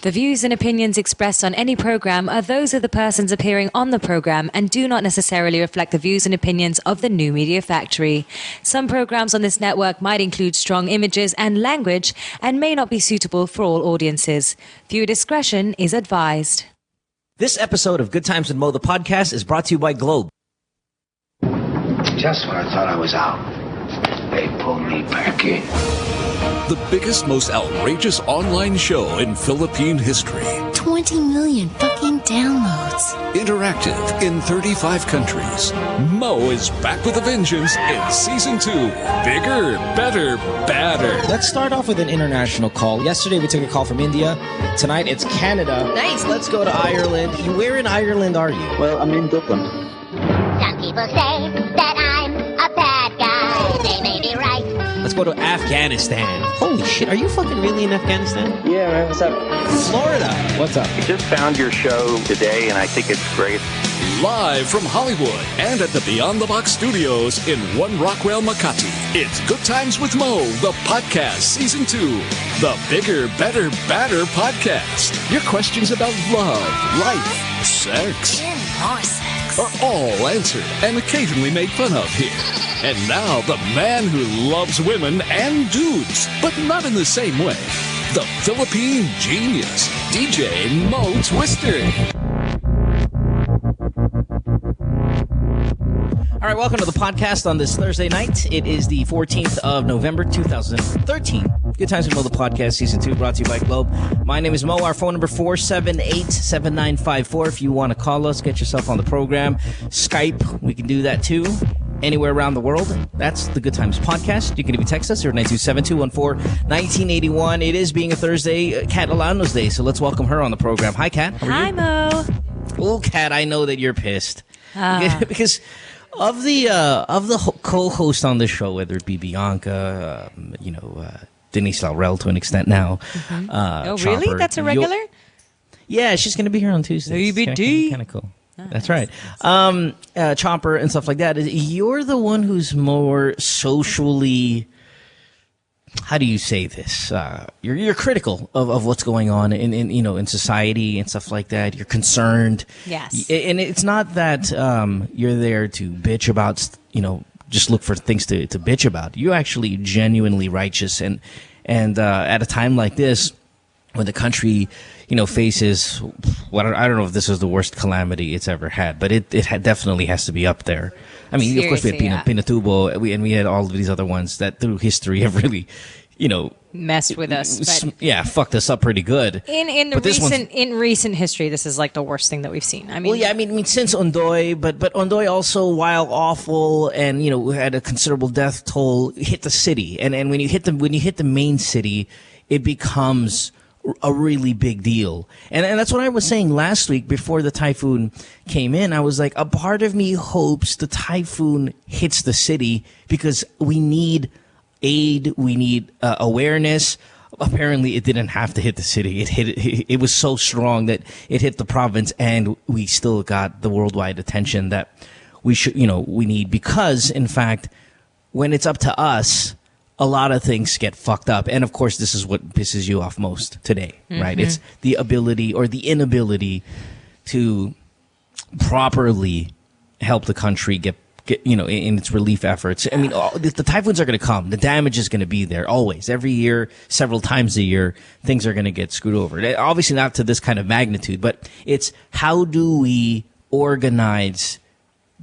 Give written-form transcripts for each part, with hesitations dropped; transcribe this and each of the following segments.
The views and opinions expressed on any program are those of the persons appearing on the program and do not necessarily reflect the views and opinions of the New Media Factory. Some programs on this network might include strong images and language and may not be suitable for all audiences. Viewer discretion is advised. This episode of Good Times with Mo, the podcast, is brought to you by Globe. Just when I thought I was out, they pulled me back in. The biggest, most outrageous online show in Philippine history. 20 million fucking downloads. Interactive in 35 countries. Mo is back with a vengeance in Season 2. Bigger, better, badder. Let's start off with an international call. Yesterday we took a call from India. Tonight it's Canada. Nice. Let's go to Ireland. Where in Ireland are you? Well, I'm in Dublin. Some people say that I'm a bad guy. They may be right. Let's go to Afghanistan. Holy shit, are you fucking really in Afghanistan? Yeah, man, what's up? Florida. What's up? I just found your show today, and I think it's great. Live from Hollywood and at the Beyond the Box studios in One Rockwell, Makati. It's Good Times with Mo, the podcast, Season 2. The Bigger, Better, Badder podcast. Your questions about love, life, sex. More sex. Are all answered and occasionally made fun of here. And now, the man who loves women and dudes, but not in the same way. The Philippine genius, DJ Mo Twister. All right, welcome to the podcast on this Thursday night. It is the 14th of November, 2013. Good Times with Mo, the podcast, Season 2, brought to you by Globe. My name is Mo. Our phone number, 478-7954. If you want to call us, get yourself on the program. Skype, we can do that too. Anywhere around the world. That's the Good Times podcast. You can even text us, 092-7214-1981. It is being a Thursday, Kat Alano's day, so let's welcome her on the program. Hi, Kat. How are Hi, you? Mo. Oh, Kat, I know that you're pissed. Because of the co-host on the show, whether it be Bianca, Denise Laurel to an extent now. Oh, really? Chopper, That's a regular? Yeah, she's going to be here on Tuesday. ABD. Kind of cool. That's right. Chopper and stuff like that. You're the one who's more socially, how do you say this? You're critical of what's going on in society and stuff like that. You're concerned. Yes. And it's not that you're there to bitch about, just look for things to bitch about. You're actually genuinely righteous, and at a time like this, when the country, faces I don't know if this is the worst calamity it's ever had, but it definitely has to be up there. I mean, of course, we had Pinatubo, and we had all of these other ones that through history have really, messed with us. But fucked us up pretty good. In recent history, this is like the worst thing that we've seen. I mean, I mean since Ondoy, but Ondoy also, while awful and had a considerable death toll, hit the city, and when you hit the main city, it becomes a really big deal. And that's what I was saying last week before the typhoon came in. I was like, a part of me hopes the typhoon hits the city because we need aid, we need awareness. Apparently it didn't have to hit the city. It was so strong that it hit the province, and we still got the worldwide attention that we need, because in fact, when it's up to us, a lot of things get fucked up. And of course, this is what pisses you off most today, right? It's the ability or the inability to properly help the country get in its relief efforts. I mean, the typhoons are going to come. The damage is going to be there always. Every year, several times a year, things are going to get screwed over. Obviously not to this kind of magnitude, but it's how do we organize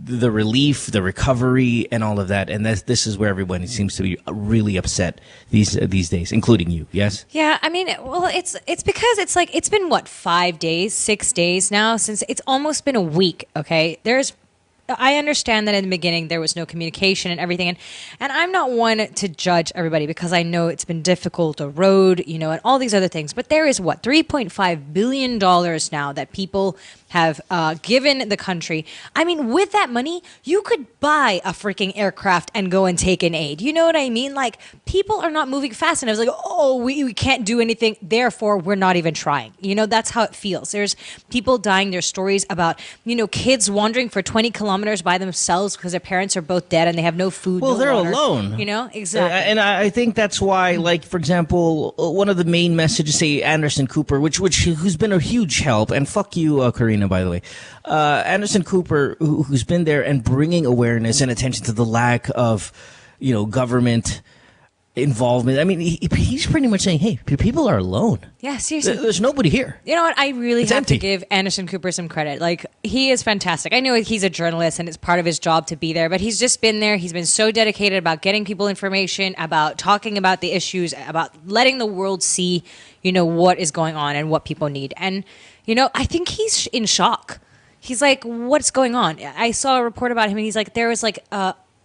the relief, the recovery, and all of that. And this is where everyone seems to be really upset these days, including you. Yes? Yeah, I mean, well, it's because it's like, it's been, 5 days, 6 days now, since it's almost been a week, okay? I understand that in the beginning there was no communication and everything, and I'm not one to judge everybody because I know it's been difficult, a road, and all these other things. But there is $3.5 billion now that people have given the country. I mean, with that money, you could buy a freaking aircraft and go and take in aid. You know what I mean? Like, people are not moving fast enough. It's like, we can't do anything, therefore we're not even trying. That's how it feels. There's people dying. There's stories about, kids wandering for 20 kilometers kilometers by themselves because their parents are both dead and they have no food. Well, no they're water. alone. You know, exactly. And I think that's why, like, for example, one of the main messages, say Anderson Cooper, who's been a huge help, and fuck you, Karina, by the way. Anderson Cooper, who's been there and bringing awareness and attention to the lack of, government involvement. I mean, he's pretty much saying, hey, people are alone. Yeah, seriously. There's nobody here. You know what? I really It's have empty. to give Anderson Cooper some credit. Like, he is fantastic. I know he's a journalist and it's part of his job to be there, but he's just been there. He's been so dedicated about getting people information, about talking about the issues, about letting the world see, what is going on and what people need. And, I think he's in shock. He's like, what's going on? I saw a report about him and he's like, there was like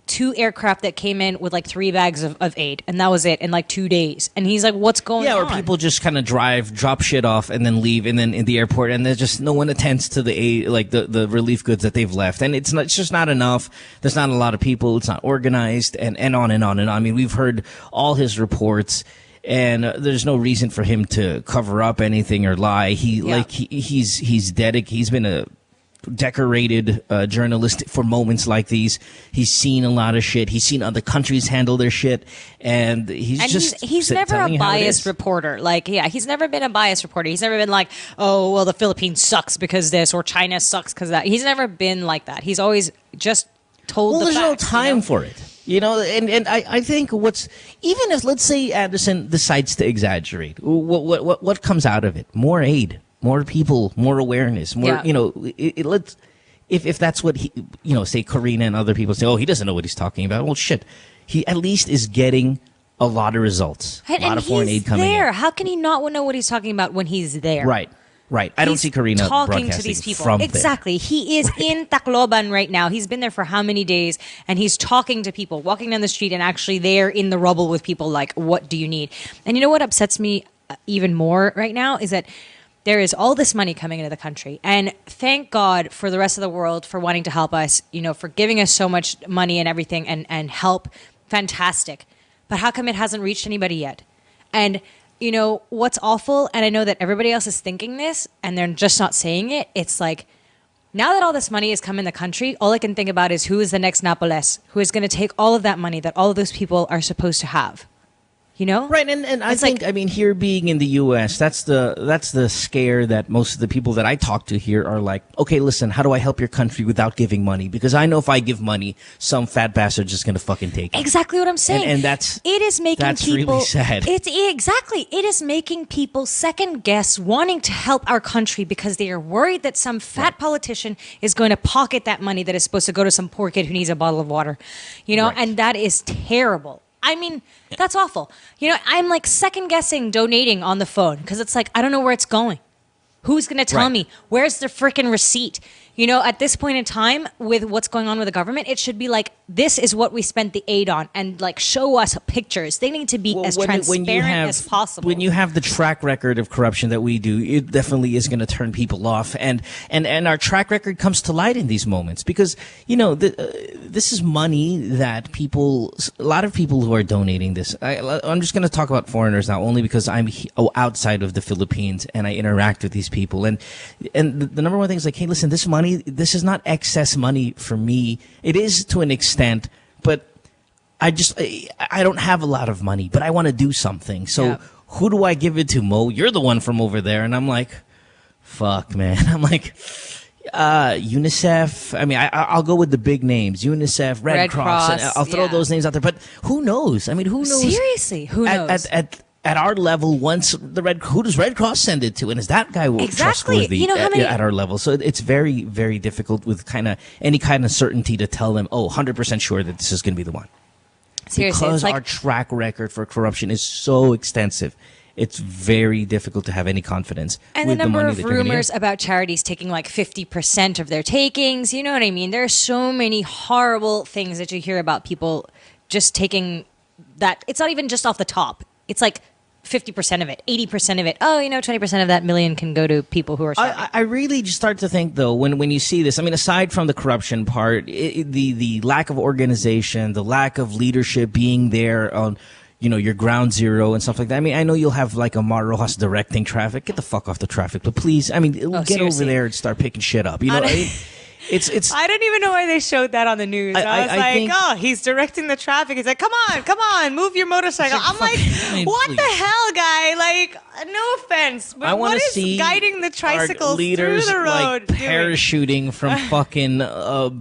2 aircraft that came in with like 3 bags of aid, and that was it in like 2 days. And he's like, what's going on? Yeah, or people just kind of drop shit off and then leave, and then in the airport, and there's just no one attends to the aid, like the relief goods that they've left. And it's just not enough. There's not a lot of people. It's not organized, and on and on and on. I mean, we've heard all his reports, and there's no reason for him to cover up anything or lie. He's dedicated. He's been a decorated journalist for moments like these. He's seen a lot of shit. He's seen other countries handle their shit, and he's never a biased reporter. Like, he's never been a biased reporter. He's never been like, oh, well, the Philippines sucks because this, or China sucks because that. He's never been like that. He's always just told the facts. Well, there's no time for it. And I think even if, let's say, Anderson decides to exaggerate, what comes out of it? More aid. More people, more awareness, more, if that's what he, say Karina and other people say, oh, he doesn't know what he's talking about. Well, shit. He at least is getting a lot of results. A lot of foreign aid coming in. How can he not know what he's talking about when he's there? Right. I don't see Karina talking broadcasting to these people. from Exactly. there. He is in Tacloban right now. He's been there for how many days? And he's talking to people, walking down the street and actually there in the rubble with people like, what do you need? And you know what upsets me even more right now is that there is all this money coming into the country. And thank God for the rest of the world for wanting to help us, for giving us so much money and everything and help. Fantastic. But how come it hasn't reached anybody yet? And, what's awful, and I know that everybody else is thinking this and they're just not saying it, it's like, now that all this money has come in the country, all I can think about is who is the next Napoles, who is going to take all of that money that all of those people are supposed to have. Right, and I think, here being in the U.S., that's the scare that most of the people that I talk to here are like, okay, listen, how do I help your country without giving money? Because I know if I give money, some fat bastard's just going to fucking take it. Exactly what I'm saying. And it is making people really sad. It is making people second guess wanting to help our country because they are worried that some fat politician is going to pocket that money that is supposed to go to some poor kid who needs a bottle of water. And that is terrible. I mean, that's awful. I'm like second guessing donating on the phone because it's like, I don't know where it's going. Who's going to tell me? Where's the freaking receipt? At this point in time, with what's going on with the government, it should be like, this is what we spent the aid on, and like show us pictures. They need to be as transparent as possible. When you have the track record of corruption that we do, it definitely is going to turn people off, and our track record comes to light in these moments because this is money that a lot of people who are donating this. I'm just going to talk about foreigners now, only because I'm outside of the Philippines and I interact with these people, and the number one thing is like, hey, listen, this money. This is not excess money for me. It is to an extent, but I don't have a lot of money, but I want to do something. So who do I give it to, Mo? You're the one from over there. And I'm like, fuck, man. I'm like, UNICEF. I mean, I'll go with the big names. UNICEF, Red Cross. And I'll throw those names out there. But who knows? I mean, who knows? Seriously, who knows? At our level, who does Red Cross send it to? And is that guy trustworthy at our level? So it's very, very difficult with any kind of certainty to tell them, 100% sure that this is going to be the one. Seriously, because our track record for corruption is so extensive. It's very difficult to have any confidence. And with the number money of rumors about charities taking like 50% of their takings, you know what I mean? There are so many horrible things that you hear about people just taking that. It's not even just off the top. It's like 50% of it, 80% of it. 20% of that million can go to people who are starving. I really just start to think, though, when you see this, I mean, aside from the corruption part, the lack of organization, the lack of leadership being there on, your ground zero and stuff like that. I mean, I know you'll have like a Mar Rojas directing traffic. Get the fuck off the traffic, but please, I mean, get over there and start picking shit up. It's. I don't even know why they showed that on the news. I was like, oh, he's directing the traffic. He's like, come on, move your motorcycle. I'm like, what the hell, guy? Like, no offense, but what is guiding the tricycles through the road? Like parachuting from fucking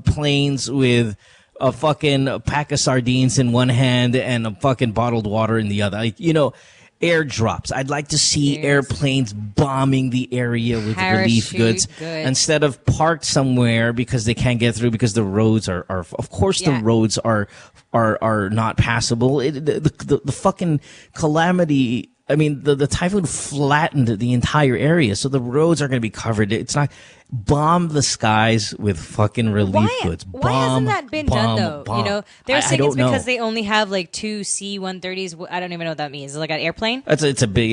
planes with a fucking pack of sardines in one hand and a fucking bottled water in the other. Like, airdrops. I'd like to see airplanes bombing the area with relief goods instead of parked somewhere because they can't get through because the roads are of course the roads are not passable. The fucking calamity. I mean, the typhoon flattened the entire area, so the roads are going to be covered. It's not bomb the skies with fucking relief goods. Why hasn't that been done though? They're saying it's because they only have like 2 C-130s. I don't even know what that means. Is it like an airplane? It's a big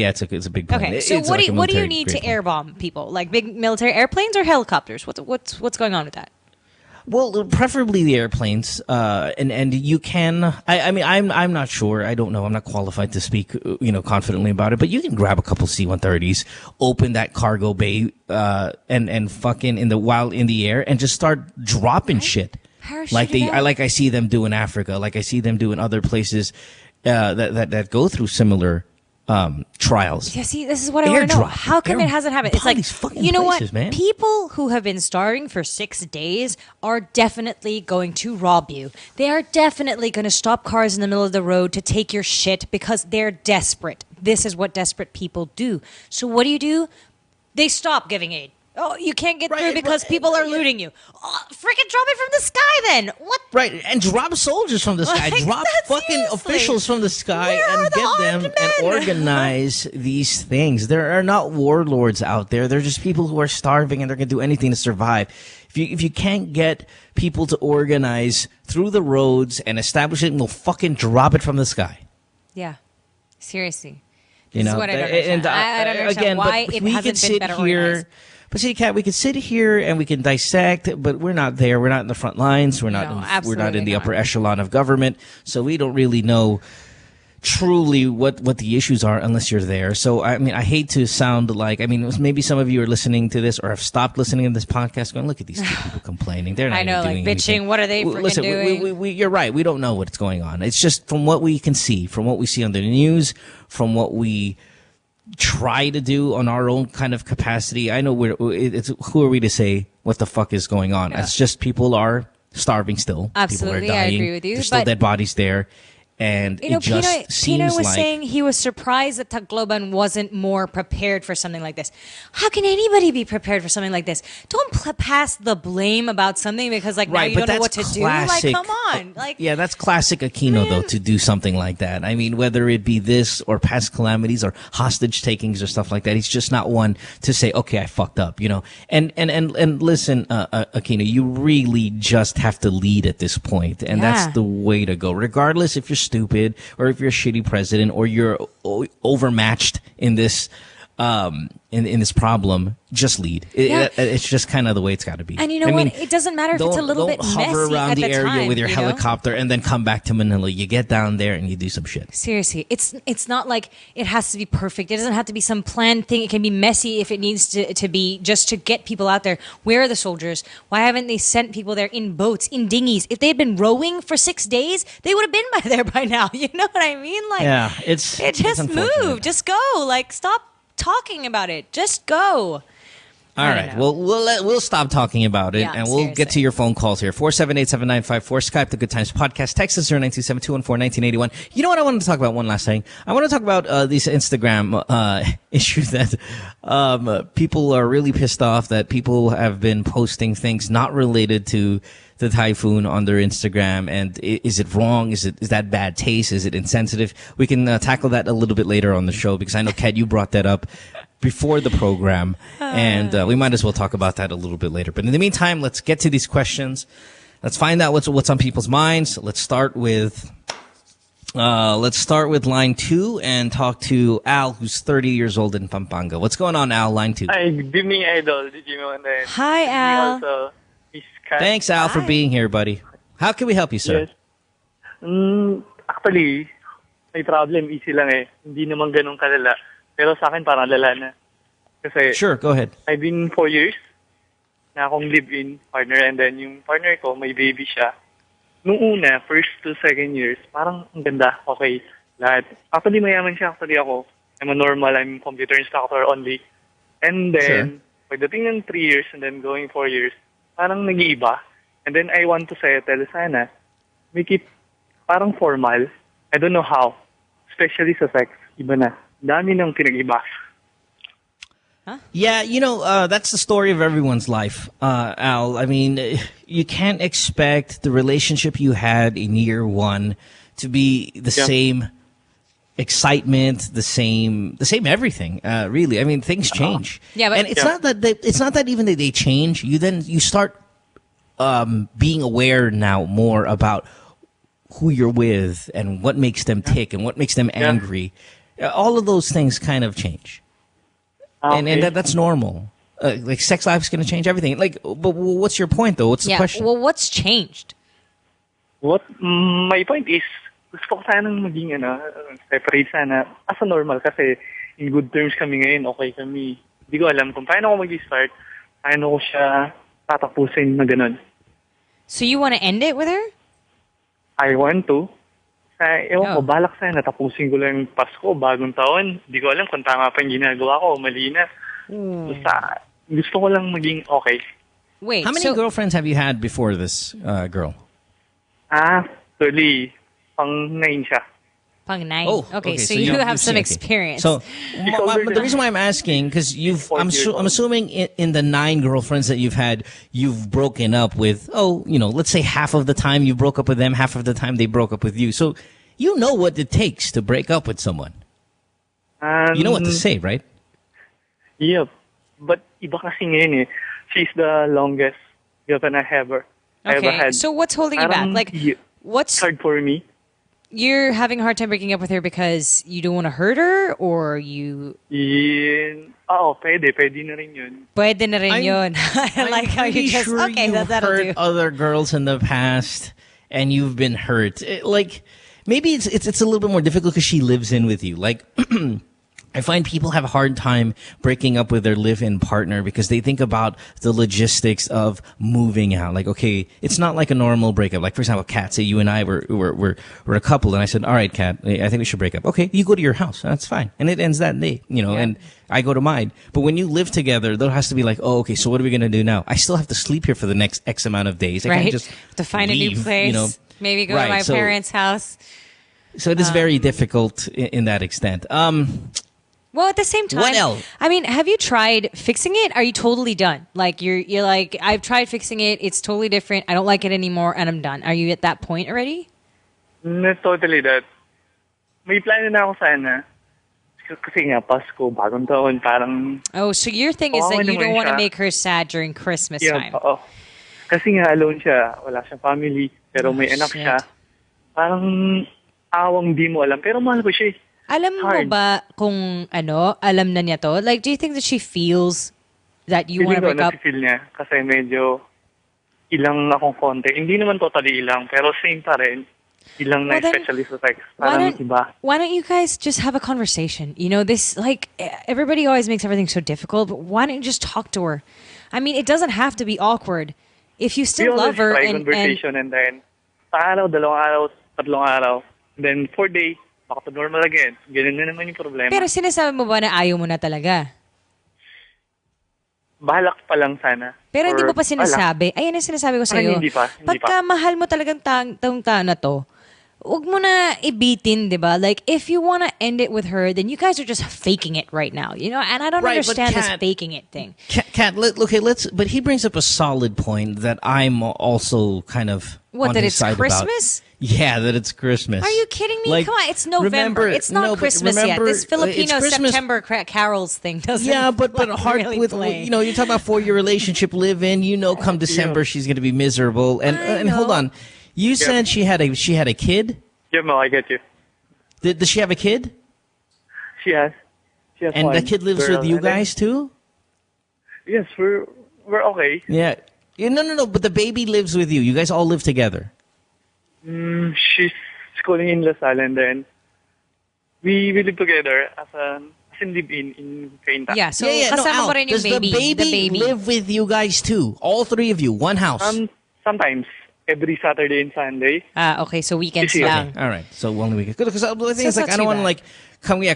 plane. Okay, so what do you need to air bomb people? Like big military airplanes or helicopters? What's going on with that? Well, preferably the airplanes, and you can. I mean, I'm not sure. I don't know. I'm not qualified to speak, confidently about it. But you can grab a couple C-130s, open that cargo bay, and fucking while in the air, and just start dropping shit. Like I see them do in Africa. Like I see them do in other places that go through similar trials. Yeah, see, this is what I want to know. How come it hasn't happened? It's like, you know what? Man. People who have been starving for 6 days are definitely going to rob you. They are definitely going to stop cars in the middle of the road to take your shit because they're desperate. This is what desperate people do. So what do? They stop giving aid. Oh, you can't get through because people are looting you. Oh, freaking drop it from the sky then. What? Right, and drop soldiers from the sky. Drop fucking officials from the sky and get them and organize these things. There are not warlords out there. They're just people who are starving and they're going to do anything to survive. If you can't get people to organize through the roads and establish it, we'll fucking drop it from the sky. Yeah, seriously. This is what I don't understand. I don't understand again, why it hasn't been better organized. But see, Kat, we could sit here and we can dissect, but we're not there. We're not in the front lines. We're not in the upper echelon of government. So we don't really know truly what the issues are unless you're there. So, I mean, I hate to sound like, maybe some of you are listening to this or have stopped listening to this podcast going, look at these two people complaining. They're not doing bitching. Anything. What are they freaking doing? You're right. We don't know what's going on. It's just from what we can see, from what we see on the news, from what we try to do on our own kind of capacity. I know who are we to say what the fuck is going on? It's just people are starving still. Absolutely, people are dying. I agree with you. There's still dead bodies there. And it just seems Pinoy was like saying he was surprised that Tacloban wasn't more prepared for something like this. How can anybody be prepared for something like this? Don't pass the blame about something because now you don't know what to do. Like, come on. Yeah, that's classic Aquino, though, to do something like that. I mean, whether it be this or past calamities or hostage takings or stuff like that, he's just not one to say, okay, I fucked up, And listen, Aquino, you really just have to lead at this point, and that's the way to go. Regardless if you're stupid or if you're a shitty president or you're overmatched in this in this problem, just lead. It's just kind of the way it's got to be. And you know what? It doesn't matter if it's a little bit messy. Don't hover around the area with your helicopter and then come back to Manila. You get down there and you do some shit. Seriously, it's not like it has to be perfect. It doesn't have to be some planned thing. It can be messy if it needs to be, just to get people out there. Where are the soldiers? Why haven't they sent people there in boats, in dinghies? If they had been rowing for 6 days, they would have been there by now. You know what I mean? Just move. Just go. Stop talking about it. Just go. All right. Well, we'll stop talking about it, and we'll get to your phone calls here. 478-7954, Skype, The Good Times Podcast. Text us 0927-214-1981. You know what I wanted to talk about one last thing? I want to talk about these Instagram issues that people are really pissed off that people have been posting things not related to the typhoon on their Instagram. And is it wrong? Is that bad taste? Is it insensitive? We can tackle that a little bit later on the show, because I know, Kat, you brought that up before the program, and we might as well talk about that a little bit later. But in the meantime, let's get to these questions. Let's find out what's on people's minds. Let's start with line 2 and talk to Al, who's 30 years old in Pampanga. What's going on, Al? Line 2. Hi, good evening, Idol. Did you know? Hi, Al. Also, Miss Kat. Thanks, Al, for being here, buddy. How can we help you, sir? Yes. Actually, may problem. Easy lang eh. Hindi naman ganun kalala. Pero sa akin parang lala na. Kasi sure, go ahead. I've been 4 years na akong live-in partner and then yung partner ko, may baby siya. Nung una, first to second years, parang ang ganda, okay, lahat. Actually, mayaman siya. Actually, ako, I'm a normal, I'm computer instructor only. And then, pagdating ng 3 years and then going 4 years, parang nag-iiba. And then I want to settle sana. Make it parang formal. I don't know how. Especially sa sex. Iba na. Dami nang pinag-iba. Yeah, that's the story of everyone's life, Al. I mean, you can't expect the relationship you had in year one to be the same excitement, the same everything. Really, I mean, things change. Yeah, but and it's not that even that they change. You start being aware now more about who you're with and what makes them tick and what makes them angry. All of those things kind of change. And that's normal. Like sex life's going to change everything. Like, but what's your point though? What's the question? Well, what's changed? What my point is, gusto ko sanang maging separate sana as a normal kasi in good terms kami ngayon, okay kami. Hindi ko alam kung paano ako mag-start, paano ko siya tatapusin na ganun. So you want to end it with her? I want to. Ewan ko, balak sana, tapusin ko lang yung Pasko, bagong taon. Hindi ko alam kung tama pa yung ginagawa ko, mali na. Basta, gusto ko lang maging okay. Wait, how many girlfriends have you had before this girl? Actually, pang-9 siya. Pang-9? Oh, okay, so you have some experience. So, the reason why I'm asking, because I'm assuming in the 9 girlfriends that you've had, you've broken up with, let's say half of the time you broke up with them, half of the time they broke up with you. So, you know what it takes to break up with someone. You know what to say, right? Yep. But iba kasi ngayon she's the longest girlfriend I ever had. So what's holding you back? Like, what's hard for me? You're having a hard time breaking up with her because you don't want to hurt her, or you... Pwede na rin yun. Pwede na rin yun. I like how you just... Sure, okay, you've that'll hurt do. other girls in the past, and you've been hurt. Maybe it's a little bit more difficult because she lives in with you. Like... I find people have a hard time breaking up with their live-in partner because they think about the logistics of moving out. Like, okay, it's not like a normal breakup. Like, for example, Kat, say you and I were a couple, and I said, all right, Kat, I think we should break up. Okay, you go to your house. That's fine. And it ends that day, and I go to mine. But when you live together, there has to be like, oh, okay, so what are we going to do now? I still have to sleep here for the next X amount of days. I can't just to find leave, a new place. Maybe go to my parents' house. So it is very difficult in that extent. Well, at the same time, what else? I mean, have you tried fixing it? Are you totally done? Like you're like, I've tried fixing it. It's totally different. I don't like it anymore, and I'm done. Are you at that point already? Not totally that. May plan na ako sana. Kasi nga, Pasko, bagong taon, parang... Oh, so your thing is that you don't want to make her sad during Christmas time. Oo. Kasi nga, alone siya. Wala siyang family. Pero may anak siya. Parang awang di mo alam. Pero mahal ko siya. Alam mo ba kung alam na niya to? Like, do you think that she feels that you want to break up? Feel niya. Kasi medyo ilang akong konti. Hindi naman totally ilang, pero same pa rin. Ilang na specialist sa sex. Parang iba. Why don't you guys just have a conversation? This, like, everybody always makes everything so difficult, but why don't you just talk to her? I mean, it doesn't have to be awkward. If you still love her and then, sa araw, 2 araw, 3 araw, and then 4 days, baka to normal again. Ganun na naman yung problema. Pero sinasabi mo ba na ayaw mo na talaga? Balak pa lang sana. Pero hindi mo pa sinasabi. Ayan ang sinasabi ko sa'yo. Hindi pa. Pagka mahal mo talagang taong na to, huwag mo na ibitin, di ba? Like, if you want to end it with her, then you guys are just faking it right now. And I don't understand this faking it thing. Kat, but he brings up a solid point that I'm also kind of on his side about. What, that it's Christmas? Yeah, that it's Christmas. Are you kidding me? Like, come on, it's November. It's not Christmas yet. This Filipino September carols thing doesn't. Yeah, but hard really with play. you're talking about 4-year relationship live-in. Come December, she's going to be miserable. And hold on, you said she had a kid. Yeah, Mo, I get you. Does she have a kid? She has. And one the kid lives with you guys too. Yes, we're okay. Yeah. No. But the baby lives with you. You guys all live together. She's schooling in LaSalle, and then we live together as a in live-in in Kainta. Yeah, so No, kasama Al, mo rin yung does the baby live with you guys too? All three of you, one house. Sometimes every Saturday and Sunday. Okay, so weekends Okay. lang. All right, so one week. Because the thing is, So like, it's I not don't want too to like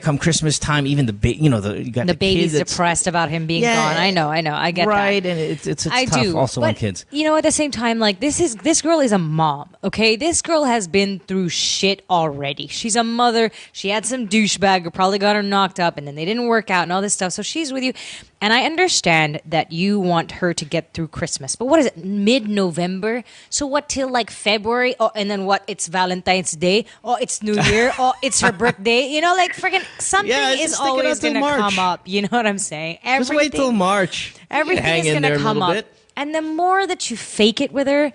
come Christmas time. Even the baby, you got The the baby's kid that's- depressed about him being Yeah. gone. I know. I get that. right, and it's I tough do. also but, on kids. You know, at the same time, like this girl is a mom. Okay, this girl has been through shit already. She's a mother. She had some douchebag who probably got her knocked up, and then they didn't work out and all this stuff. So she's with you, and I understand that you want her to get through Christmas. But what is it? Mid-November. So what till like February? Oh, and then what? It's Valentine's Day. Oh, it's New Year. Oh, it's her birthday. You know, like freaking something Yeah, is just stick it always out till gonna March. come up. You know what I'm saying? Just wait till March. Everything Hang is in going there to a come little up. bit. And the more that you fake it with her,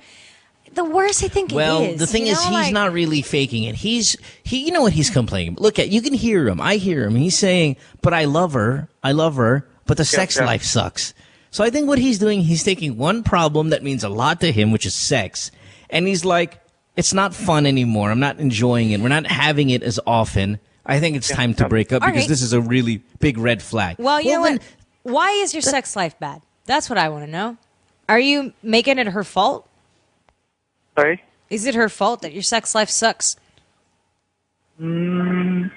the worse I think it Well, is. the thing You is, know, he's like- not really faking it. You know what he's complaining. Look you can hear him. I hear him. He's saying, "But I love her, but the sex yeah. life sucks." So I think what he's doing, he's taking one problem that means a lot to him, which is sex, and he's like, "It's not fun anymore. I'm not enjoying it. We're not having it as often. I think it's time to break up All because right. this is a really big red flag." Well, you know then- what? Why is your sex life bad? That's what I want to know. Are you making it her fault? Sorry? Is it her fault that your sex life sucks? I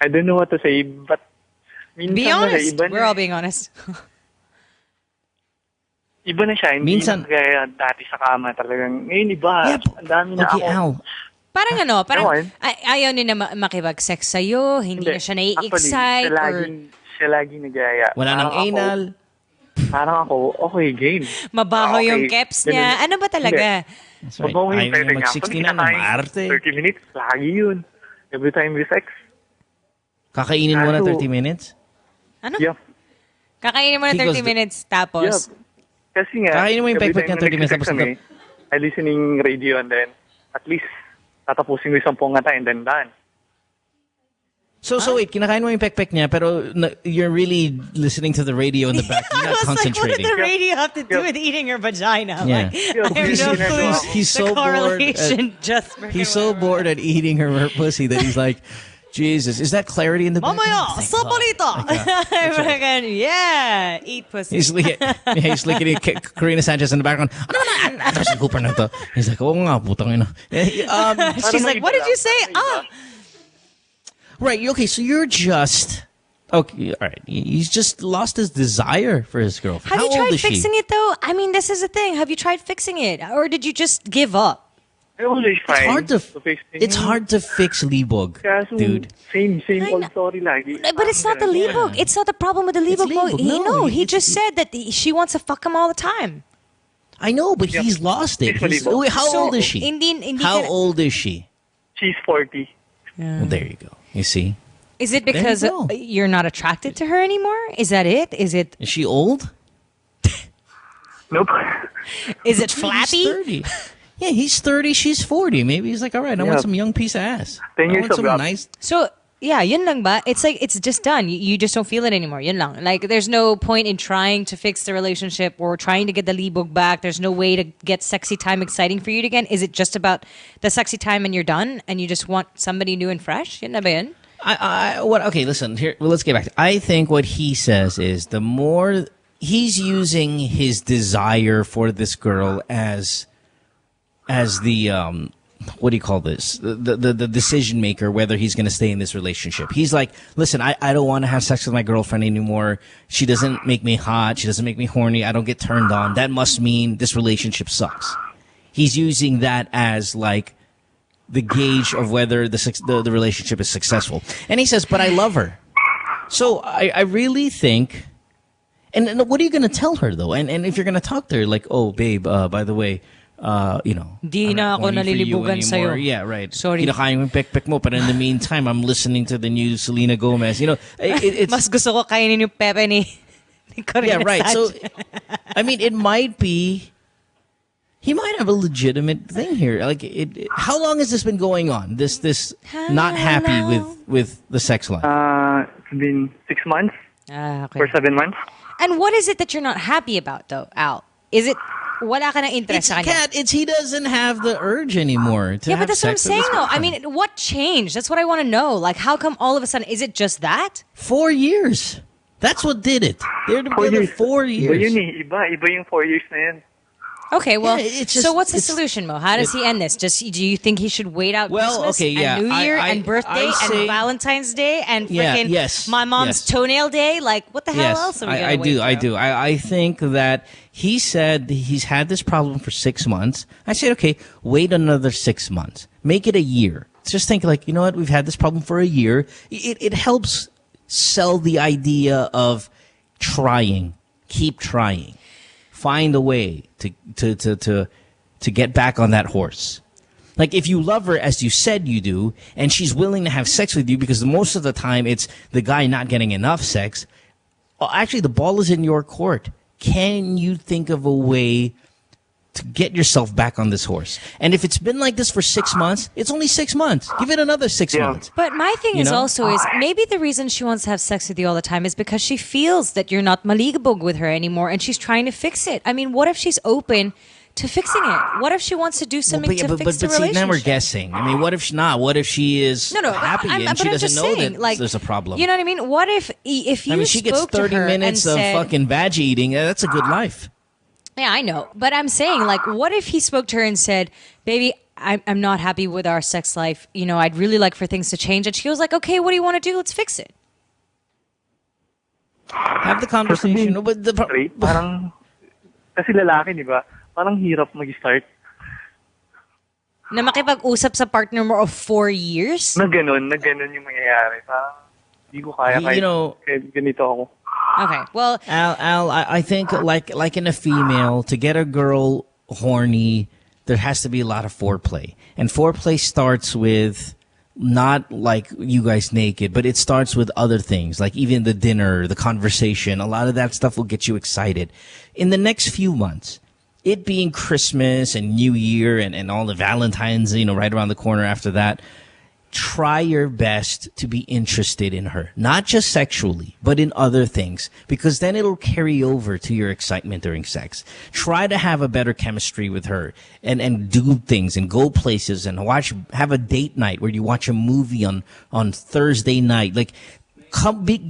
don't know what to say, but minsan Be na honest. iba na, We're all being honest. iba na siya. Hindi Minsan- na kaya dati sa kama talagang. Ngayon iba. Yeah, Ang dami na okay, ako. Al. Parang Ewan. ayaw niya na makipag-sex sa'yo, hindi na siya nai-excite, Actually, siya laging nagaya. Wala nang anal. Parang ako, okay, game. mabaho Okay, yung keps niya. ganun. Ano ba talaga? That's right. Mabaho yung Ayaw niya pwede niya. mag-60 na, Actually, mamarte. 30 minutes, lagi yun. Every time we sex. Kakainin mo na Kaso- 30 minutes? Ano? Yup. Kakainin mo na He 30 goes- minutes, tapos... Yup. Kasi nga, Kakainin mo yung every pekpek time niya 30 minutes, nag-sex tapos kami, I listening radio and then at least tatapusin ko yung 10 ngata and then done. So wait, kinakain mo yung pekpek niya, pero you're really listening to the radio in the back. You're I not was like, what concentrating. did the radio have to do with eating her vagina? Yeah. Like, I have He's- no he's- clue. he's the so bored correlation just freaking He's so whatever. bored at eating her pussy that he's like, Jesus, is that clarity in the back? Mamaya, Thank God. sabolito. Yeah, eat pussy. He's licking Karina Sanchez in the background. Ano na? Ito si Cooper na to. He's like, oo nga, putang ina. She's like, what did you say? Ah, Right, okay, so you're just... Okay, all right. He's just lost his desire for his girlfriend. have How you tried old is fixing she? it though? I mean, this is the thing. Have you tried fixing it, or did you just give up? I always It's find hard to fix things. it's hard to fix libog, Kaso, dude. Same I old know. story lagi. But it's not the libog. It's not the problem with the libog. libog. He No, he it's- just said that she wants to fuck him all the time. I know, but he's lost it. It's libog. Wait, how So, old is she? hindi How ka- old is she? She's 40. Well, there you go. You see? Is it you because go. you're not attracted to her anymore? Is that it? Is it Is she old? Nope. is it He's flappy? 30. Yeah, he's 30, she's 40. Maybe he's like, all right, I want Yeah. some young piece of ass. 10 I years want of some gap. nice... So yeah, yun lang ba? It's like it's just done. You just don't feel it anymore. Yun lang. Like there's no point in trying to fix the relationship or trying to get the libog back. There's no way to get sexy time exciting for you again. Is it just about the sexy time and you're done and you just want somebody new and fresh? Yun na ba yun? Okay, listen, here, well, let's get back. I think what he says is the more he's using his desire for this girl as the what do you call this? The decision maker, whether he's going to stay in this relationship. He's like, listen, I don't want to have sex with my girlfriend anymore. She doesn't make me hot. She doesn't make me horny. I don't get turned on. That must mean this relationship sucks. He's using that as like the gauge of whether the relationship is successful. And he says, but I love her. So I really think, and what are you going to tell her though? And if you're going to talk to her like, oh babe, by the way, you know, Di I'm na not ako horny for you nalilibugan anymore. sa'yo. Yeah, right. Sorry. Kinakain mo yung pek-pek mo, but in the meantime, I'm listening to the new Selena Gomez. You know, it's... Mas gusto ko kainin yung pepe ni Corina Yeah, right. So, Sanchez. I mean, it might be... He might have a legitimate thing here. Like, how long has this been going on? This not happy with the sex life. It's been 6 months Okay. or 7 months. And what is it that you're not happy about though, Al? Is it wala ka ng interest sa kanya. Kat, he doesn't have the urge anymore to Yeah, have but that's what I'm sex with saying, his though. I girlfriend. mean, what changed? That's what I want to know. Like, how come all of a sudden, is it just that? 4 years. That's what did it. They're 4 together years. 4 years. Iba yun eh. Iba yung 4 years na yun. Okay, well, Yeah, it's just- so what's the it's- solution, Mo? How does he end this? Do you think he should wait out Well, Christmas okay, yeah. and New Year I and birthday say- and Valentine's Day and Yeah, freaking yes, my mom's yes. toenail day? Like, what the hell else are we I gonna do. wait I for? do. I think that he said he's had this problem for 6 months. I said, okay, wait another 6 months. Make it a year. Just think like, you know what? We've had this problem for a year. It helps sell the idea of trying. Keep trying. Find a way to get back on that horse. Like if you love her as you said you do, and she's willing to have sex with you because most of the time it's the guy not getting enough sex. Actually, the ball is in your court. Can you think of a way to get yourself back on this horse? And if it's been like this for 6 months, it's only 6 months. Give it another 6 months. But my thing You is know? also is maybe the reason she wants to have sex with you all the time is because she feels that you're not maligabog with her anymore and she's trying to fix it. I mean, what if she's open to fixing it? What if she wants to do something to fix the see, relationship? now we're guessing. I mean, what if she's not? What if she is No, happy I'm and she but I'm doesn't just know saying, that like, there's a problem? You know what I mean? What if you I mean, she gets spoke 30 to her minutes and of said, fucking veg eating. That's a good life. Yeah, I know. But I'm saying, like, what if he spoke to her and said, baby, I'm not happy with our sex life. You know, I'd really like for things to change. And she was like, okay, what do you want to do? Let's fix it. Have the conversation. No, but Parang, kasi lalaki, di ba? Parang hirap mag-start. Na makipag-usap sa partner mo of 4 years? Na ganun yung mangyayari. Parang, hindi ko kaya kahit, You know- kahit ganito ako. Okay, well, Al, I think like in a female, to get a girl horny, there has to be a lot of foreplay. And foreplay starts with not like you guys naked, but it starts with other things, like even the dinner, the conversation. A lot of that stuff will get you excited. In the next few months, it being Christmas and New Year and all the Valentines, right around the corner after that, try your best to be interested in her, not just sexually, but in other things, because then it'll carry over to your excitement during sex. Try to have a better chemistry with her and do things and go places and have a date night where you watch a movie on Thursday night. Like,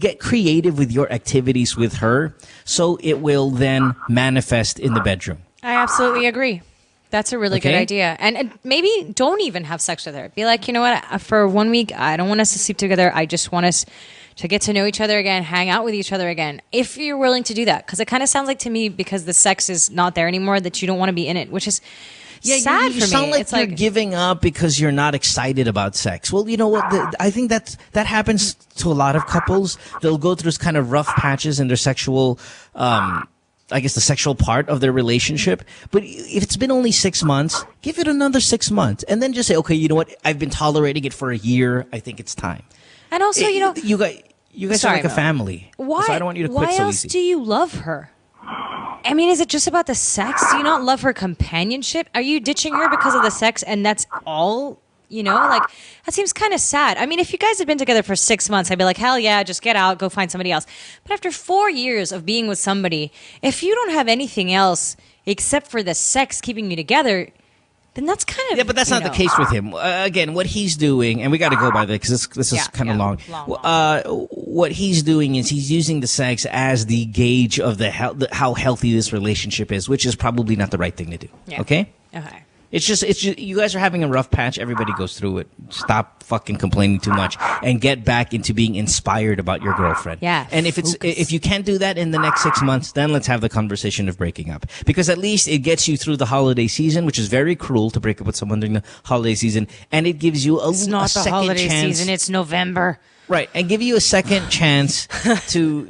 get creative with your activities with her so it will then manifest in the bedroom. I absolutely agree. That's a really good Okay. idea. And maybe don't even have sex with her. Be like, you know what? For 1 week, I don't want us to sleep together. I just want us to get to know each other again, hang out with each other again. If you're willing to do that. Because it kind of sounds like to me, because the sex is not there anymore, that you don't want to be in it, which is sad you for sound me. like It's you're giving up because you're not excited about sex. Well, you know what? I think that happens to a lot of couples. They'll go through this kind of rough patches in their sexual, I guess the sexual part of their relationship. But if it's been only 6 months, give it another 6 months. And then just say, okay, you know what? I've been tolerating it for a year. I think it's time. And also, you know, You guys Sorry, are like a Mo. family. why, So I don't want you to quit why so else easy. do you love her? I mean, is it just about the sex? Do you not love her companionship? Are you ditching her because of the sex and that's all? You know, like, that seems kind of sad. I mean, if you guys had been together for 6 months, I'd be like, hell yeah, just get out, go find somebody else. But after 4 years of being with somebody, if you don't have anything else except for the sex keeping you together, then that's kind of... Yeah, but that's not the case with him. Again, what he's doing, and we got to go by this because this is kind of long. What he's doing is he's using the sex as the gauge of how healthy this relationship is, which is probably not the right thing to do. Yeah. Okay? Okay. It's just you guys are having a rough patch. Everybody goes through it. Stop fucking complaining too much and get back into being inspired about your girlfriend. Yeah, And if you can't do that in the next 6 months, then let's have the conversation of breaking up. Because at least it gets you through the holiday season, which is very cruel to break up with someone during the holiday season, and it gives you It's not the second holiday chance. season, it's November. Right, and give you a second chance to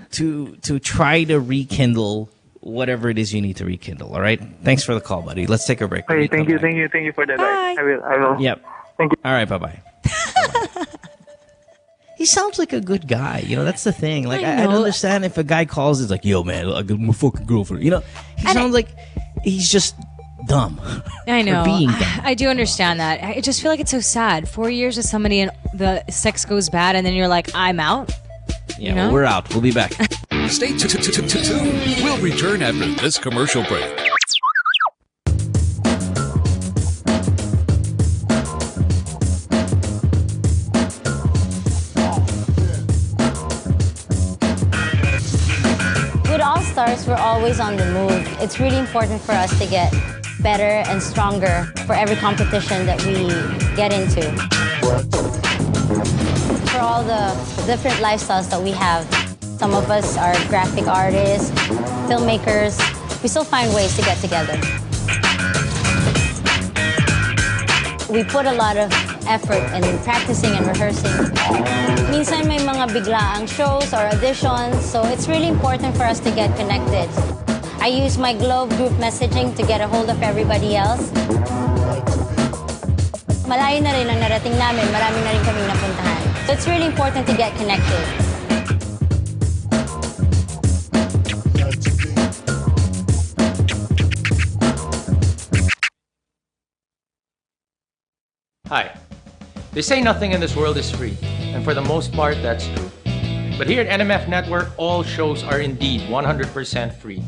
try to rekindle whatever it is you need to rekindle. All right. Thanks for the call, buddy. Let's take a break. Okay, When we come back. thank you for that. Bye. I will. Yep. Thank you. All right. Bye-bye. He sounds like a good guy. That's the thing. Like, I I'd know. understand if a guy calls, it's like, yo, man, I got my fucking girlfriend. He sounds like he's just dumb. I know. For being dumb. I do understand that. I just feel like it's so sad. 4 years with somebody and the sex goes bad and then you're like, I'm out. Yeah, You know? well, we're out. We'll be back. Stay tuned. We'll return after this commercial break. stars, we're always on the move. It's really important for us to get better and stronger for every competition that we get into. For all the different lifestyles that we have, some of us are graphic artists, filmmakers. We still find ways to get together. We put a lot of effort in practicing and rehearsing. Minsan may mga biglaang shows or auditions, so it's really important for us to get connected. I use my Globe group messaging to get a hold of everybody else. Malayo na rin ang narating namin, marami na rin kaming napuntahan. So it's really important to get connected. Hi. They say nothing in this world is free, and for the most part, that's true. But here at NMF Network, all shows are indeed 100% free.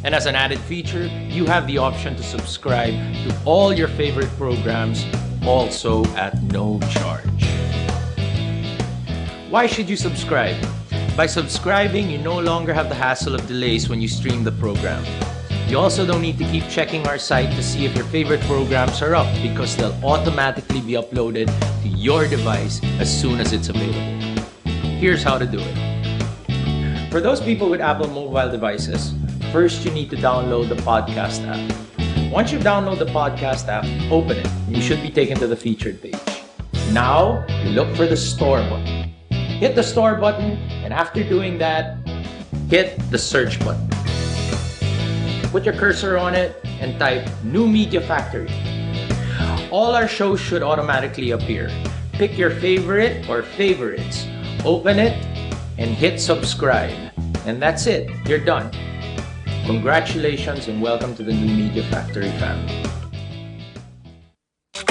And as an added feature, you have the option to subscribe to all your favorite programs, also at no charge. Why should you subscribe? By subscribing, you no longer have the hassle of delays when you stream the program. You also don't need to keep checking our site to see if your favorite programs are up, because they'll automatically be uploaded to your device as soon as it's available. Here's how to do it. For those people with Apple mobile devices, first you need to download the podcast app. Once you download the podcast app, open it. You should be taken to the featured page. Now, you look for the store button. Hit the store button, and after doing that, hit the search button. Put your cursor on it and type New Media Factory. All our shows should automatically appear. Pick your favorite or favorites, open it, and hit subscribe. And that's it, you're done. Congratulations and welcome to the New Media Factory family. I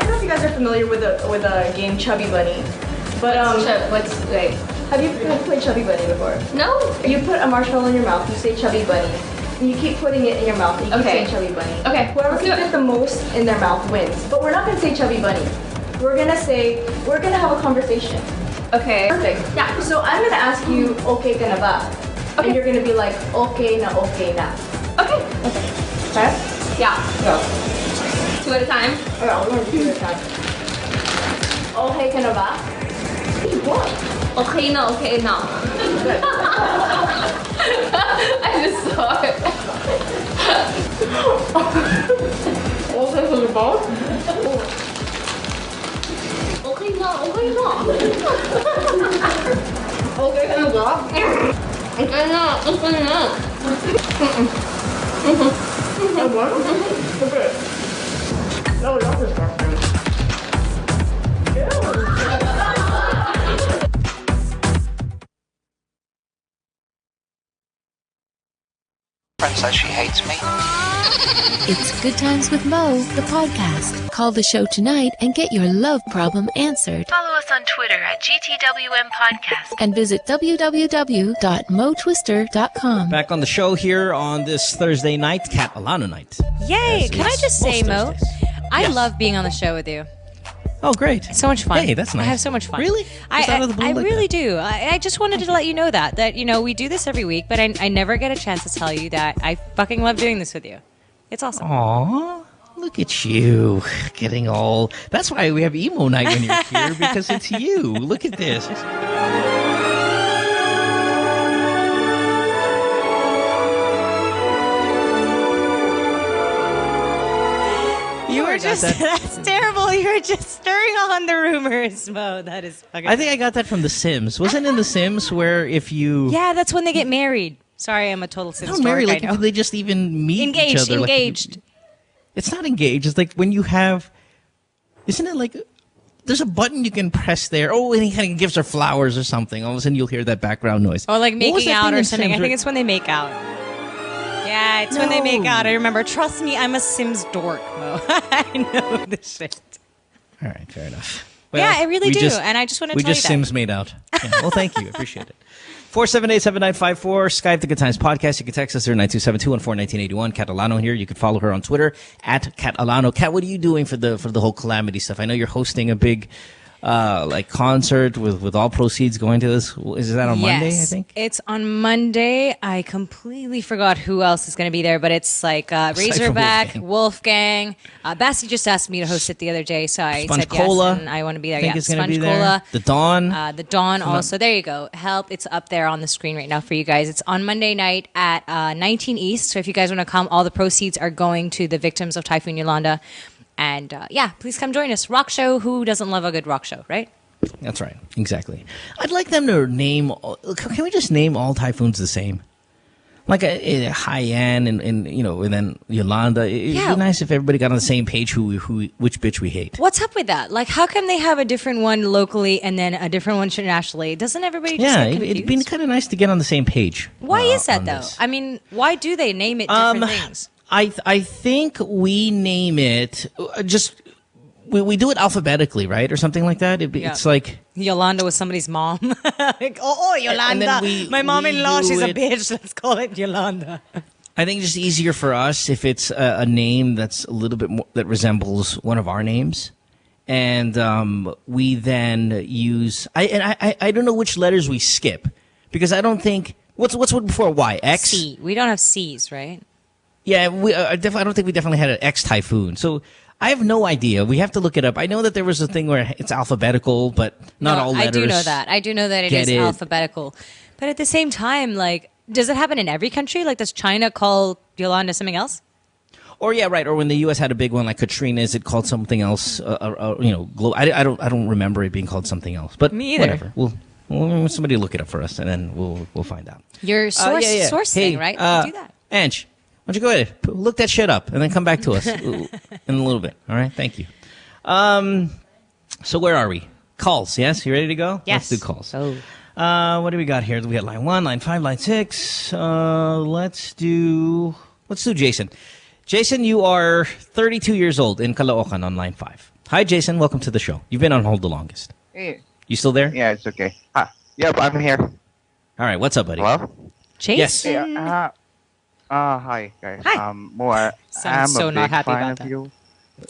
don't know if you guys are familiar with a game Chubby Bunny, but what's like? Have you played Chubby Bunny before? No. You put a marshmallow in your mouth, you say Chubby Bunny, and you keep putting it in your mouth, and you keep saying Chubby Bunny. Okay. Whoever can fit the most in their mouth wins. But we're not gonna say Chubby Bunny. We're gonna have a conversation. Okay. Perfect. Yeah. So I'm gonna ask you, okay ka na ba? Okay. And you're gonna be like, okay na, okay na. Okay. Okay. Okay? Yeah. Go. 2 at a time? Okay, we're gonna do 2 at a time. Okay ka na ba? What? Okay na, okay na. I just saw it. Okay ka na ba? Okay na, okay na. Okay ka na ba? Okay na, okay na. Okay. No, that's disgusting. Friend says she hates me. It's Good Times with Mo, the podcast. Call the show tonight and get your love problem answered. Follow us on Twitter at GTWM Podcast. And visit www.motwister.com. Back on the show here on this Thursday night, Kat Alano night. Yay! Can I just say, Mo, I Yes. love being on the show with you. Oh, great. It's so much fun. Hey, that's nice. I have so much fun. Really? I Just out of the blue like really that? do. I just wanted to let you know that, we do this every week, but I never get a chance to tell you that I fucking love doing this with you. It's awesome. Aw, look at you. Getting all... That's why we have emo night when you're here, because it's you. Look at this. You were just... That's terrible. You're just stirring on the rumors, Mo. That is fucking... I think I got that from The Sims. Wasn't it in The Sims where if you... Yeah, that's when they get married. Sorry, I'm a total Sims Not married, dork, like I know. they just even meet each other. Engaged. It's not engaged. It's like when you have... Isn't it like... There's a button you can press there. Oh, and he kind of gives her flowers or something. All of a sudden you'll hear that background noise. Or like What was making that out thing or in something. Sims I think it's when they make out. Yeah, it's when they make out. I remember. Trust me, I'm a Sims dork, Mo. I know this shit. All right, fair enough. Yeah, I really we do, and I just want to We tell you just that. Sims made out. Yeah, well, thank you. Appreciate it. 478-7954, Skype The Good Times Podcast. You can text us 0927-214-1981. Kat Alano here. You can follow her on Twitter at Kat Alano. Kat, what are you doing for the whole calamity stuff? I know you're hosting a big like concert with all proceeds going to this. Is that on Monday? I think it's on Monday. I completely forgot who else is going to be there, but it's like Razorback, Wolfgang. Bassie just asked me to host it the other day, so I said yes, and I want to be there. I think Yeah, it's going to Sponge be there. Cola, The Dawn. the Dawn also. There you go. Help! It's up there on the screen right now for you guys. It's on Monday night at 19 East. So if you guys want to come, all the proceeds are going to the victims of Typhoon Yolanda. And please come join us. Rock show. Who doesn't love a good rock show, right? That's right. Exactly. I'd like them to name. Can we just name all typhoons the same? Like a Haiyan and then Yolanda. It'd be nice if everybody got on the same page which bitch we hate. What's up with that? Like, how come they have a different one locally and then a different one internationally? Doesn't everybody just get confused? It'd be kind of nice to get on the same page. Why is that, though? This. I mean, why do they name it different things? I think we name it we do it alphabetically, right, or something like that. It's like Yolanda was somebody's mom. Like, Yolanda, my mom-in-law, she's a bitch. Let's call it Yolanda. I think it's just easier for us if it's a name that's a little bit more that resembles one of our names, and we then use. I don't know which letters we skip because I don't think what's before Y X. C. We don't have C's, right? Yeah, I don't think we definitely had an X Typhoon. So I have no idea. We have to look it up. I know that there was a thing where it's alphabetical, but not all letters. I do know that. I do know that it is alphabetical. But at the same time, like, does it happen in every country? Like, does China call Yolanda something else? Or or when the U.S. had a big one like Katrina, is it called something else? I don't remember it being called something else. But me either. Whatever. We'll somebody look it up for us, and then we'll find out. Your source thing, right? Do that. Ange, why don't you go ahead, look that shit up, and then come back to us in a little bit. All right, thank you. So where are we? Calls, yes? You ready to go? Yes. Let's do calls. Oh. What do we got here? We got line 1, line 5, line 6. Let's do Jason. Jason, you are 32 years old in Caloocan on line 5. Hi, Jason. Welcome to the show. You've been on hold the longest. Hey. You still there? Yeah, it's okay. Yep, I'm here. All right, what's up, buddy? Hello? Jason? Yes. Hey, hi, guys. Hi. I'm so a not big happy fan about of that. you.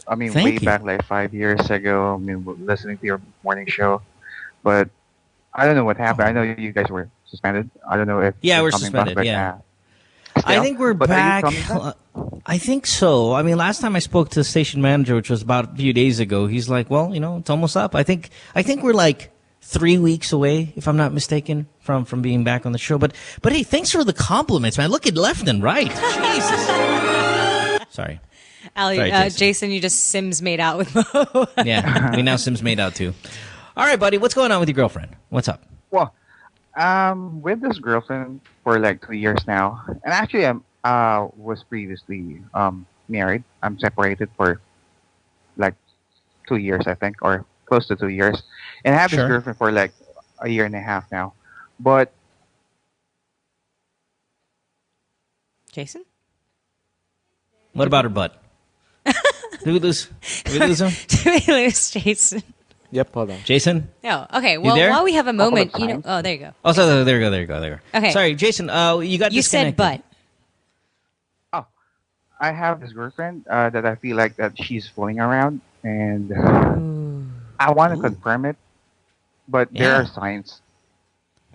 I mean, Thank way you. back like 5 years ago, listening to your morning show. But I don't know what happened. I know you guys were suspended. I don't know if Yeah, we're coming suspended, back, but, yeah. still. I think we're But are you back. coming back? I think so. I mean, last time I spoke to the station manager, which was about a few days ago, he's like, well, it's almost up. I think we're like 3 weeks away, if I'm not mistaken, from being back on the show. But hey, thanks for the compliments, man. Look at left and right. Jesus. Sorry. Ali, Sorry, Jason, you just Sims made out with Mo. Yeah, we now Sims made out too. All right, buddy. What's going on with your girlfriend? What's up? Well, with this girlfriend for like 2 years now, and actually I was previously married. I'm separated for like 2 years, I think, or close to 2 years, and I have this girlfriend for like a year and a half now. But Jason? What about her butt? Did we lose him? Did we lose Jason? Yep, hold on. Jason? No. Okay. Well, there? while we have a moment, oh, there you go. Oh, so there you go. Okay. Sorry, Jason. You got You disconnected. said butt. oh, I have this girlfriend that I feel like that she's fooling around, and I want to confirm it, but there are signs.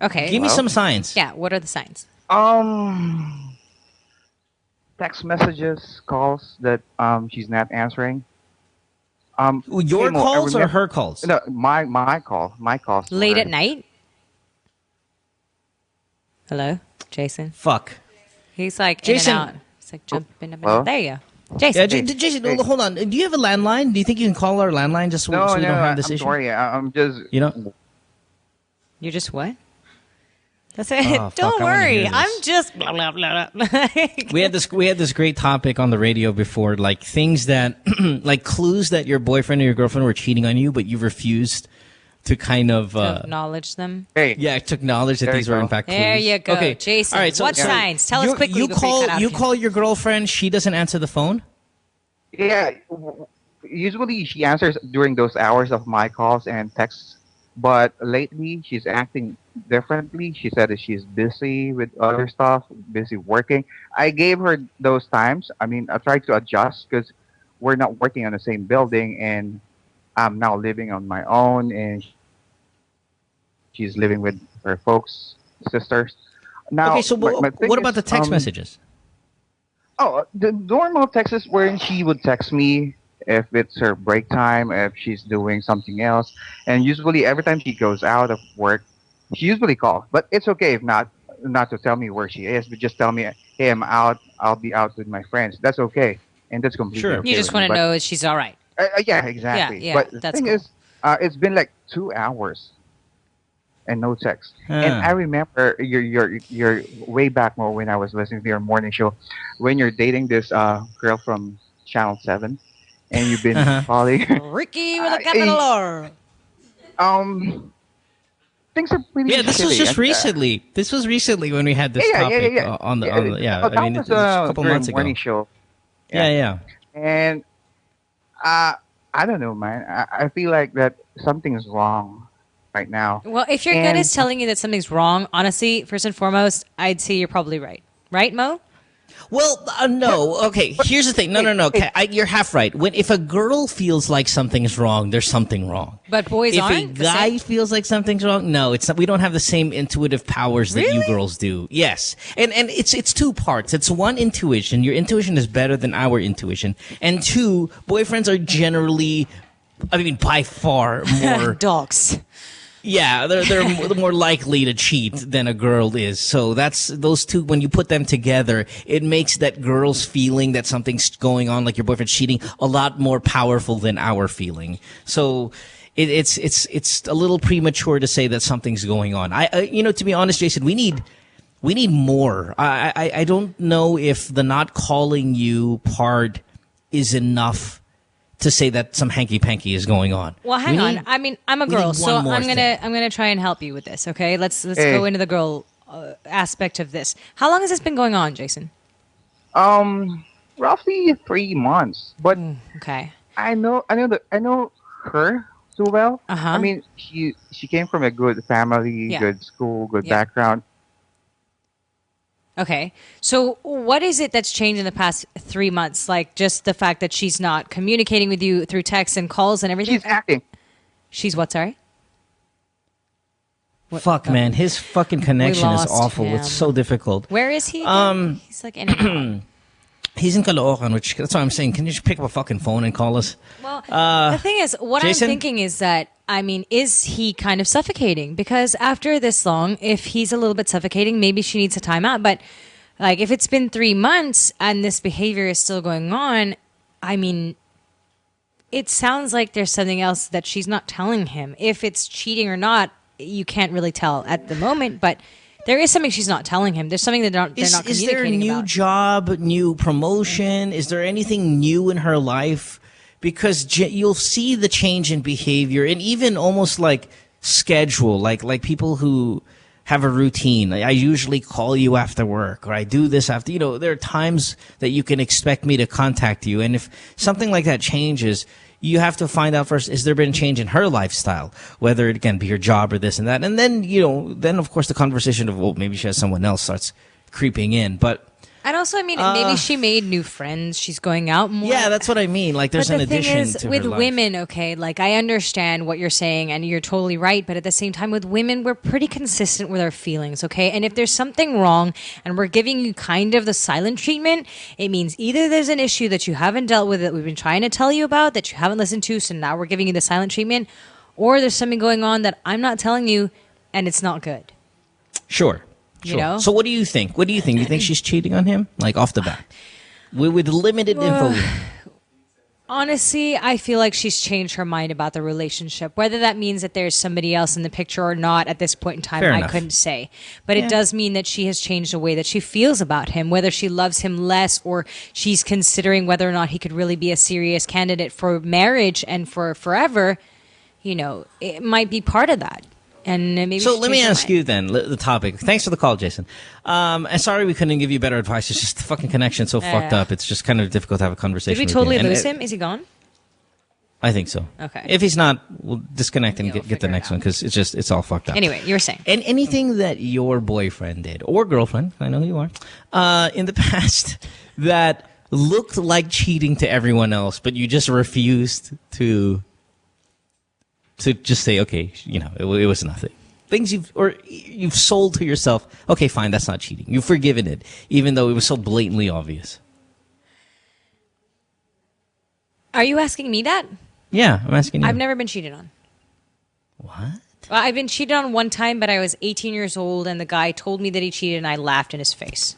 Okay. Give me some signs. Yeah. What are the signs? Text messages, calls that she's not answering. Your calls or her calls? No, my calls. to Late her. at night? Hello? Jason? Fuck. He's like Jason. in and out. He's like jumping up and Hello? down. There you go. Jason. Yeah, Jason, hold on. Do you have a landline? Do you think you can call our landline just so, No, so we don't have this I'm issue? sorry. I'm just. You're just what? That's it. Oh, fuck, Don't I wanna worry. hear this. I'm just blah blah blah. blah. We had this great topic on the radio before, like things that, like clues that your boyfriend or your girlfriend were cheating on you, but you refused to kind of To acknowledge them. Hey. Yeah, to acknowledge that There these you were go. in fact clues. There you go. Okay, Jason, all right. So, what so signs? Tell us quickly You before you cut out. call your girlfriend. She doesn't answer the phone. Yeah. Usually she answers during those hours of my calls and texts, but lately she's acting differently. She said that she's busy with other stuff, busy working. I gave her those times. I mean, I tried to adjust because we're not working on the same building, and I'm now living on my own, and she's living with her folks, sisters. Now, Okay, so my thing what about is, the text messages? Oh, the normal texts wherein she would text me if it's her break time, if she's doing something else, and usually every time she goes out of work, she usually calls. But it's okay if not to tell me where she is, but just tell me, hey, I'm out. I'll be out with my friends. That's okay, and that's completely okay. You just with me. want to But know if she's all right. yeah, exactly. Yeah, But the that's thing cool. is, it's been like 2 hours and no text. And Huh. I remember your way back more when I was listening to your morning show, when you're dating this girl from Channel 7, and you've been calling her. Ricky with a capital R. Things are pretty. Yeah, this was shitty, just and, recently. This was recently when we had this topic on the yeah. That I mean, was it's a couple during months ago. morning show. Yeah. And I don't know, man. I feel like that something's wrong right now. Well, if your gut is telling you that something's wrong, honestly, first and foremost, I'd say you're probably right. Right, Mo? Well, no. Okay, here's the thing. No. Okay, you're half right. If a girl feels like something's wrong, there's something wrong. But boys if aren't. a guy feels like something's wrong, no, it's not. We don't have the same intuitive powers that you girls do. Yes, and it's two parts. It's one, intuition. Your intuition is better than our intuition, and two, boyfriends are generally, I mean, by far more dogs. Yeah, they're more likely to cheat than a girl is. So that's those two. When you put them together, it makes that girl's feeling that something's going on, like your boyfriend's cheating, a lot more powerful than our feeling. So it's a little premature to say that something's going on. To be honest, Jason, we need more. I don't know if the not calling you part is enough to say that some hanky-panky is going on. Well, hang on. I mean, I'm a we girl, need so one more I'm gonna try and help you with this. Okay, let's go into the girl aspect of this. How long has this been going on, Jason? Roughly 3 months. But okay, I know her so well. I mean, she came from a good family, good school, good background. Okay. So what is it that's changed in the past 3 months? Like just the fact that she's not communicating with you through texts and calls and everything? She's acting. She's what, sorry? Fuck, man. His fucking connection is awful. him. It's so difficult. Where is he again? He's like in and out. He's in Caloocan, which that's why I'm saying, can you just pick up a fucking phone and call us? Well, the thing is, what Jason? I'm thinking is that, I mean, is he kind of suffocating? Because after this long, if he's a little bit suffocating, maybe she needs a timeout. But like, if it's been 3 months and this behavior is still going on, I mean, it sounds like there's something else that she's not telling him. If it's cheating or not, you can't really tell at the moment, but there is something she's not telling him. There's something that they're not communicating Is there a new about. job, new promotion? Is there anything new in her life? Because you'll see the change in behavior and even almost like schedule, like people who have a routine. I usually call you after work, or I do this after, there are times that you can expect me to contact you. And if something like that changes, you have to find out first, has there been a change in her lifestyle, whether it can be her job or this and that. And then, then of course the conversation of, well, maybe she has someone else starts creeping in. But And also, I mean, maybe she made new friends. She's going out more. yeah, that's what I mean. Like there's an addition But the thing is, to with her life. women, okay, like I understand what you're saying and you're totally right. But at the same time, with women, we're pretty consistent with our feelings, okay? And if there's something wrong and we're giving you kind of the silent treatment, it means either there's an issue that you haven't dealt with that we've been trying to tell you about that you haven't listened to, so now we're giving you the silent treatment, or there's something going on that I'm not telling you and it's not good. Sure. You know? So what do you think? You think she's cheating on him? Like off the bat? With limited info. Honestly, I feel like she's changed her mind about the relationship. Whether that means that there's somebody else in the picture or not at this point in time, Fair I enough. couldn't say. But it does mean that she has changed the way that she feels about him, whether she loves him less or she's considering whether or not he could really be a serious candidate for marriage and for forever. It might be part of that. And maybe So she let me changed her ask mind. you then, the topic. Thanks for the call, Jason. And sorry we couldn't give you better advice. It's just the fucking connection's so fucked up. It's just kind of difficult to have a conversation Did we with totally you. And lose him? Is he gone? I think so. Okay. If he's not, we'll disconnect and get the next one because it's all fucked up. Anyway, you were saying. And anything that your boyfriend did or girlfriend, I know who you are, in the past that looked like cheating to everyone else, but you just refused to to just say, okay, it was nothing. Things you've sold to yourself. Okay, fine, that's not cheating. You've forgiven it, even though it was so blatantly obvious. Are you asking me that? Yeah, I'm asking you. I've never been cheated on. What? Well, I've been cheated on one time, but I was 18 years old, and the guy told me that he cheated, and I laughed in his face.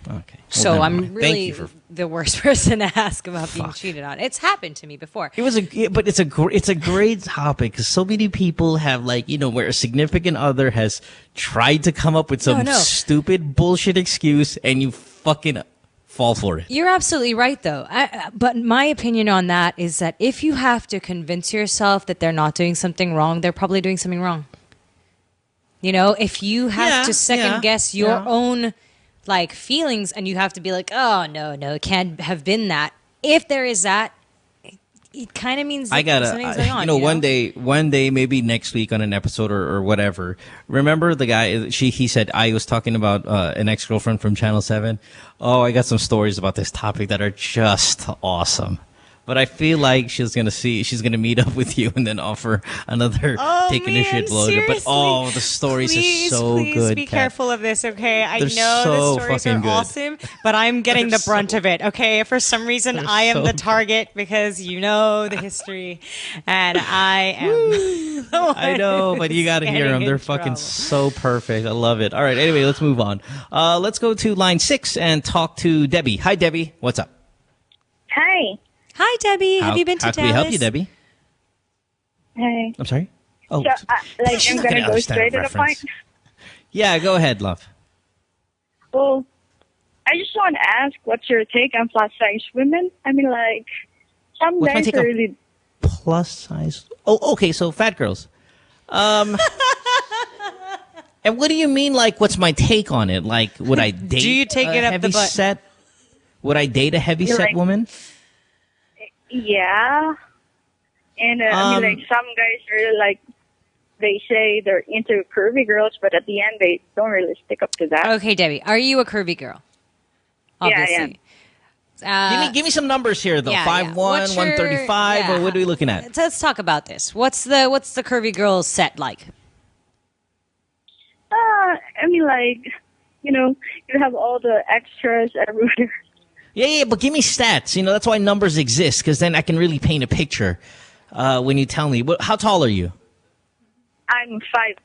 Okay. So I'm really the worst person to ask about being cheated on. It's happened to me before. But it's a great topic because so many people have where a significant other has tried to come up with some stupid bullshit excuse and you fucking fall for it. You're absolutely right, though. But my opinion on that is that if you have to convince yourself that they're not doing something wrong, they're probably doing something wrong. If you have to second guess your own feelings and you have to be like, oh, no, it can't have been that. If there is that, it kind of means that something's going on. One day, maybe next week on an episode or whatever. Remember the guy? He said I was talking about an ex-girlfriend from Channel 7. Oh, I got some stories about this topic that are just awesome. But I feel like she's gonna meet up with you and then offer another taking a shit blowjob. But the stories are so good. Please be careful of this, okay? I know the stories are awesome, but I'm getting the brunt of it, okay? For some reason, I am the target because you know the history, and I am. I know, but you gotta hear them. They're fucking so perfect. I love it. All right, anyway, let's move on. Let's go to line 6 and talk to Debbie. Hi, Debbie. What's up? Hi. Hi, Debbie. Have you been to Dallas? How can we help you, Debbie? Hey. I'm sorry? Oh, so, I'm going to go straight to the point. Yeah, go ahead, love. Well, I just want to ask, what's your take on plus-size women? I mean, some guys are really... Plus size? Oh, okay, so fat girls. And what do you mean, what's my take on it? Would I date do you take it up the butt? Set? Would I date a heavy-set woman? Yeah. And some guys are they say they're into curvy girls, but at the end they don't really stick up to that. Okay, Debbie, are you a curvy girl? Obviously. Yeah. Give me some numbers here, though. 5'1", 135, or what are we looking at? Let's talk about this. What's the curvy girl set like? I mean, you have all the extras everywhere. Yeah, but give me stats. That's why numbers exist, because then I can really paint a picture when you tell me. How tall are you? I'm 5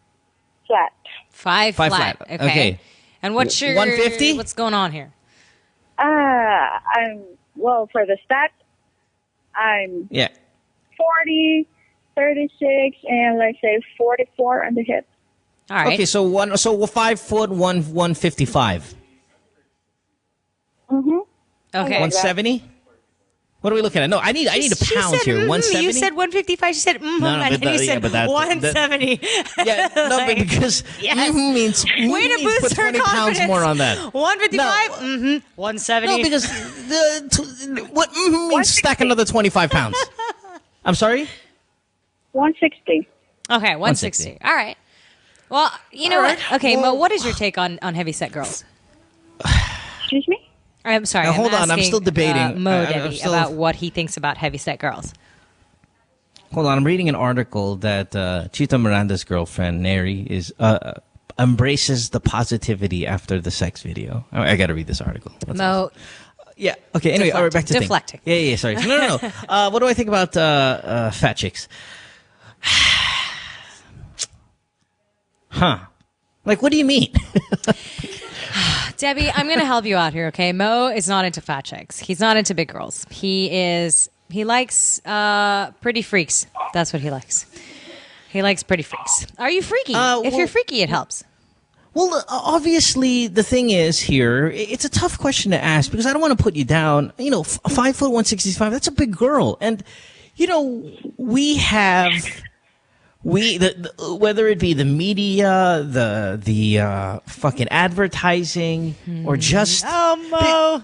flat. 5 flat. Okay. And what's your 150? What's going on here? For the stats, I'm 40, 36, and let's say 44 on the hip. All right. Okay, so 5 foot 155. Mm-hmm. Okay. 170? What are we looking at? No, I need a pound here. 170? You said 155. She said, and then you said 170. Because means way to boost put 20 pounds more on that. 155? 170. No, because what means stack another 25 pounds. I'm sorry? 160. Okay, 160. All right. Well, you know what? Okay, Mo, what is your take on heavyset girls? Excuse me? I'm sorry. Now, hold on. I'm still debating. Mo, Debbie, about what he thinks about heavyset girls. Hold on. I'm reading an article that Chita Miranda's girlfriend, Neri, embraces the positivity after the sex video. I got to read this article. Mo. Yeah. Okay. Anyway, all right, back to deflecting. Yeah. Sorry. No. What do I think about fat chicks? Huh. What do you mean? Debbie, I'm going to help you out here, okay? Mo is not into fat chicks. He's not into big girls. He likes pretty freaks. That's what he likes. He likes pretty freaks. Are you freaky? If you're freaky, it helps. Well, obviously, the thing is here, it's a tough question to ask because I don't want to put you down. 5 foot 165, that's a big girl. And, we have... whether it be the media, the fucking advertising, or just Mo,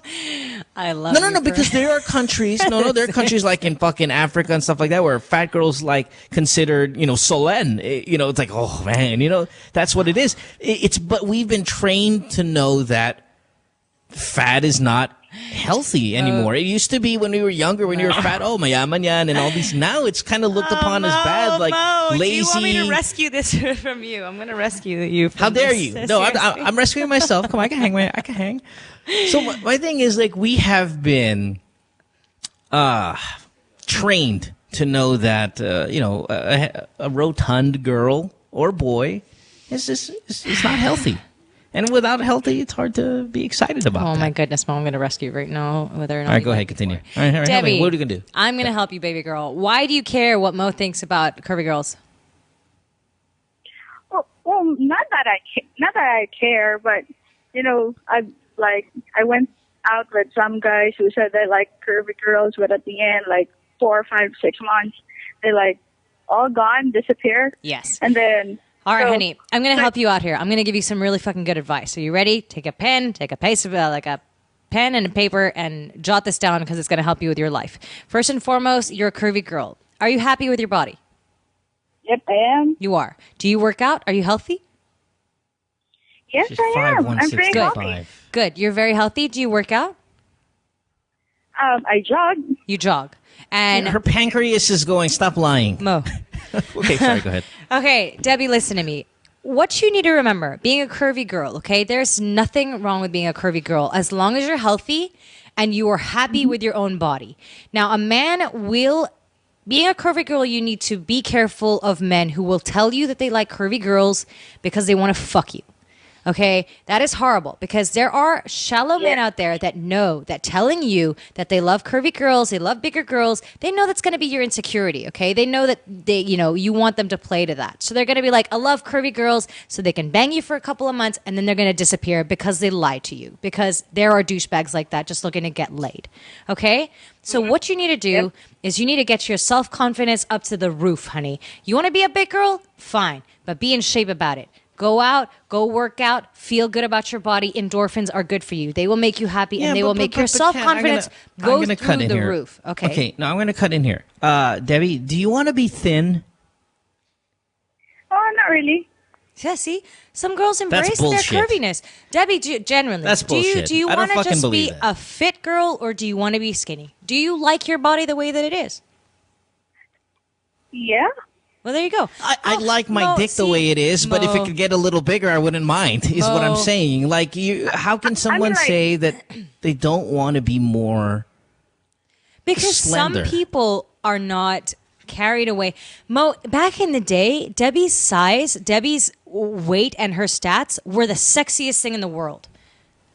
I love no, because there are countries, there are countries like in fucking Africa and stuff like that where fat girls considered, Solen, it's like, oh man, that's what it is. But we've been trained to know that fat is not healthy anymore. It used to be when we were younger, when you were fat, oh, mayaman yan, and all these. Now it's kind of looked upon as bad, like lazy. Do you want me to rescue this from you? I'm going to rescue you from How dare this. you? No, I'm rescuing myself. Come on, I can hang. I can hang. So my thing is, like, we have been trained to know that, a rotund girl or boy is not healthy. And without healthy, it's hard to be excited about that. Oh, my goodness, Mom, I'm going to rescue right now. Whether or not all right, go ahead, continue. All right, Debbie, what are you going to do? I'm going to help you, baby girl. Why do you care what Mo thinks about curvy girls? Well, not that I care, but I went out with some guys who said they like curvy girls, but at the end, like 4, 5, 6 months, they like all gone, disappear. Yes. And then. All right, honey, I'm going to help you out here. I'm going to give you some really fucking good advice. Are you ready? Take a pen, take a piece of a pen and a paper, and jot this down because it's going to help you with your life. First and foremost, you're a curvy girl. Are you happy with your body? Yep, I am. You are. Do you work out? Are you healthy? Yes, I am. I'm very healthy. Good. You're very healthy. Do you work out? I jog. You jog. And her pancreas is going, stop lying. Mo. Okay, sorry, go ahead. Okay, Debbie, listen to me. What you need to remember, being a curvy girl, okay? There's nothing wrong with being a curvy girl as long as you're healthy and you are happy with your own body. Now, a man will... Being a curvy girl, you need to be careful of men who will tell you that they like curvy girls because they want to fuck you. Okay, that is horrible because there are shallow men out there that know that telling you that they love curvy girls, they love bigger girls, they know that's going to be your insecurity. Okay, they know that you want them to play to that, so they're going to be like, I love curvy girls, so they can bang you for a couple of months and then they're going to disappear because they lied to you. Because there are douchebags like that just looking to get laid. Okay, so what you need to do is you need to get your self-confidence up to the roof, honey. You want to be a big girl? Fine, but be in shape about it. Go out, go work out, feel good about your body. Endorphins are good for you. They will make you happy and they will make your self-confidence go through the roof. Okay. Okay, now I'm going to cut in here. Debbie, do you want to be thin? Oh, not really. Yeah, see? Some girls embrace their curviness. Debbie, generally, that's bullshit. Do you want to just be a fit girl or do you want to be skinny? Do you like your body the way that it is? Yeah. Well, there you go. I like my dick the way it is, but if it could get a little bigger, I wouldn't mind, is what I'm saying. Like, how can someone say that they don't want to be more because slender? Some people are not carried away. Mo, back in the day, Debbie's size, Debbie's weight, and her stats were the sexiest thing in the world.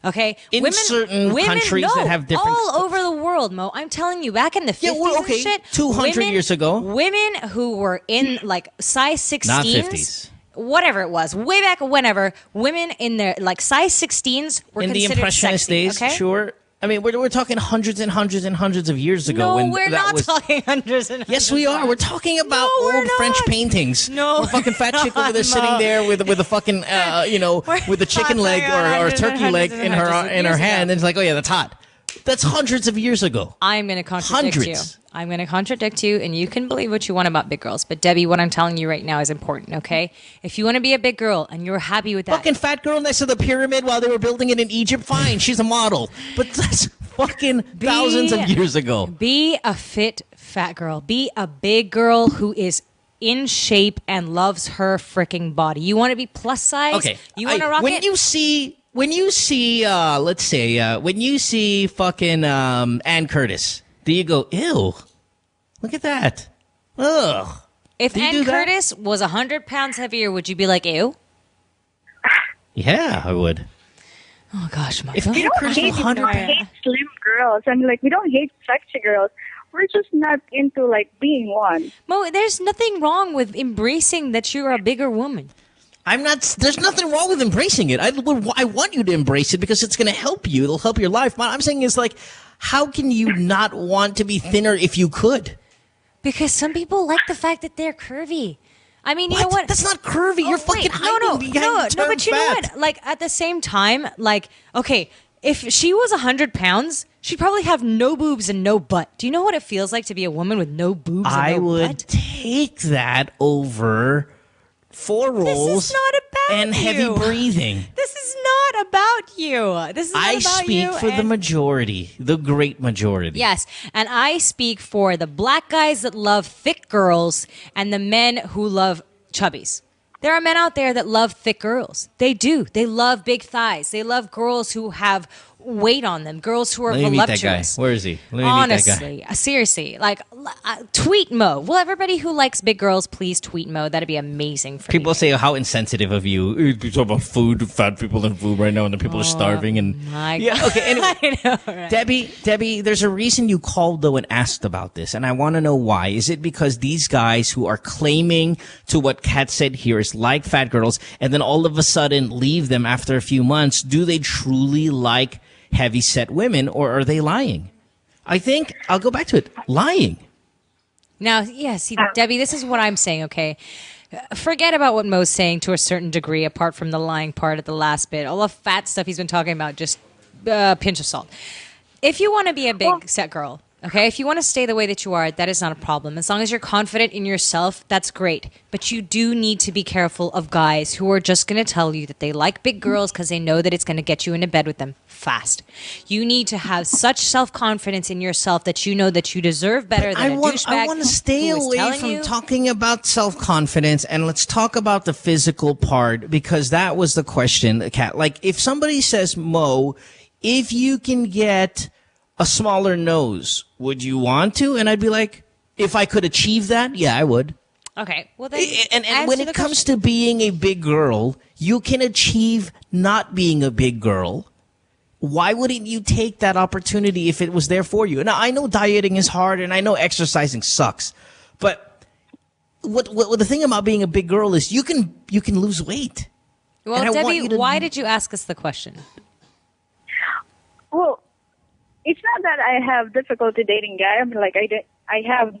Okay, in certain countries that have different all over the world, Mo. I'm telling you, back in the 50s and shit, 200 years ago, women who were in like size 16s, not 50s, whatever it was, way back whenever, women in their like size 16s were in considered the Impressionist sexy, days. okay? Sure. I mean, we're talking hundreds and hundreds and hundreds of years ago. No, when we're not talking hundreds and hundreds. Yes, we are. We're talking about old French paintings. No, a fucking fat chick over there sitting there with a fucking with a chicken leg or a turkey leg in her hand, and it's like, oh yeah, that's hot. That's hundreds of years ago. I'm going to contradict you. I'm going to contradict you, and you can believe what you want about big girls. But, Debbie, what I'm telling you right now is important, okay? If you want to be a big girl and you're happy with that. Fucking fat girl next to the pyramid while they were building it in Egypt, fine. She's a model. But that's fucking thousands of years ago. Be a fit fat girl. Be a big girl who is in shape and loves her freaking body. You want to be plus size? Okay. You want to rock when it? When you see, let's say, when you see fucking Ann Curtis, do you go, ew, look at that. Ugh. If Ann Curtis was 100 pounds heavier, would you be like, ew? Yeah, I would. Oh, gosh, my God. We don't hate slim girls. I mean, like, we don't hate sexy girls. We're just not into, like, being one. Mo, there's nothing wrong with embracing that you're a bigger woman. There's nothing wrong with embracing it. I want you to embrace it because it's going to help you. It'll help your life. What I'm saying is, like, how can you not want to be thinner if you could? Because some people like the fact that they're curvy. I mean, you know what? That's not curvy. You're fucking hiding behind No, but you know what? Like, at the same time, like, okay, if she was 100 pounds, she'd probably have no boobs and no butt. Do you know what it feels like to be a woman with no boobs and no butt? I would take that over 4 rolls. This is not a and heavy you. breathing. This is not about you. This is not I about speak you. for the majority, the great majority. Yes, and I speak for the black guys that love thick girls and the men who love chubbies. There are men out there that love thick girls. They do. They love big thighs. They love girls who have weight on them. Girls who are Let me meet voluptuous. that guy. Where is he? Let me Honestly, meet that guy. seriously, like tweet Mo. Well, everybody who likes big girls, please tweet Mo. That'd be amazing for People me. say how insensitive of you. You talk about food, fat people and food right now, and the people are starving. And My yeah, okay. Anyway, I know, right? Debbie, there's a reason you called though and asked about this, and I want to know why. Is it because these guys who are claiming to what Kat said here is like fat girls, and then all of a sudden leave them after a few months? Do they truly like heavy-set women, or are they lying? I think I'll go back to it. Lying. Now, yeah, see, Debbie, this is what I'm saying, okay? Forget about what Mo's saying to a certain degree, apart from the lying part at the last bit. All the fat stuff he's been talking about, just pinch of salt. If you want to be a big set girl, okay, if you want to stay the way that you are, that is not a problem. As long as you're confident in yourself, that's great. But you do need to be careful of guys who are just going to tell you that they like big girls because they know that it's going to get you into bed with them fast. You need to have such self-confidence in yourself that you know that you deserve better than a douchebag. I want to stay who is away telling from you. talking about self-confidence, and let's talk about the physical part, because that was the question, Kat. Like, if somebody says, Mo, if you can get a smaller nose, would you want to? And I'd be like, if I could achieve that, yeah, I would. Okay, well then, And when it comes to being a big girl, you can achieve not being a big girl. Why wouldn't you take that opportunity if it was there for you? Now, I know dieting is hard, and I know exercising sucks, but what the thing about being a big girl is you can lose weight. Well, And I want Debbie, you to- why did you ask us the question? Well, it's not that I have difficulty dating guy. I mean, like I have.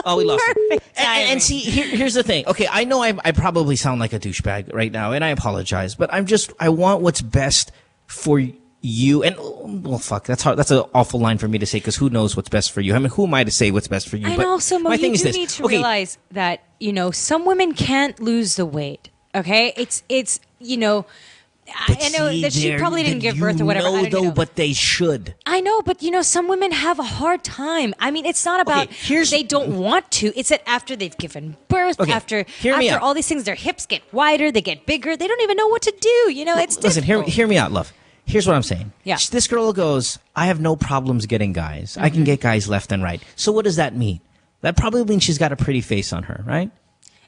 Oh, we lost it. And see, here's the thing. Okay, I know I probably sound like a douchebag right now, and I apologize, but I want what's best for you. And, well, fuck, that's hard. That's an awful line for me to say, because who knows what's best for you? I mean, who am I to say what's best for you? And But also, Mo, my you thing is do this. need to Okay, realize that, some women can't lose the weight, okay? It's I know see, that she there- probably didn't give birth or whatever. I No, don't though, know. but they should. I know, but some women have a hard time. I mean, it's not about they don't want to. It's that after they've given birth, Okay, after hear me out. all these things, their hips get wider, they get bigger. They don't even know what to do. It's Listen, hear me out, love. Here's what I'm saying. Yeah. This girl goes, I have no problems getting guys. I can get guys left and right. So what does that mean? That probably means she's got a pretty face on her, right?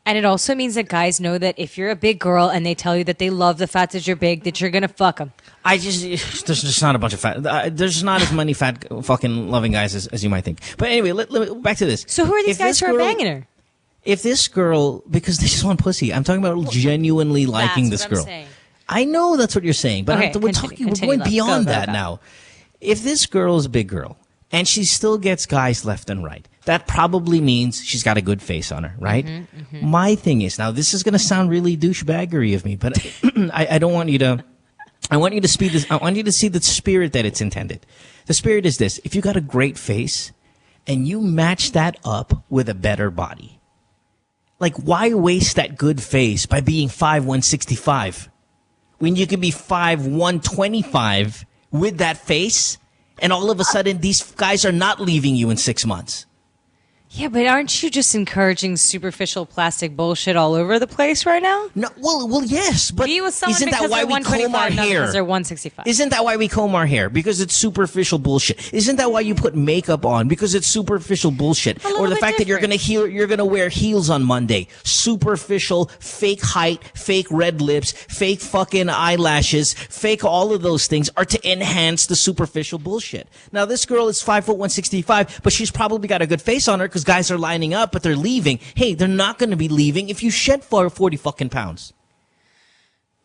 And it also means that guys know that if you're a big girl and they tell you that they love the fact that you're big, that you're gonna fuck them. There's just not a bunch of fat. There's not as many fat fucking loving guys as you might think. But anyway, back to this. So who are these If guys this who are girl- banging her? If this girl, because they just want pussy. I'm talking about genuinely liking this That's what girl. I'm saying. I know that's what you're saying, but Okay, we're continue, going love. beyond Go, go, that go. now. If this girl is a big girl and she still gets guys left and right, that probably means she's got a good face on her, right? My thing is, now this is going to sound really douchebaggery of me, but I don't want you to. I want you to speed this. I want you to see the spirit that it's intended. The spirit is this: if you got a great face and you match that up with a better body, like why waste that good face by being 5'165" when you can be 5'125" with that face, and all of a sudden these guys are not leaving you in 6 months? Yeah, but aren't you just encouraging superficial plastic bullshit all over the place right now? No, well, yes, but be with someone isn't that because why they're we comb our 125, not hair? because they're 165. Isn't that why we comb our hair? Because it's superficial bullshit. Isn't that why you put makeup on? Because it's superficial bullshit. Or the fact that you're gonna wear heels on Monday. Superficial, fake height, fake red lips, fake fucking eyelashes, fake all of those things are to enhance the superficial bullshit. Now this girl is 5'165", but she's probably got a good face on her because guys are lining up, but they're leaving. Hey, they're not going to be leaving if you shed for 40 fucking pounds.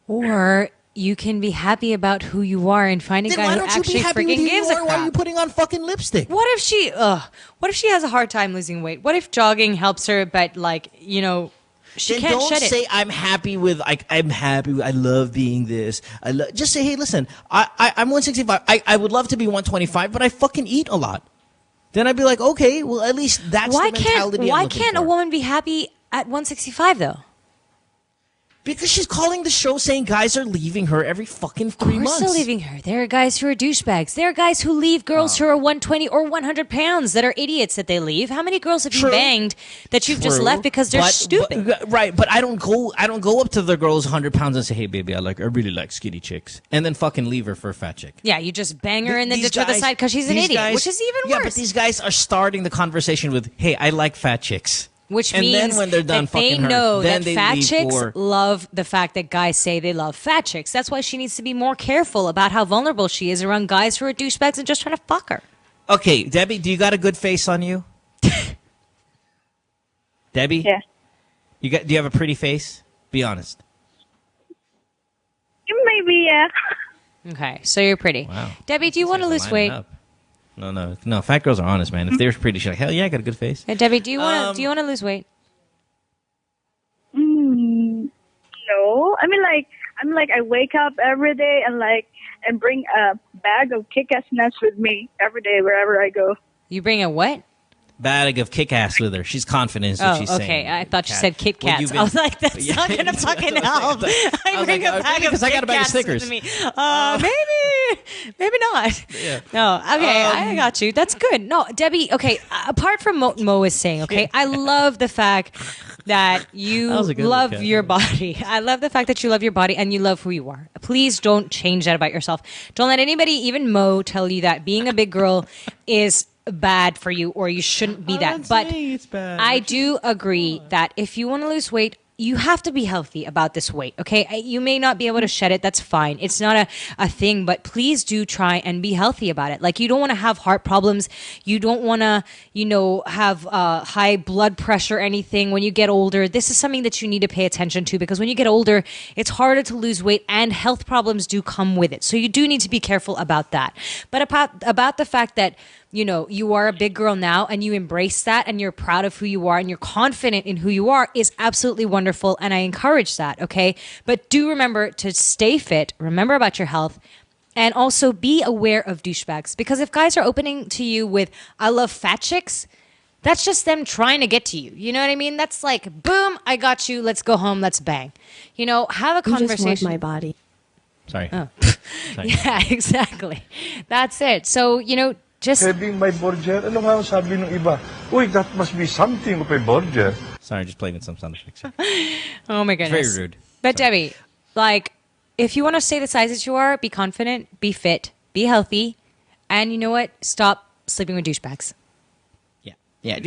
Or you can be happy about who you are and find a Then guy why who don't you actually be happy with freaking who gives you a are? crap. Why are you putting on fucking lipstick? What if she has a hard time losing weight? What if jogging helps her, but she Then can't don't shed say it? I'm happy with I love being this. Just say, hey, listen, I'm 165. I would love to be 125, but I fucking eat a lot. Then I'd be like, okay, well at least that's the mentality I'm Why looking can't a for. woman be happy at 165 though? Because she's calling the show saying guys are leaving her every fucking 3 months. Still leaving her. There are guys who are douchebags. There are guys who leave girls who are 120 or 100 pounds that are idiots that they leave. How many girls have you banged that you've just left because they're stupid? But I don't go up to the girls 100 pounds and say, hey baby, I really like skinny chicks, and then fucking leave her for a fat chick. Yeah, you just bang her and then ditch her to the side because she's an idiot, which is even worse. Yeah, but these guys are starting the conversation with, hey, I like fat chicks. Which and means then when they're done that they fucking her, know then that they fat leave chicks for- love the fact that guys say they love fat chicks. That's why she needs to be more careful about how vulnerable she is around guys who are douchebags and just trying to fuck her. Okay, Debbie, do you got a good face on you? Debbie? Yeah. Do you have a pretty face? Be honest. Maybe, yeah. Okay, so you're pretty. Wow. Debbie, do you want to lose weight? No. Fat girls are honest, man. If they're pretty, she's like, hell yeah, I got a good face. Hey, Debbie, do you want to lose weight? No. I mean, I wake up every day and bring a bag of kick-ass nuts with me every day wherever I go. You bring a what? Bag of kick-ass with her. She's confident in what she's saying. Okay. I thought you said Kit Kats. I was like, that's not going to fucking help. I bring a bag of because I got a bag of Kit Snickers. Kats with me. Maybe not. Yeah. No, okay, I got you. That's good. No, Debbie, okay, apart from what Mo is saying, okay, I love the fact that you love your body. I love the fact that you love your body and you love who you are. Please don't change that about yourself. Don't let anybody, even Mo, tell you that being a big girl is bad for you or you shouldn't be that. But it's bad. I do agree that if you want to lose weight, you have to be healthy about this weight, okay? You may not be able to shed it. That's fine. It's not a thing, but please do try and be healthy about it. Like, you don't want to have heart problems. You don't want to, have high blood pressure or anything when you get older. This is something that you need to pay attention to because when you get older, it's harder to lose weight and health problems do come with it. So you do need to be careful about that. But about the fact that, you are a big girl now and you embrace that and you're proud of who you are and you're confident in who you are is absolutely wonderful. And I encourage that. Okay. But do remember to stay fit, remember about your health, and also be aware of douchebags. Because if guys are opening to you with, I love fat chicks, that's just them trying to get to you. You know what I mean? That's like, boom, I got you. Let's go home. Let's bang. Have a conversation. You just want my body. Sorry. Oh. Yeah, exactly. That's it. So, just... Having my burger, ano nga sabi ng iba? Uy, that must be something of a burger. Sorry, just playing with some sound effects. Oh my goodness. Very rude. But Debbie, if you want to stay the size that you are, be confident, be fit, be healthy, and you know what? Stop sleeping with douchebags. Yeah.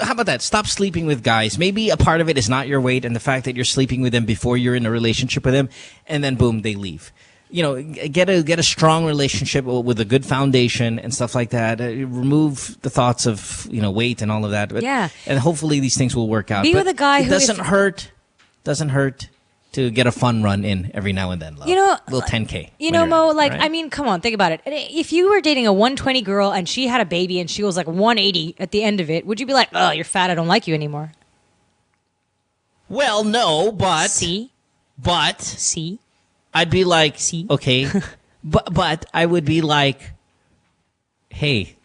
How about that? Stop sleeping with guys. Maybe a part of it is not your weight and the fact that you're sleeping with them before you're in a relationship with them, and then boom, they leave. Get a strong relationship with a good foundation and stuff like that. Remove the thoughts of weight and all of that. But, and hopefully these things will work out. Be with a guy who doesn't hurt to get a fun run in every now and then. Love. Little 10K. Mo, I mean, come on, think about it. If you were dating a 120 girl and she had a baby and she was like 180 at the end of it, would you be like, oh, you're fat, I don't like you anymore? Well, no, but see. I'd be like, okay, but I would be like, hey,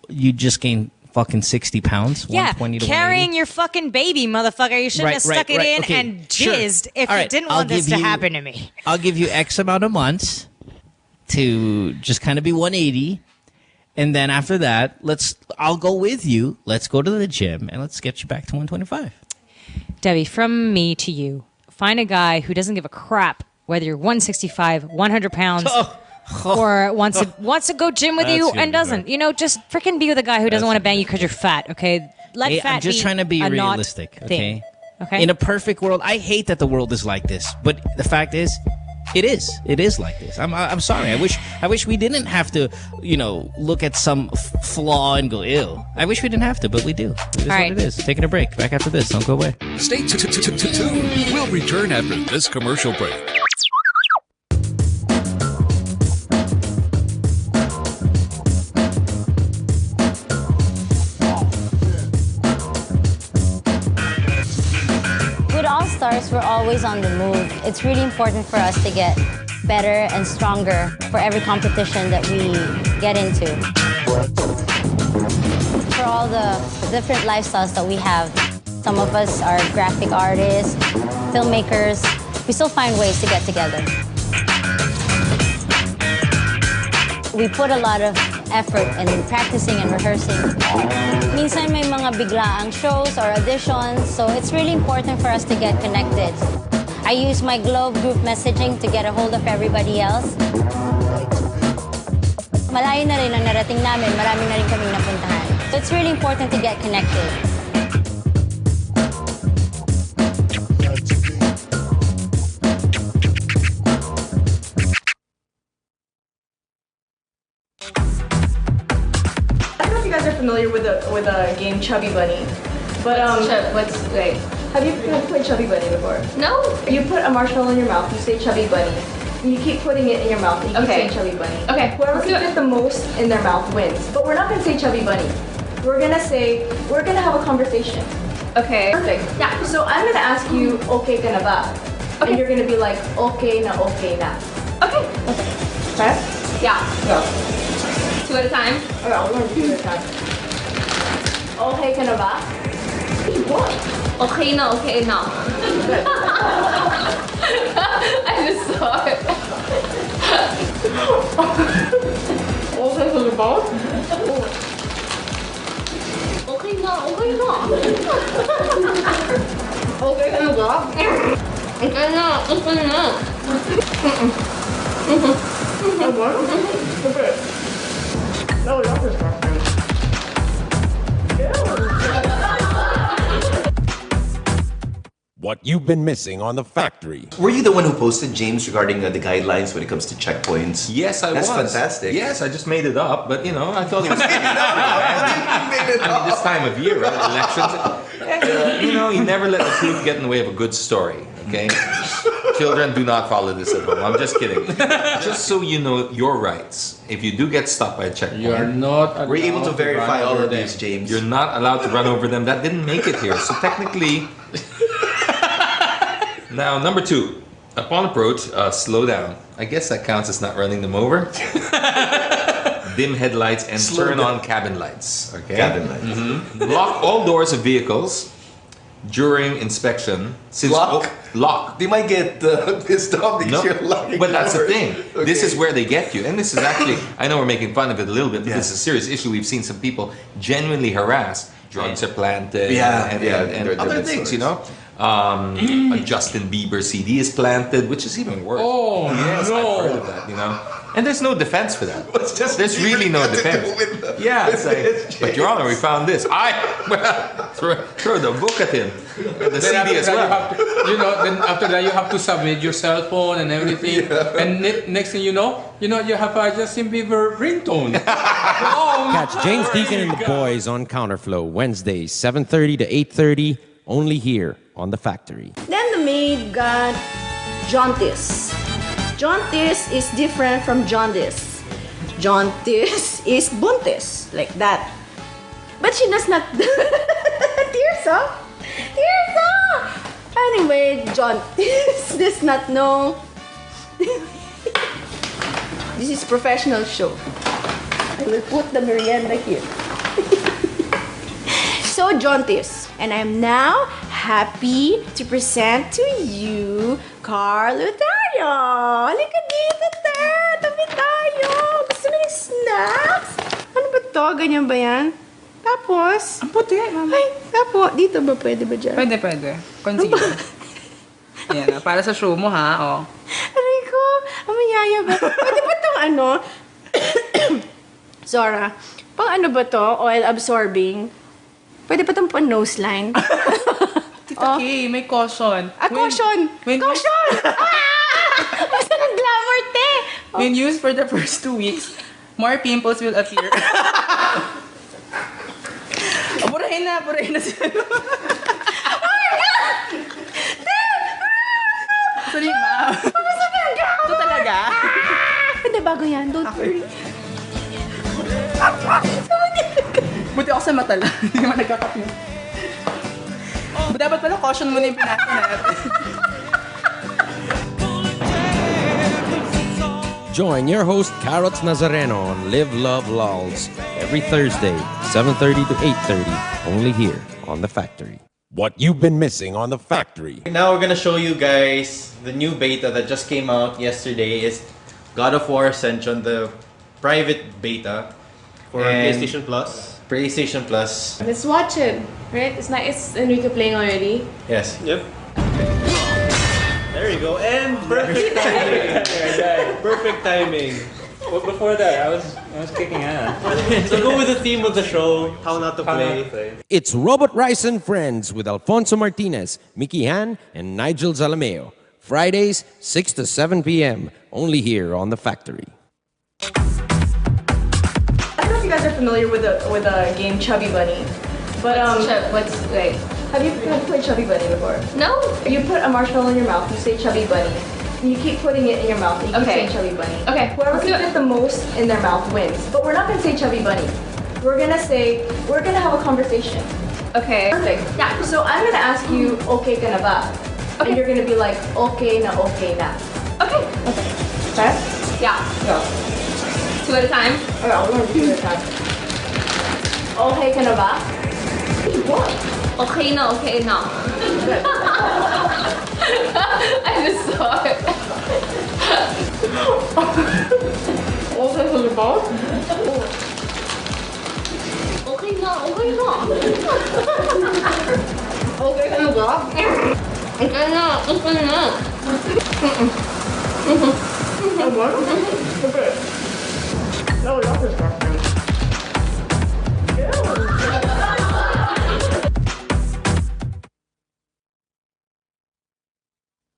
you just gained fucking 60 pounds, 120 to carrying 180. your fucking baby, motherfucker. You shouldn't have stuck it in and jizzed if you didn't want this to happen to me. I'll give you X amount of months to just kind of be 180. And then after that, I'll go with you. Let's go to the gym and let's get you back to 125. Debbie, from me to you, find a guy who doesn't give a crap whether you're 165, 100 pounds, or wants to go gym with you and doesn't. Just freaking be with a guy who doesn't want to bang you because you're fat, okay? I'm just trying to be realistic, okay? Okay. In a perfect world, I hate that the world is like this, but the fact is, it is. It is like this. I'm sorry. I wish we didn't have to, look at some flaw and go, ew. I wish we didn't have to, but we do. It is what it is. Taking a break. Back after this. Don't go away. Stay tuned. We'll return after this commercial break. All-stars, we're always on the move. It's really important for us to get better and stronger for every competition that we get into. For all the different lifestyles that we have, Some of us are graphic artists, filmmakers. We still find ways to get together. We put a lot of effort in practicing and rehearsing. Minsan may mga biglaang shows or auditions, so it's really important for us to get connected. I use my Globe group messaging to get a hold of everybody else. Malayo na rin ang narating namin, marami na rin kaming napuntahan. So it's really important to get connected. Familiar with a game Chubby Bunny, but what's like? Have you played Chubby Bunny before? No. You put a marshmallow in your mouth. You say Chubby Bunny. And you keep putting it in your mouth. And you keep saying Chubby Bunny. Okay. Whoever can fit the most in their mouth wins. But we're not gonna say Chubby Bunny. We're gonna have a conversation. Okay. Perfect. Yeah. So I'm gonna ask you, okay ka na ba? Okay. And you're gonna be like, okay na, okay na. Okay. Okay. Yeah. Go. 2 at a time. Okay, we're gonna do 2 at a time. Okay ka na ba? What? Okay na, okay na. I just saw it. Okay ka na ba? Okay na, okay na. Okay ka na ba? Okay na, okay na. Okay. No, you're just talking. What you've been missing on The Factory. Were you the one who posted, James, regarding the guidelines when it comes to checkpoints? Yes, I was. That's fantastic. Yes, I just made it up, but I thought it was this time of year, right? Elections. You never let the truth get in the way of a good story, okay? Children, do not follow this at home. I'm just kidding. Just so you know your rights. If you do get stopped by a checkpoint, you are not. We're able to verify all of these, James. You're not allowed to run over them. That didn't make it here. So technically. Now, number 2, upon approach, slow down. I guess that counts as not running them over. Dim headlights and turn on cabin lights. Okay. Cabin lights. Mm-hmm. Lock all doors of vehicles during inspection. Since lock. They might get pissed off because you're locking. But that's the doors. thing. Okay. This is where they get you, and this is actually. I know we're making fun of it a little bit, but this is a serious issue. We've seen some people genuinely harassed. Drugs are planted. And other things, a Justin Bieber CD is planted, which is even worse. Oh, yes, no. I've heard of that, And there's no defense for that. There's really no defense. Yeah, it's like, but Your Honor, we found this. Throw the book at him. The CD as well. Then after that you have to submit your cell phone and everything. Yeah. And next thing you know, you have a Justin Bieber ringtone. Catch James Deacon and the boys on Counterflow Wednesdays, 7:30 to 8:30, only here on The Factory. Then the maid got jaundice. Jaundice is different from jaundice. Jaundice is buntis, like that. But she does not... Tears off. Tears off. Anyway, jaundice does not know. This is professional show. I will put the merienda here. So, jaundice. And I'm now happy to present to you Carlo tayo. Halika dito, te. Tabi tayo. Gusto mo ng snacks? Ano ba to? Ganyan ba yan? Tapos? Ang puti. Ay, tapos. Dito ba? Pwede ba dyan? Pwede. Concealer. Yan, para sa show mo, ha? Oh. Aray ko. Amayaya ba? Pwede ba itong ano? Zora, pang ano ba to? Oil absorbing? Pwede pa itong pang nose line? Tita Kay, may caution. Caution! Caution! Basta ng glamour, te! When used for the first 2 weeks, more pimples will appear. Burahin na siya. Oh my God! Te! Sorry, ma'am. Ito talaga? Hindi, bago yan. Don't worry. Buti ako sa mata lang. Hindi naman nagkakapin. Dapat pala caution muna yung pinasa natin. Join your host, Carrots Nazareno, on Live, Love, Lols every Thursday, 7:30 to 8:30, only here on The Factory. What you've been missing on The Factory. Now we're gonna show you guys the new beta that just came out yesterday. Is God of War Ascension, the private beta For PlayStation Plus. PlayStation Plus. Let's watch it, right? It's nice. And we can playing already. Yes. Yep. There you go. And perfect timing. Perfect timing. Well, before that, I was kicking ass. So go with the theme of the show, how not to play. It's Robot Rice and Friends with Alfonso Martinez, Mickey Han, and Nigel Zalameo. Fridays, 6 to 7 p.m. Only here on The Factory. I don't know if you guys are familiar with the game Chubby Bunny, but wait. Have you played Chubby Bunny before? No. You put a marshmallow in your mouth. You say Chubby Bunny. And you keep putting it in your mouth. And you keep saying Chubby Bunny. Okay. Whoever can fit the most in their mouth wins. But we're not gonna say Chubby Bunny. We're gonna have a conversation. Okay. Perfect. Yeah. So I'm gonna ask you, okay ka na ba? Okay. And you're gonna be like, okay na, okay na. Okay. Okay? Yeah. Go. 2 at a time? Okay, we're gonna do 2 at a time. Okay ka na ba? What? Okay na, okay na. I just saw it. Okay ka na ba? Okay na, okay na. Okay ka na ba? Okay na, okay na. Okay. No, that's disgusting.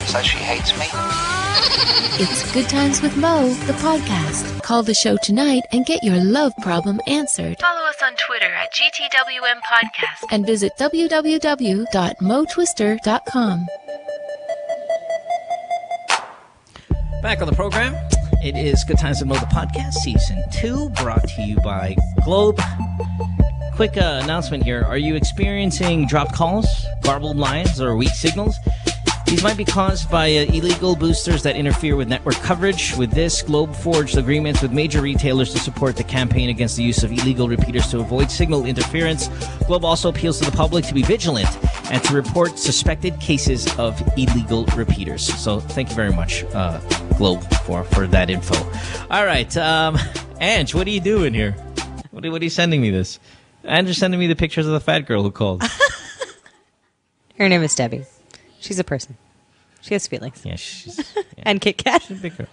So she hates me? It's Good Times with Mo, the podcast. Call the show tonight and get your love problem answered. Follow us on Twitter at GTWM Podcast. And visit www.motwister.com. Back on the program, it is Good Times with Mo, the podcast, Season 2, brought to you by Globe. Quick announcement here. Are you experiencing dropped calls, garbled lines, or weak signals? These might be caused by illegal boosters that interfere with network coverage. With this, Globe forged agreements with major retailers to support the campaign against the use of illegal repeaters to avoid signal interference. Globe also appeals to the public to be vigilant and to report suspected cases of illegal repeaters. So thank you very much, Globe, for that info. All right, Ange, what are you doing here? What are you sending me this? Ange is sending me the pictures of the fat girl who called. Her name is Debbie. She's a person. She has feelings. Yeah, she's... Yeah. And Kit Kat. She's a big girl.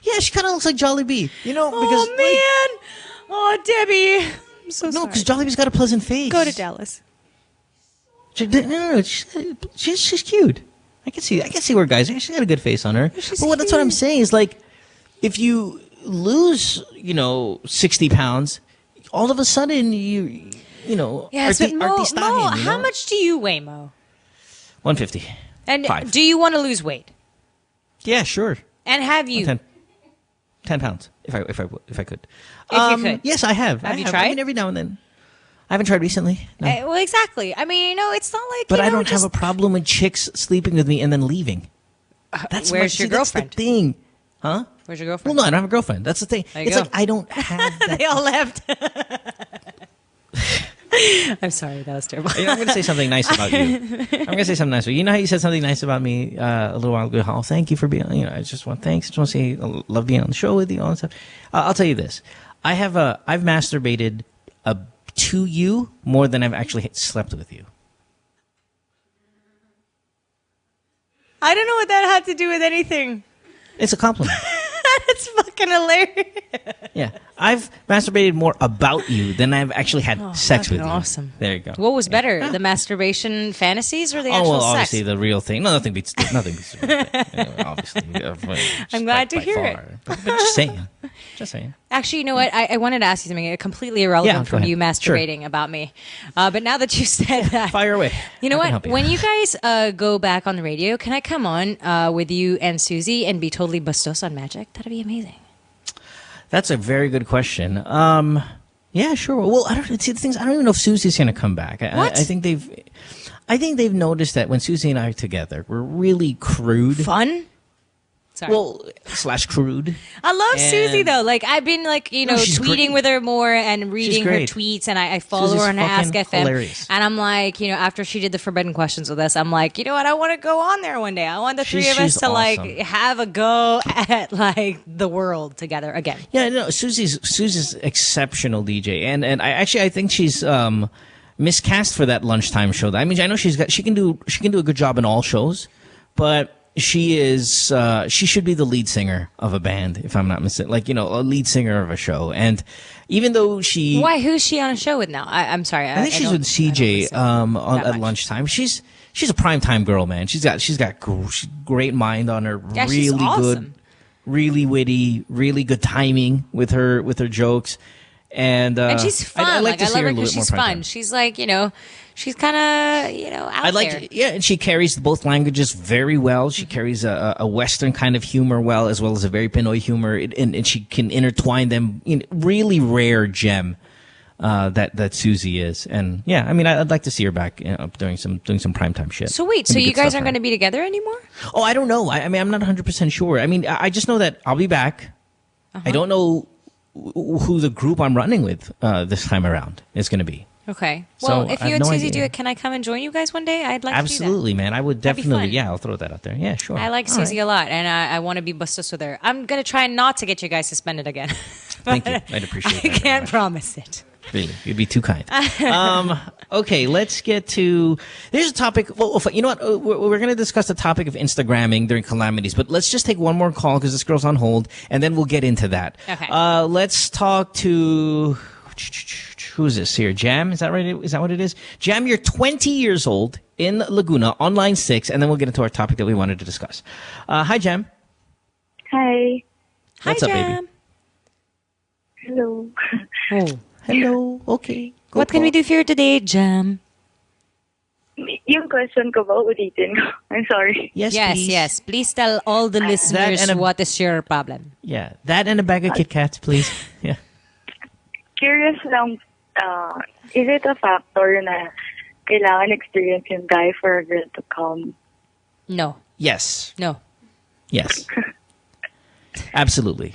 Yeah, she kind of looks like Jollibee. You know, because... Oh, man! Oh, Debbie! I'm so sorry. No, because Jollibee's got a pleasant face. Go to Dallas. No, she's cute. I can see where guys... She's got a good face on her. That's what I'm saying is, like, if you lose, 60 pounds, all of a sudden, you know... Yes, but Mo, you how know? much do you weigh, Mo? 150. And 5. do you want to lose weight? Yeah, sure. And have you? 10 pounds, if I could. If you could. Yes, I have. Have you tried? I mean, every now and then. I haven't tried recently. No. Well, exactly. I mean, it's not like. But I don't have a problem with chicks sleeping with me and then leaving. Where's your girlfriend? That's the thing. Huh? Where's your girlfriend? Well, no, I don't have a girlfriend. That's the thing. It's go. like I don't have that. They all left. I'm sorry, that was terrible. I'm going to say something nice about you. I'm going to say something nice. You know how you said something nice about me a little while ago? Oh, thank you for being. I just want thanks. I just want to say I love being on the show with you. All that stuff. I'll tell you this. I've masturbated to you more than I've actually slept with you. I don't know what that had to do with anything. It's a compliment. That's fucking hilarious. Yeah. I've masturbated more about you than I've actually had sex with you. Awesome. There you go. What was better, the masturbation fantasies or the actual well, sex? obviously the real thing. No, nothing beats the real thing. Obviously. I'm glad to hear it. But just saying. Just saying. Actually, you know what? I wanted to ask you something completely irrelevant from you masturbating about me. But now that you said that. Fire away. You know what? When you guys go back on the radio, can I come on with you and Susie and be totally bustos on magic? That'd be amazing. That's a very good question. Yeah, sure. Well, I don't even know if Susie's going to come back. What? I think they've noticed that when Susie and I are together, we're really crude. Fun? Sorry. Well, slash crude. I love And- Susie though. Like I've been like she's tweeting great. with her more and reading her great. tweets, and I follow Susie's her on Ask fucking FM. hilarious. And I'm like, after she did the Forbidden Questions with us, I'm like, you know what? I want to go on there one day. I want the three of us She's to like awesome. have a go at like the world together again. Yeah, no, Susie's exceptional DJ, and I think she's miscast for that lunchtime show. I mean, I know she can do a good job in all shows, but she should be the lead singer of a band, if I'm not mistaken. Like, a lead singer of a show. And even though Who's she on a show with now? I'm sorry. I think she's with CJ at lunchtime. She's a primetime girl, man. She's got great mind on her. Yeah, really she's good, awesome. really witty, really good timing with her jokes. And she's fun. I'd like to I see love her her a little because bit more she's primetime. fun. She's like, she's kind of, out there. And she carries both languages very well. She carries a Western kind of humor well as a very Pinoy humor, and she can intertwine them. Really rare gem that Susie is. And yeah, I mean, I'd like to see her back doing some primetime shit. So wait, so Maybe you good guys stuff aren't for her. going to be together anymore? Oh, I don't know. I mean, I'm not 100% sure. I mean, I just know that I'll be back. I don't know who the group I'm running with this time around is going to be. Okay. So, Well, if I you have and no Susie idea. do it, can I come and join you guys one day? I'd like Absolutely, man. I would That'd be definitely. fun. Yeah, I'll throw that out there. Yeah, sure. to do that. I like All Susie right. a lot, and I want to be bustos with her. I'm going to try not to get you guys suspended again. Thank you. I'd appreciate I that. can't promise it. Really, you'd be too kind. Okay, let's get to. There's a topic. Well, you know what? We're going to discuss the topic of Instagramming during calamities, but let's just take one more call because this girl's on hold, and then we'll get into that. Okay. Let's talk to. Who's this here? Jam? Is that right? Is that what it is? Jam, you're 20 years old in Laguna on line 6, and then we'll get into our topic that we wanted to discuss. Hi, Jam. Hi. What's up, baby? Hello. Oh. Hello. Okay. What can we do for you today, Jam? Yung question ko ba, ulitin ko? I'm sorry. Yes, yes, please. yes. Please tell all the listeners and a- what is your problem. Yeah, that and a bag of Kit Kats, please. Yeah. Curious lang, is it a factor na kailangan experience yung guy for a girl to come? No. Yes. No. Yes. Absolutely.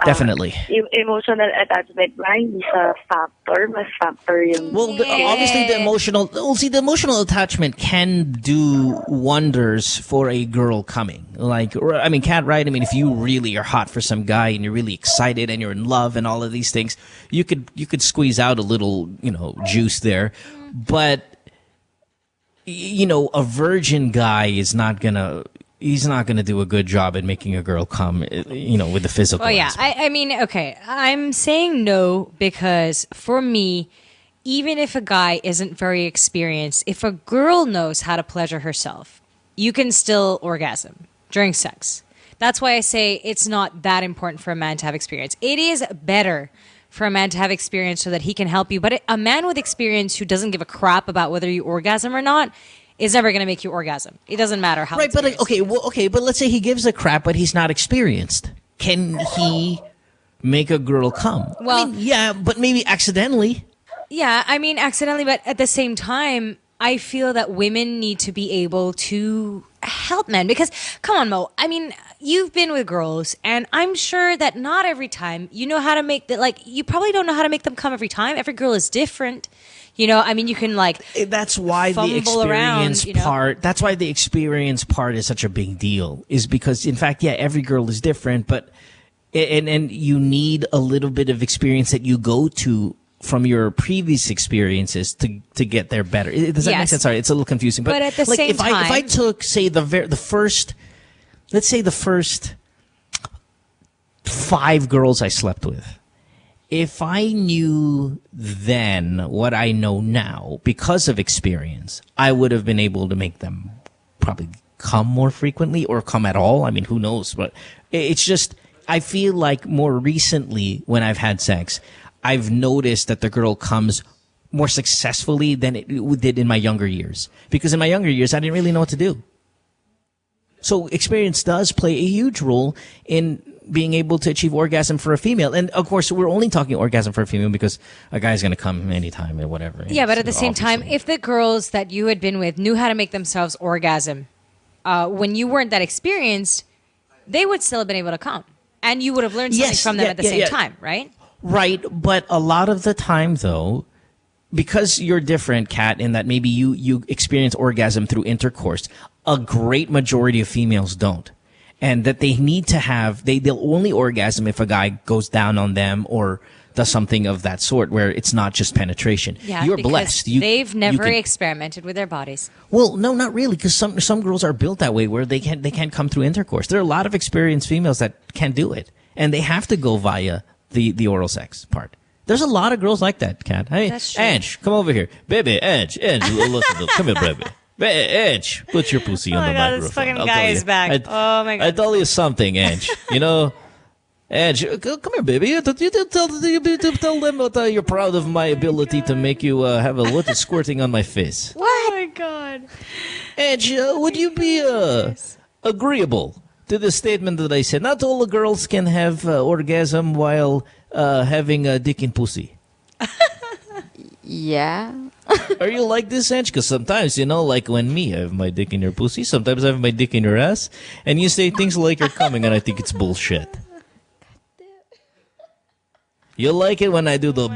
Definitely. Yung emotional attachment ba, hindi sa factor, mas factor yung... Well, obviously the emotional. Well, see, the emotional attachment can do wonders for a girl coming. Like, I mean, Kat, right? I mean, if you really are hot for some guy and you're really excited and you're in love and all of these things, you could squeeze out a little, juice there. But a virgin guy is not gonna. He's not going to do a good job at making a girl come, with the physical. Well, yeah. aspect. I mean, okay. I'm saying no because for me, even if a guy isn't very experienced, if a girl knows how to pleasure herself, you can still orgasm during sex. That's why I say it's not that important for a man to have experience. It is better for a man to have experience so that he can help you. But a man with experience who doesn't give a crap about whether you orgasm or not is never going to make you orgasm. It doesn't matter how. Right, but but let's say he gives a crap, but he's not experienced. Can he make a girl come? Well, I mean, yeah, but maybe accidentally. Yeah, I mean accidentally, but at the same time, I feel that women need to be able to help men because, come on, Mo. I mean, you've been with girls, and I'm sure that not every time you know how to make that. Like, you probably don't know how to make them come every time. Every girl is different. I mean, you can That's why the experience part. That's why the experience part is such a big deal. Is because, in fact, yeah, every girl is different, but and you need a little bit of experience that you go to from your previous experiences to get there better. Does that make Yes. sense? Sorry, it's a little confusing. But at the same if I time- took, say, the first, let's say the first 5 girls I slept with. If I knew then what I know now because of experience, I would have been able to make them probably come more frequently or come at all. I mean, who knows? But it's just, I feel like more recently when I've had sex, I've noticed that the girl comes more successfully than it did in my younger years. Because in my younger years, I didn't really know what to do. So experience does play a huge role in being able to achieve orgasm for a female. And of course, we're only talking orgasm for a female because a guy's going to come anytime or whatever. Yeah, but at the same time, if the girls that you had been with knew how to make themselves orgasm, when you weren't that experienced, they would still have been able to come. And you would have learned something from them at the same time, right? Right, but a lot of the time, though, because you're different, Kat, in that maybe you experience orgasm through intercourse, a great majority of females don't. And that they need to have, they'll only orgasm if a guy goes down on them or does something of that sort where it's not just penetration. Yeah, you're because blessed. They've never experimented with their bodies. Well, no, not really, because some girls are built that way where they can't come through intercourse. There are a lot of experienced females that can do it, and they have to go via the oral sex part. There's a lot of girls like that, Kat. Hey, Ange, come over here, baby. Ange, listen, come here, baby. Ange, put your pussy on the microphone. This fucking guy is back. Oh my god! I tell you something, Ange. You know. Ange, come here, baby. You tell them that you're proud of my ability to make you have a little squirting on my face. What? Oh my god. Ange, would you be agreeable to the statement that I said? Not all the girls can have orgasm while having a dick in pussy. Yeah. Are you like this, Ange? Because sometimes, like when I have my dick in your pussy, sometimes I have my dick in your ass, and you say things like you're coming, and I think it's bullshit. You like it when I do the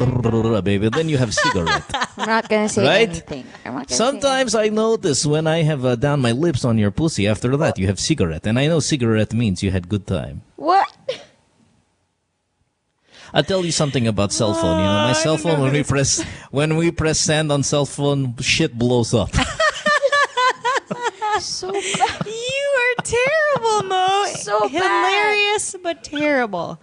baby, then you have cigarette. I'm not going to say anything. Sometimes I notice when I have down my lips on your pussy, after that you have cigarette. And I know cigarette means you had good time. What? I'll tell you something about cell phone. My cell phone, when we press send on cell phone, shit blows up. So bad. You are terrible, Mo. So hilarious, but terrible.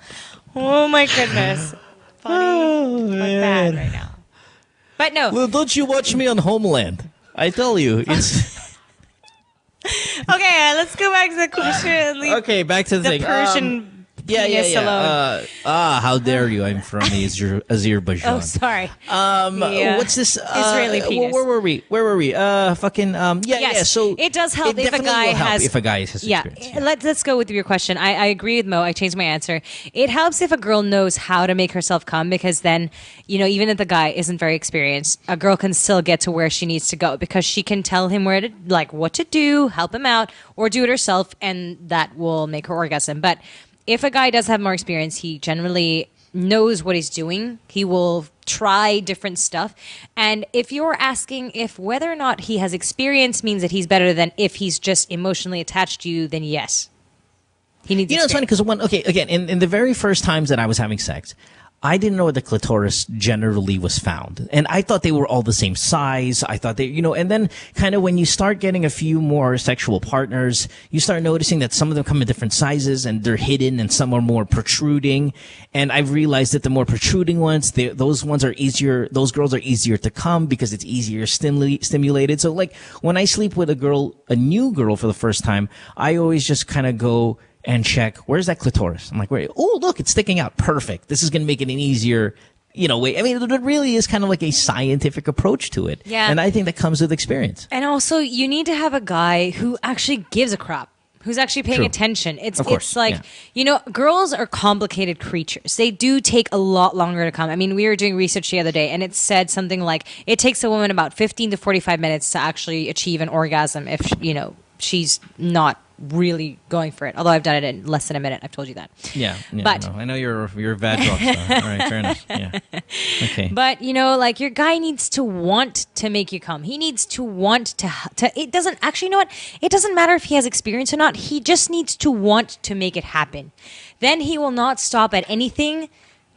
Oh my goodness. Funny, but bad right now. But no. Well, don't you watch me on Homeland? I tell you, it's... Okay, let's go back to the question. Okay, back to the thing. Persian penis alone. How dare you? I'm from Azerbaijan. Oh, sorry. What's this? Israeli penis. Where were we? So it does help if a guy has experience. Let's go with your question. I agree with Mo. I changed my answer. It helps if a girl knows how to make herself come, because then even if the guy isn't very experienced, a girl can still get to where she needs to go because she can tell him what to do, help him out, or do it herself, and that will make her orgasm. But if a guy does have more experience, he generally knows what he's doing. He will try different stuff. And if you're asking if whether or not he has experience means that he's better than if he's just emotionally attached to you, then yes. He needs it's funny because in the very first times that I was having sex, I didn't know the clitoris generally was found. And I thought they were all the same size. I thought and then kind of when you start getting a few more sexual partners, you start noticing that some of them come in different sizes and they're hidden and some are more protruding. And I've realized that the more protruding ones, those ones are easier, those girls are easier to come because it's easier stimulated. So like when I sleep with a new girl for the first time, I always just kind of go and check, where's that clitoris? I'm like, wait, oh, look, it's sticking out. Perfect. This is going to make it an easier, way. I mean, it really is kind of like a scientific approach to it. Yeah. And I think that comes with experience. And also, you need to have a guy who actually gives a crap, who's actually paying attention. It's like, girls are complicated creatures. They do take a lot longer to come. I mean, we were doing research the other day, and it said something like it takes a woman about 15 to 45 minutes to actually achieve an orgasm if, she's not really going for it. Although I've done it in less than a minute. I've told you that. Yeah. But I know you're a bad rock star. All right, fair enough. Yeah. Okay. But your guy needs to want to make you come. He needs to want to. It doesn't actually. You know what? It doesn't matter if he has experience or not. He just needs to want to make it happen. Then he will not stop at anything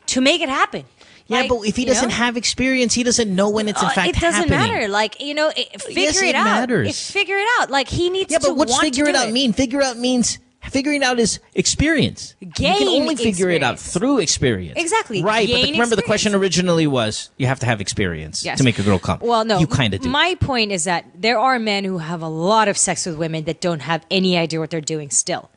to make it happen. Yeah, but if he doesn't have experience, he doesn't know when it's in fact it doesn't happening. matter. Figure it out. Matters. Figure it out. Like he needs to. Yeah, but what's want figure to it out mean? Figure it out means figuring it out is experience. You can only figure it out through experience. Exactly. Right. But remember, the question originally was you have to have experience to make a girl come. Well, no, you kind of do. My point is that there are men who have a lot of sex with women that don't have any idea what they're doing still.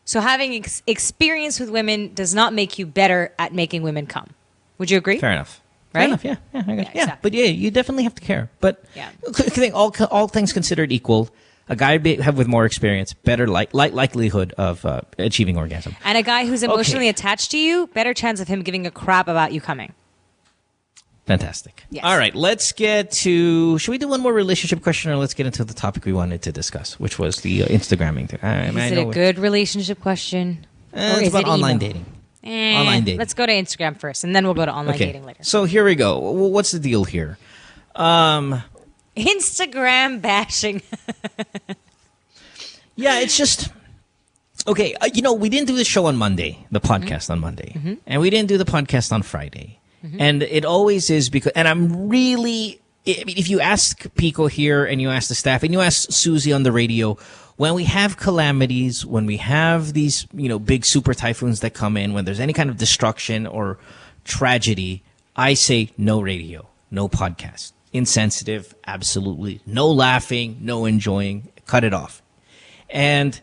So having experience with women does not make you better at making women come. Would you agree? Fair enough. Right? Fair enough. Yeah. Exactly. But you definitely have to care. But I think all things considered equal, a guy with more experience, better likelihood of achieving orgasm. And a guy who's emotionally attached to you, better chance of him giving a crap about you coming. Fantastic. Yes. All right, let's get to... Should we do one more relationship question, or let's get into the topic we wanted to discuss, which was the Instagramming thing? Is it a good relationship question? Or It's is about it online emo? dating. Online dating. Let's go to Instagram first, and then we'll go to online dating later. So here we go. What's the deal here? Instagram bashing. Yeah, it's just... Okay, we didn't do the show on Monday, the podcast on Monday. And we didn't do the podcast on Friday. And it always is because... And I'm really... I mean, if you ask Pico here, and you ask the staff, and you ask Susie on the radio, when we have calamities, when we have these, big super typhoons that come in, when there's any kind of destruction or tragedy, I say no radio, no podcast. Insensitive, absolutely. No laughing, no enjoying. Cut it off. And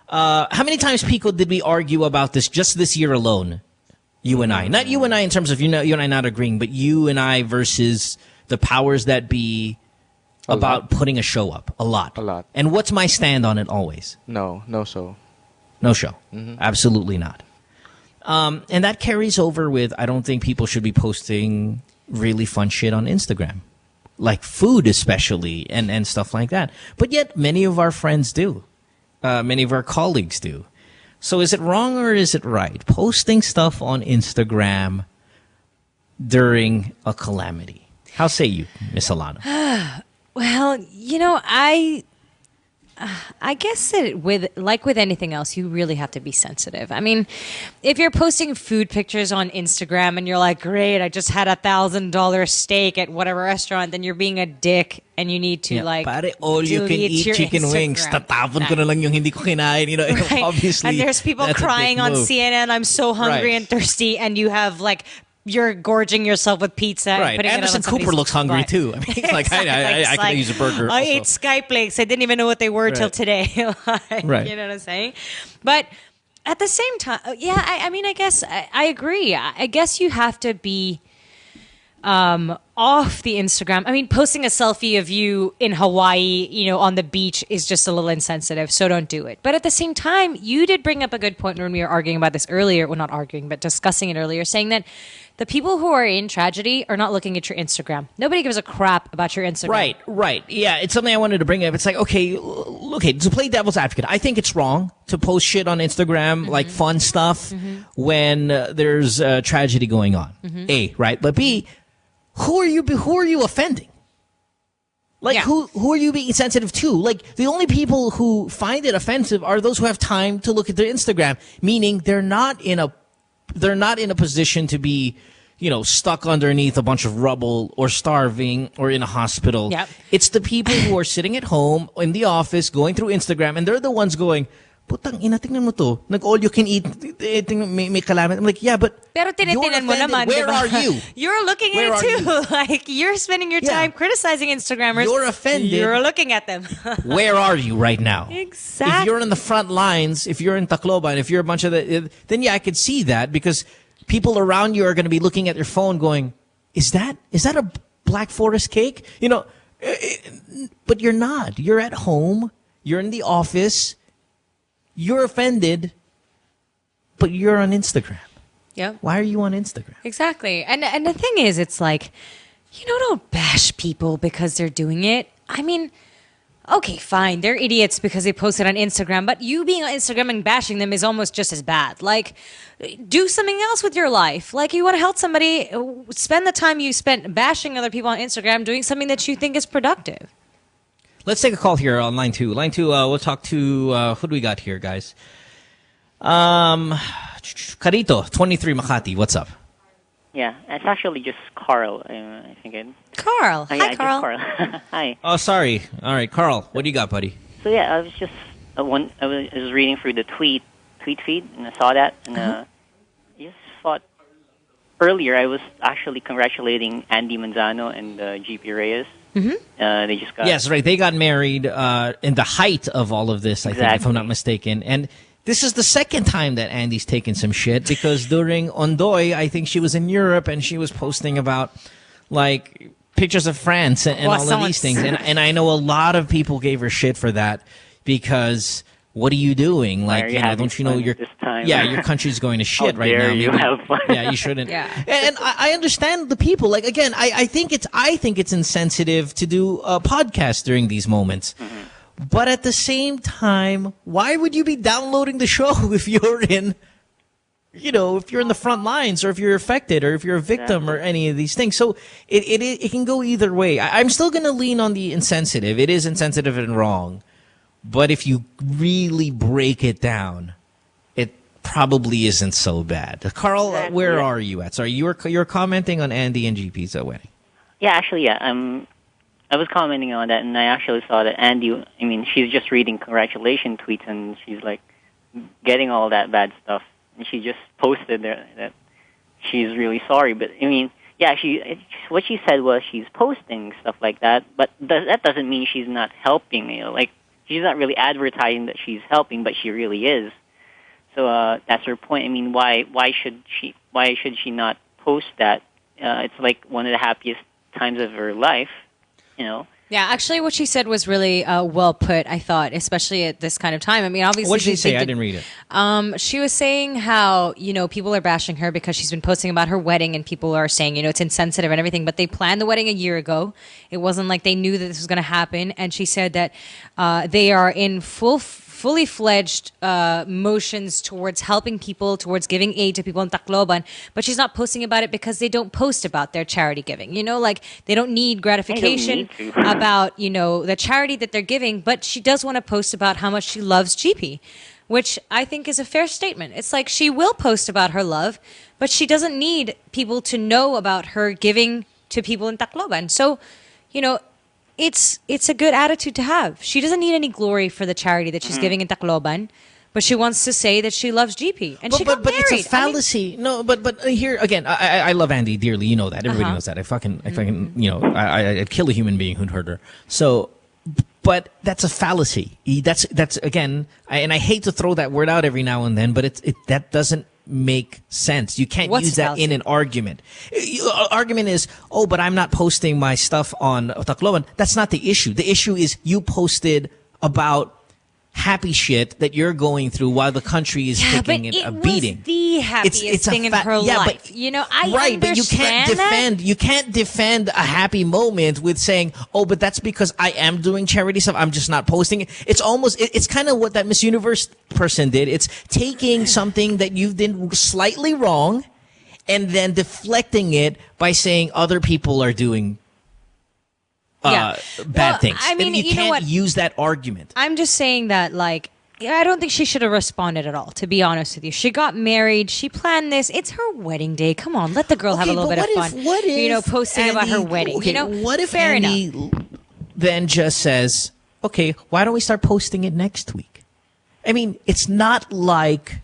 how many times, Pico, did we argue about this just this year alone? You and I. Not you and I in terms of you and I not agreeing, but you and I versus the powers that be about putting a show up. A lot. And what's my stand on it always? No show. No show. Absolutely not. And that carries over with, I don't think people should be posting really fun shit on Instagram. Like food especially, and stuff like that. But yet, many of our friends do. Many of our colleagues do. So is it wrong or is it right? Posting stuff on Instagram during a calamity. How say you, Miss Alano? Well, I guess that with anything else, you really have to be sensitive. I mean, if you're posting food pictures on Instagram and you're like, great, I just had $1,000 steak at whatever restaurant, then you're being a dick and you need to pare, all you can eat chicken Instagram. wings. Tatapon ko na lang yung hindi ko kinain. Right. Obviously. And there's people that's a crying dick on move. CNN, I'm so hungry and thirsty, and you have you're gorging yourself with pizza. And Right. putting Anderson it on Cooper somebody's looks hungry butt. too. I mean, he's like, I could use a burger. I also. ate Skyflakes. I didn't even know what they were till Right. today. Right. You know what I'm saying? But at the same time, I mean, I guess I agree. I guess you have to be off the Instagram. I mean, posting a selfie of you in Hawaii, on the beach is just a little insensitive, so don't do it. But at the same time, you did bring up a good point when we were arguing about this earlier. Well, not arguing, but discussing it earlier, saying that the people who are in tragedy are not looking at your Instagram. Nobody gives a crap about your Instagram. Right. Yeah, it's something I wanted to bring up. It's like, okay, to play devil's advocate, I think it's wrong to post shit on Instagram, like fun stuff, when there's a tragedy going on. A, right? But B, who are you offending? Who are you being sensitive to? Like, the only people who find it offensive are those who have time to look at their Instagram, meaning they're not in a position to be, stuck underneath a bunch of rubble or starving or in a hospital. Yep. It's the people who are sitting at home in the office going through Instagram, and they're the ones going, putang ina, tingnan mo to. All you can eat, may calamity. I'm like, yeah, but Pero tinitingnan mo naman, where diba? are you? You're looking Where at are it too. Like, you're spending your time criticizing Instagrammers. You're offended. You're looking at them. Where are you right now? Exactly. If you're in the front lines, if you're in Tacloban, if you're a bunch of then I could see that, because people around you are going to be looking at their phone going, is that a Black Forest cake? But you're not. You're at home. You're in the office. You're offended, but you're on Instagram. Yeah. Why are you on Instagram? Exactly. And the thing is, it's like, don't bash people because they're doing it. I mean, okay, fine. They're idiots because they posted on Instagram, but you being on Instagram and bashing them is almost just as bad. Like, do something else with your life. Like, you want to help somebody, spend the time you spent bashing other people on Instagram doing something that you think is productive. Let's take a call here on line 2. Line 2, we'll talk to, who do we got here, guys? Carito, 23 Makati. What's up? Yeah, it's actually just Carl. I think it. Carl. Hi, Carl. Carl. Hi. Oh, sorry. All right, Carl, what do you got, buddy? So yeah, I was just I was reading through the tweet feed, and I saw that, and I just thought earlier I was actually congratulating Andy Manzano and GP Reyes. They just got Yes, right. They got married in the height of all of this, I think, if I'm not mistaken. And this is the second time that Andy's taken some shit, because during Ondoy, I think she was in Europe and she was posting about, like, pictures of France and all of these things. And I know a lot of people gave her shit for that, because what are you doing? Why Like, are you know, don't you know your your country's going to shit How right dare now? you have fun. Yeah, you shouldn't. And I understand the people. Like, again, I think it's insensitive to do a podcast during these moments. But at the same time, why would you be downloading the show if you're in, you know, if you're in the front lines, or if you're affected, or if you're a victim, or any of these things? So it can go either way. I'm still going to lean on the insensitive. It is insensitive and wrong. But if you really break it down, it probably isn't so bad. Carl, where are you at? Sorry, you're commenting on Andy and GP's wedding. Yeah, actually, yeah. I was commenting on that, and I actually saw that Andy. I mean, she's just reading congratulation tweets, and she's like getting all that bad stuff, and she just posted there that she's really sorry. But I mean, yeah, what she said was she's posting stuff like that, but that doesn't mean she's not helping. You know, like. She's not really advertising that she's helping, but she really is. So that's her point. I mean, why should she not post that? It's like one of the happiest times of her life, you know. Yeah, actually, what she said was really well put, I thought, especially at this kind of time. I mean, obviously... What did she say? I didn't read it. She was saying how, you know, people are bashing her because she's been posting about her wedding, and people are saying, you know, it's insensitive and everything, but they planned the wedding a year ago. It wasn't like they knew that this was going to happen. And she said that they are in fully fledged motions towards helping people, towards giving aid to people in Tacloban, but she's not posting about it because they don't post about their charity giving. You know, like they don't need gratification about, you know, the charity that they're giving, but she does want to post about how much she loves GP, which I think is a fair statement. It's like she will post about her love, but she doesn't need people to know about her giving to people in Tacloban. So, you know, it's a good attitude to have. She doesn't need any glory for the charity that she's giving in Tacloban, but she wants to say that she loves GP. And she got married. It's a fallacy. No, but here again, I love Andy dearly. You know that. Everybody knows that. I fucking, you know, I'd kill a human being who'd hurt her. So, but that's a fallacy. That's again, and I hate to throw that word out every now and then, but that doesn't make sense. You can't use that in an argument. Argument is, oh, but I'm not posting my stuff on Tacloban. That's not the issue. The issue is you posted about happy shit that you're going through while the country is taking a beating. The happiest thing in her life. But, you know, I right, but you can't defend a happy moment with saying, oh, but that's because I am doing charity stuff. I'm just not posting it. It's kind of what that Miss Universe person did. It's taking something that you've done slightly wrong and then deflecting it by saying other people are doing bad things. I mean, and you can't use that argument. I'm just saying that, like, I don't think she should have responded at all, to be honest with you. She got married. She planned this. It's her wedding day. Come on, let the girl have a little bit of fun. What if you know, posting Andy, about her wedding. Okay, you know, what if fair Andy enough. then just says, okay, why don't we start posting it next week? I mean, it's not like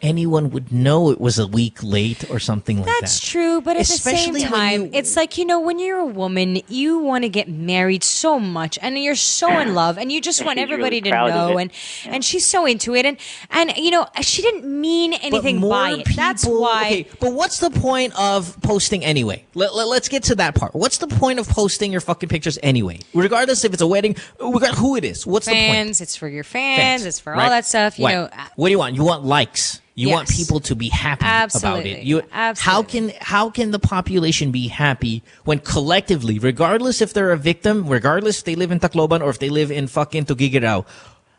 anyone would know it was a week late or something like that. That's true, but at the same time, it's like, you know, when you're a woman, you want to get married so much, and you're so in love, and you just want everybody to know, and she's so into it, and you know, she didn't mean anything by it. That's why. Okay, but what's the point of posting anyway? Let's get to that part. What's the point of posting your fucking pictures anyway? Regardless if it's a wedding, regardless who it is. What's the point? It's for your fans. It's for all that stuff. You know. What do you want? You want likes. You want people to be happy about it. How can the population be happy when collectively, regardless if they're a victim, regardless if they live in Tacloban or if they live in fucking Tugigaraw,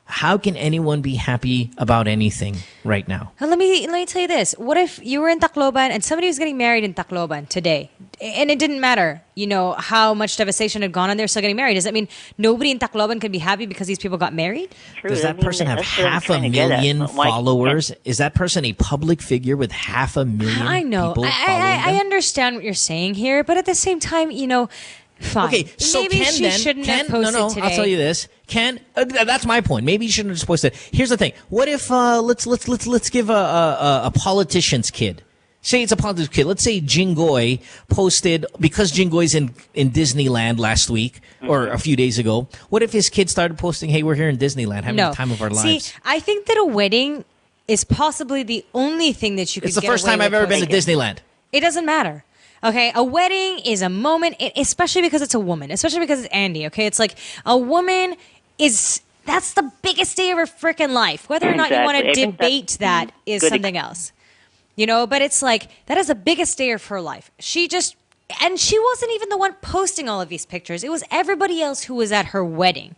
how can anyone be happy about anything right now? Let me tell you this. What if you were in Tacloban and somebody was getting married in Tacloban today, and it didn't matter, you know, how much devastation had gone on, they're still getting married? Does that mean nobody in Tacloban can be happy because these people got married? True. Does that person have 500,000 followers? Is that person a public figure with 500,000 I know. people following them? I understand what you're saying here, but at the same time, you know, fine. Okay, so maybe she shouldn't have posted today. I'll tell you this. That's my point. Maybe you shouldn't have just posted. Here's the thing. What if let's give a politician's kid. Say it's a politician's kid. Let's say Jingoy posted, because Jingoy's in Disneyland last week or a few days ago. What if his kid started posting, "Hey, we're here in Disneyland, having the time of our lives"? See, I think that a wedding is possibly the only thing that you could. It's the first time I've ever been to Disneyland. It doesn't matter. Okay, a wedding is a moment, especially because it's a woman, especially because it's Andy. Okay, it's like a woman is That's the biggest day of her freaking life. Whether or not you want to Exactly. I think debate that is good something else. But it's like, that is the biggest day of her life. And she wasn't even the one posting all of these pictures. It was everybody else who was at her wedding.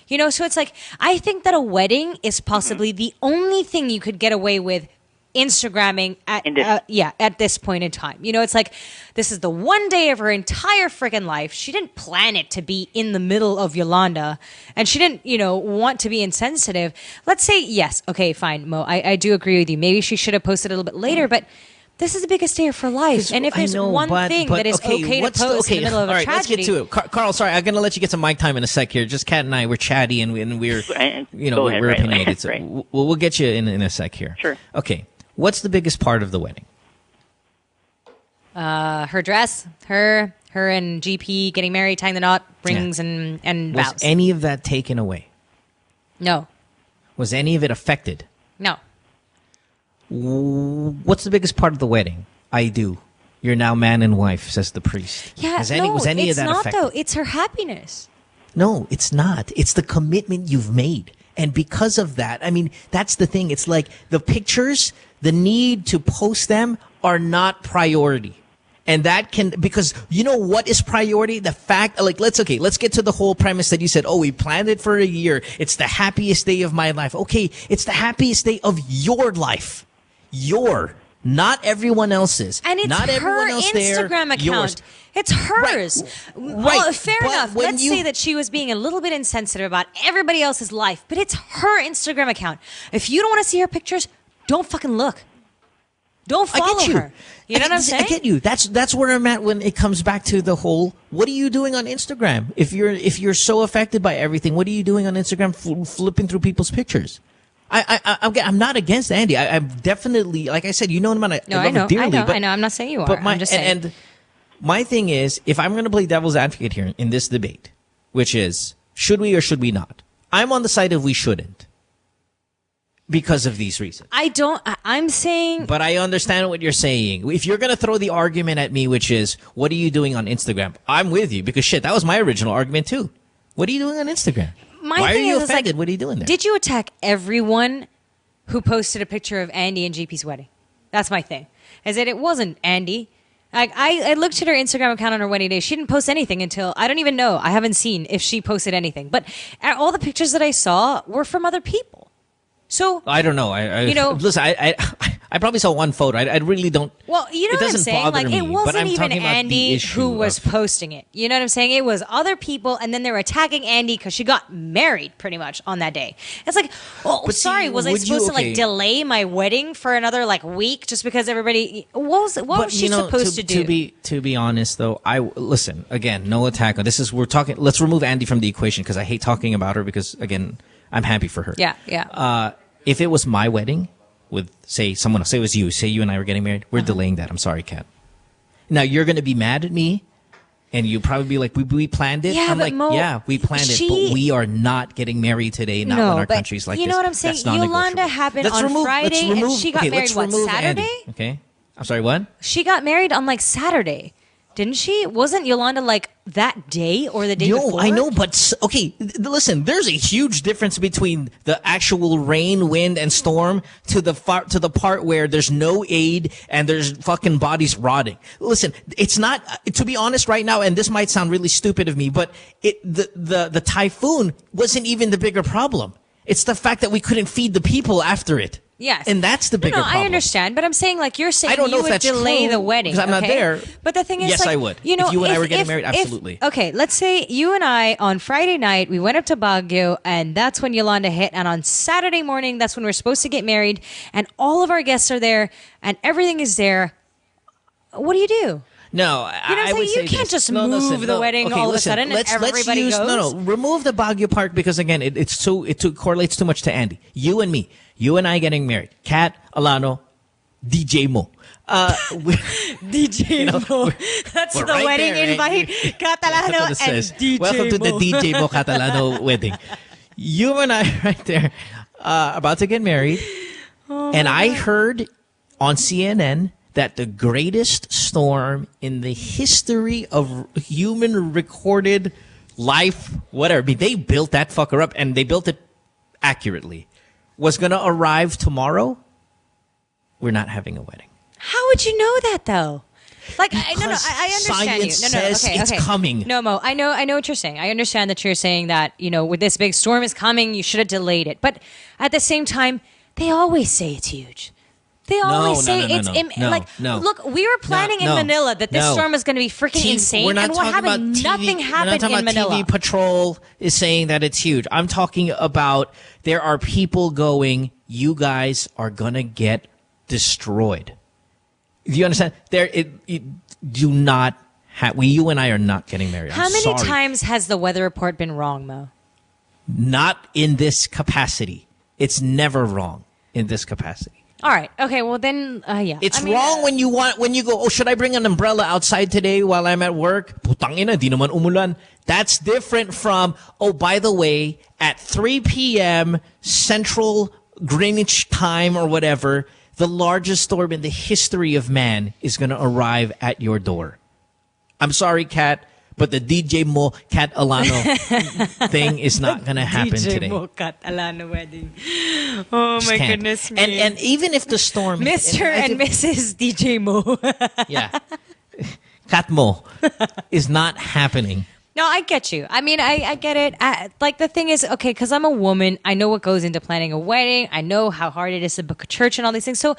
So it's like, I think that a wedding is possibly the only thing you could get away with Instagramming at this point in time. It's like, this is the one day of her entire freaking life. She didn't plan it to be in the middle of Yolanda, and she didn't, want to be insensitive. Let's say, yes, okay, fine, Mo, I do agree with you. Maybe she should have posted a little bit later, but this is the biggest day of her life. And if there's one thing that is okay to post in the middle of a tragedy. Let's get to it. Carl, sorry, I'm going to let you get some mic time in a sec here. Just Kat and I, we're chatty and we're, we're opinionated. So we'll get you in a sec here. Sure. Okay. What's the biggest part of the wedding? Her dress, her and GP getting married, tying the knot, rings and vows. Was any of that taken away? No. Was any of it affected? No. What's the biggest part of the wedding? I do. You're now man and wife, says the priest. Yeah, was any of that not affected? though. It's her happiness. No, it's not. It's the commitment you've made. And because of that, I mean, that's the thing. It's like the pictures, the need to post them are not priority. And that can, because you know what is priority? The fact, like, let's get to the whole premise that you said, we planned it for a year. It's the happiest day of my life. Okay, it's the happiest day of your life. Not everyone else's. And it's not her else Instagram account. Yours. It's hers. Right. Fair enough. Let's say that she was being a little bit insensitive about everybody else's life, but it's her Instagram account. If you don't want to see her pictures, don't fucking look. Don't follow her. You know what I'm saying? I get you. That's where I'm at when it comes back to the whole, what are you doing on Instagram? If you're so affected by everything, what are you doing on Instagram flipping through people's pictures? I'm not against Andy. I'm definitely, like I said, I love her dearly. I know. I'm not saying you are. I'm just saying. And my thing is, if I'm going to play devil's advocate here in this debate, which is, should we or should we not? I'm on the side of we shouldn't. Because of these reasons. I'm saying... But I understand what you're saying. If you're going to throw the argument at me, which is, what are you doing on Instagram? I'm with you, because shit, that was my original argument too. What are you doing on Instagram? Why are you offended? What are you doing there? Did you attack everyone who posted a picture of Andy and GP's wedding? That's my thing. Is that it wasn't Andy. Like, I looked at her Instagram account on her wedding day. She didn't post anything until, I don't even know. I haven't seen if she posted anything. But all the pictures that I saw were from other people. So I don't know. Listen, I probably saw one photo. I really don't. Well, you know it what I'm doesn't saying? bother Like, me, it but wasn't I'm even talking about Andy the issue who was posting it. You know what I'm saying? It was other people, and then they were attacking Andy because she got married pretty much on that day. It's like, was I supposed to like delay my wedding for another like week just because everybody? What was she supposed to do? To be honest, though, listen again. No attack. We're talking. Let's remove Andy from the equation because I hate talking about her because again, I'm happy for her. Yeah. If it was my wedding with, say, someone else, say it was you, say you and I were getting married, we're delaying that. I'm sorry, Kat. Now, you're going to be mad at me, and you'll probably be like, we planned it. Yeah, I'm but like, Mo, yeah, we planned it, but we are not getting married today, not when our country's like this. You know what I'm saying? Yolanda happened on Friday, and she got married, Saturday? Andy, okay? I'm sorry, what? She got married on, like, Saturday. Didn't she? Wasn't Yolanda like that day or the day before? No, I know, but okay, listen, there's a huge difference between the actual rain, wind, and storm to the part where there's no aid and there's fucking bodies rotting. Listen, it's not, to be honest right now, and this might sound really stupid of me, but the typhoon wasn't even the bigger problem. It's the fact that we couldn't feed the people after it. Yes. And that's the bigger problem. I understand, but I'm saying like you're saying I don't know you if would that's delay true, the wedding. because I'm not there. But the thing is, yes, like, I would. You know, if you and I were getting married, absolutely. Okay, let's say you and I on Friday night we went up to Baguio, and that's when Yolanda hit. And on Saturday morning, that's when we're supposed to get married, and all of our guests are there, and everything is there. What do you do? No, you know I would say you can't this. just move the wedding all of a sudden and everybody goes. No, remove the Baguio part because again, it correlates too much to Andy. You and me, you and I getting married. Kat Alano, DJ Mo. DJ Mo. That's the right wedding there, invite. Right? Kat Alano and DJ Welcome to the DJ Mo Kat Alano wedding. You and I right there, about to get married, and I heard on CNN that the greatest storm in the history of human recorded life, whatever. I mean, they built that fucker up, and they built it accurately, was going to arrive tomorrow, we're not having a wedding. How would you know that though? Like, I understand you. Says it's coming. No, Mo, I know what you're saying. I understand that you're saying that, with this big storm is coming, you should have delayed it. But at the same time, they always say it's huge. They always say it's look, we were planning in Manila that this storm was going to be freaking insane, and what happened? Nothing happened in Manila. TV Patrol is saying that it's huge. I'm talking about there are people going, you guys are going to get destroyed. Do you understand? Do not have. You and I are not getting married. How many times has the weather report been wrong, Mo? Not in this capacity. It's never wrong in this capacity. All right. Okay. Well, then, yeah. It's wrong when you go. Oh, should I bring an umbrella outside today while I'm at work? Putang ina, di naman umulan. That's different from. Oh, by the way, at 3 p.m. Central Greenwich time or whatever, the largest storm in the history of man is going to arrive at your door. I'm sorry, Kat, but the DJ Mo Kat Alano thing is not going to happen today. DJ Mo Kat Alano wedding. Oh my goodness me. And even if the storm... Mr. and Mrs. DJ Mo. Yeah. Kat Mo is not happening. No, I get you. I mean, I get it. Like, the thing is, okay, because I'm a woman, I know what goes into planning a wedding. I know how hard it is to book a church and all these things. So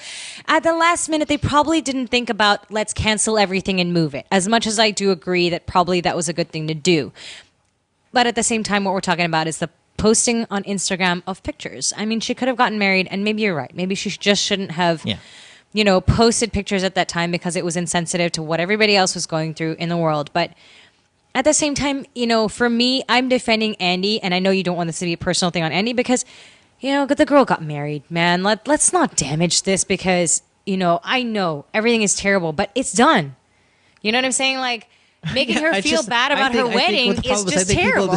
at the last minute, they probably didn't think about, let's cancel everything and move it. As much as I do agree that probably that was a good thing to do. But at the same time, what we're talking about is the posting on Instagram of pictures. I mean, she could have gotten married, and maybe you're right. Maybe she just shouldn't have... Yeah. Posted pictures at that time because it was insensitive to what everybody else was going through in the world. But at the same time, for me, I'm defending Andy, and I know you don't want this to be a personal thing on Andy because, the girl got married, man. Let's not damage this because, I know everything is terrible, but it's done. You know what I'm saying? Like, making her feel bad about her wedding is just terrible.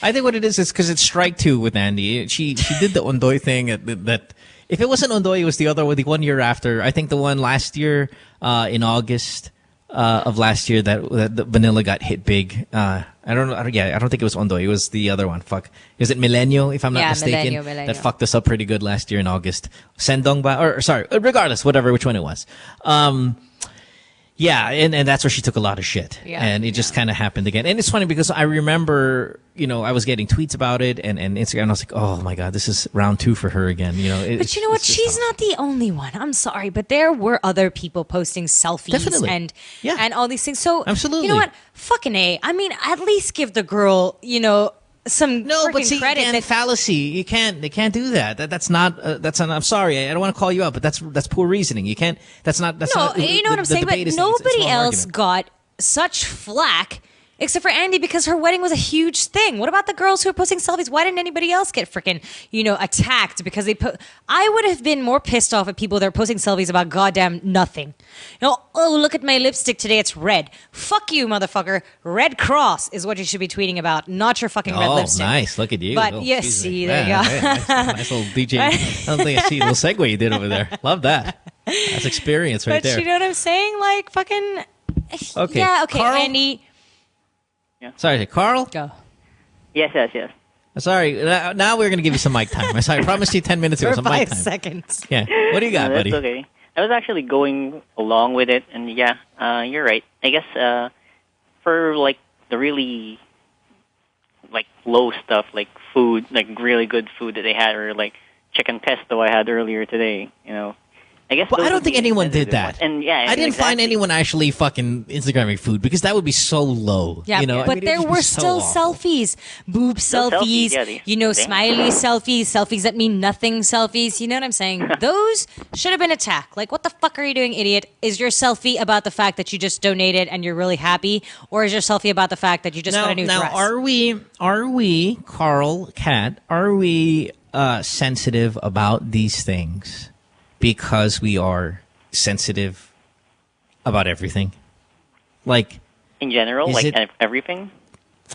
I think what it is because it's strike two with Andy. She did the Ondoy thing that if it wasn't Ondoy, it was the 1 year after. I think the one last year in August. Of last year that Vanilla got hit big. I don't think it was Ondoy. It was the other one. Fuck. Is it Milenio, if I'm not mistaken? Milenio. That fucked us up pretty good last year in August. Sendong ba? Regardless, which one it was. Yeah, and that's where she took a lot of shit. Yeah, and it just kind of happened again. And it's funny because I remember, I was getting tweets about it and Instagram, and I was like, oh my God, this is round 2 for her again. But you know what? She's not the only one. I'm sorry, but there were other people posting selfies and all these things. So, absolutely. You know what? Fucking A. I mean, at least give the girl, some credit. Fallacy. They can't do that. That's not. I'm sorry. I don't want to call you out, but that's poor reasoning. You can't. That's not. You know what I'm saying. But nobody else got such flack except for Andy because her wedding was a huge thing. What about the girls who are posting selfies? Why didn't anybody else get freaking attacked because they put? I would have been more pissed off at people that are posting selfies about goddamn nothing. Oh, look at my lipstick today. It's red. Fuck you, motherfucker. Red Cross is what you should be tweeting about, not your fucking red lipstick. Oh, nice. Look at you. But yes, see, there you go. Nice little DJ. I don't think I see the little segue you did over there. Love that. That's experience right there. But you know what I'm saying? Like, fucking... Okay. Yeah, okay, Carl? Andy... Yeah. Sorry, Carl? Go. Yes. Sorry, now we're going to give you some mic time. I promised you 10 minutes ago some mic time. 5 seconds. Yeah. What do you got, buddy? That's okay. I was actually going along with it, and you're right. I guess for the really low stuff, like food, like really good food that they had, or like chicken pesto I had earlier today, I guess. Well, I don't think anyone did that. And I didn't find anyone actually fucking Instagramming food because that would be so low. Yeah, but there were still selfies, boob selfies, smiley selfies that mean nothing selfies. You know what I'm saying? Those should have been attacked. Like, what the fuck are you doing, idiot? Is your selfie about the fact that you just donated and you're really happy, or is your selfie about the fact that you just got a new dress? Now, are we, Carl, Kat, are we sensitive about these things? Because we are sensitive about everything, like in general, everything.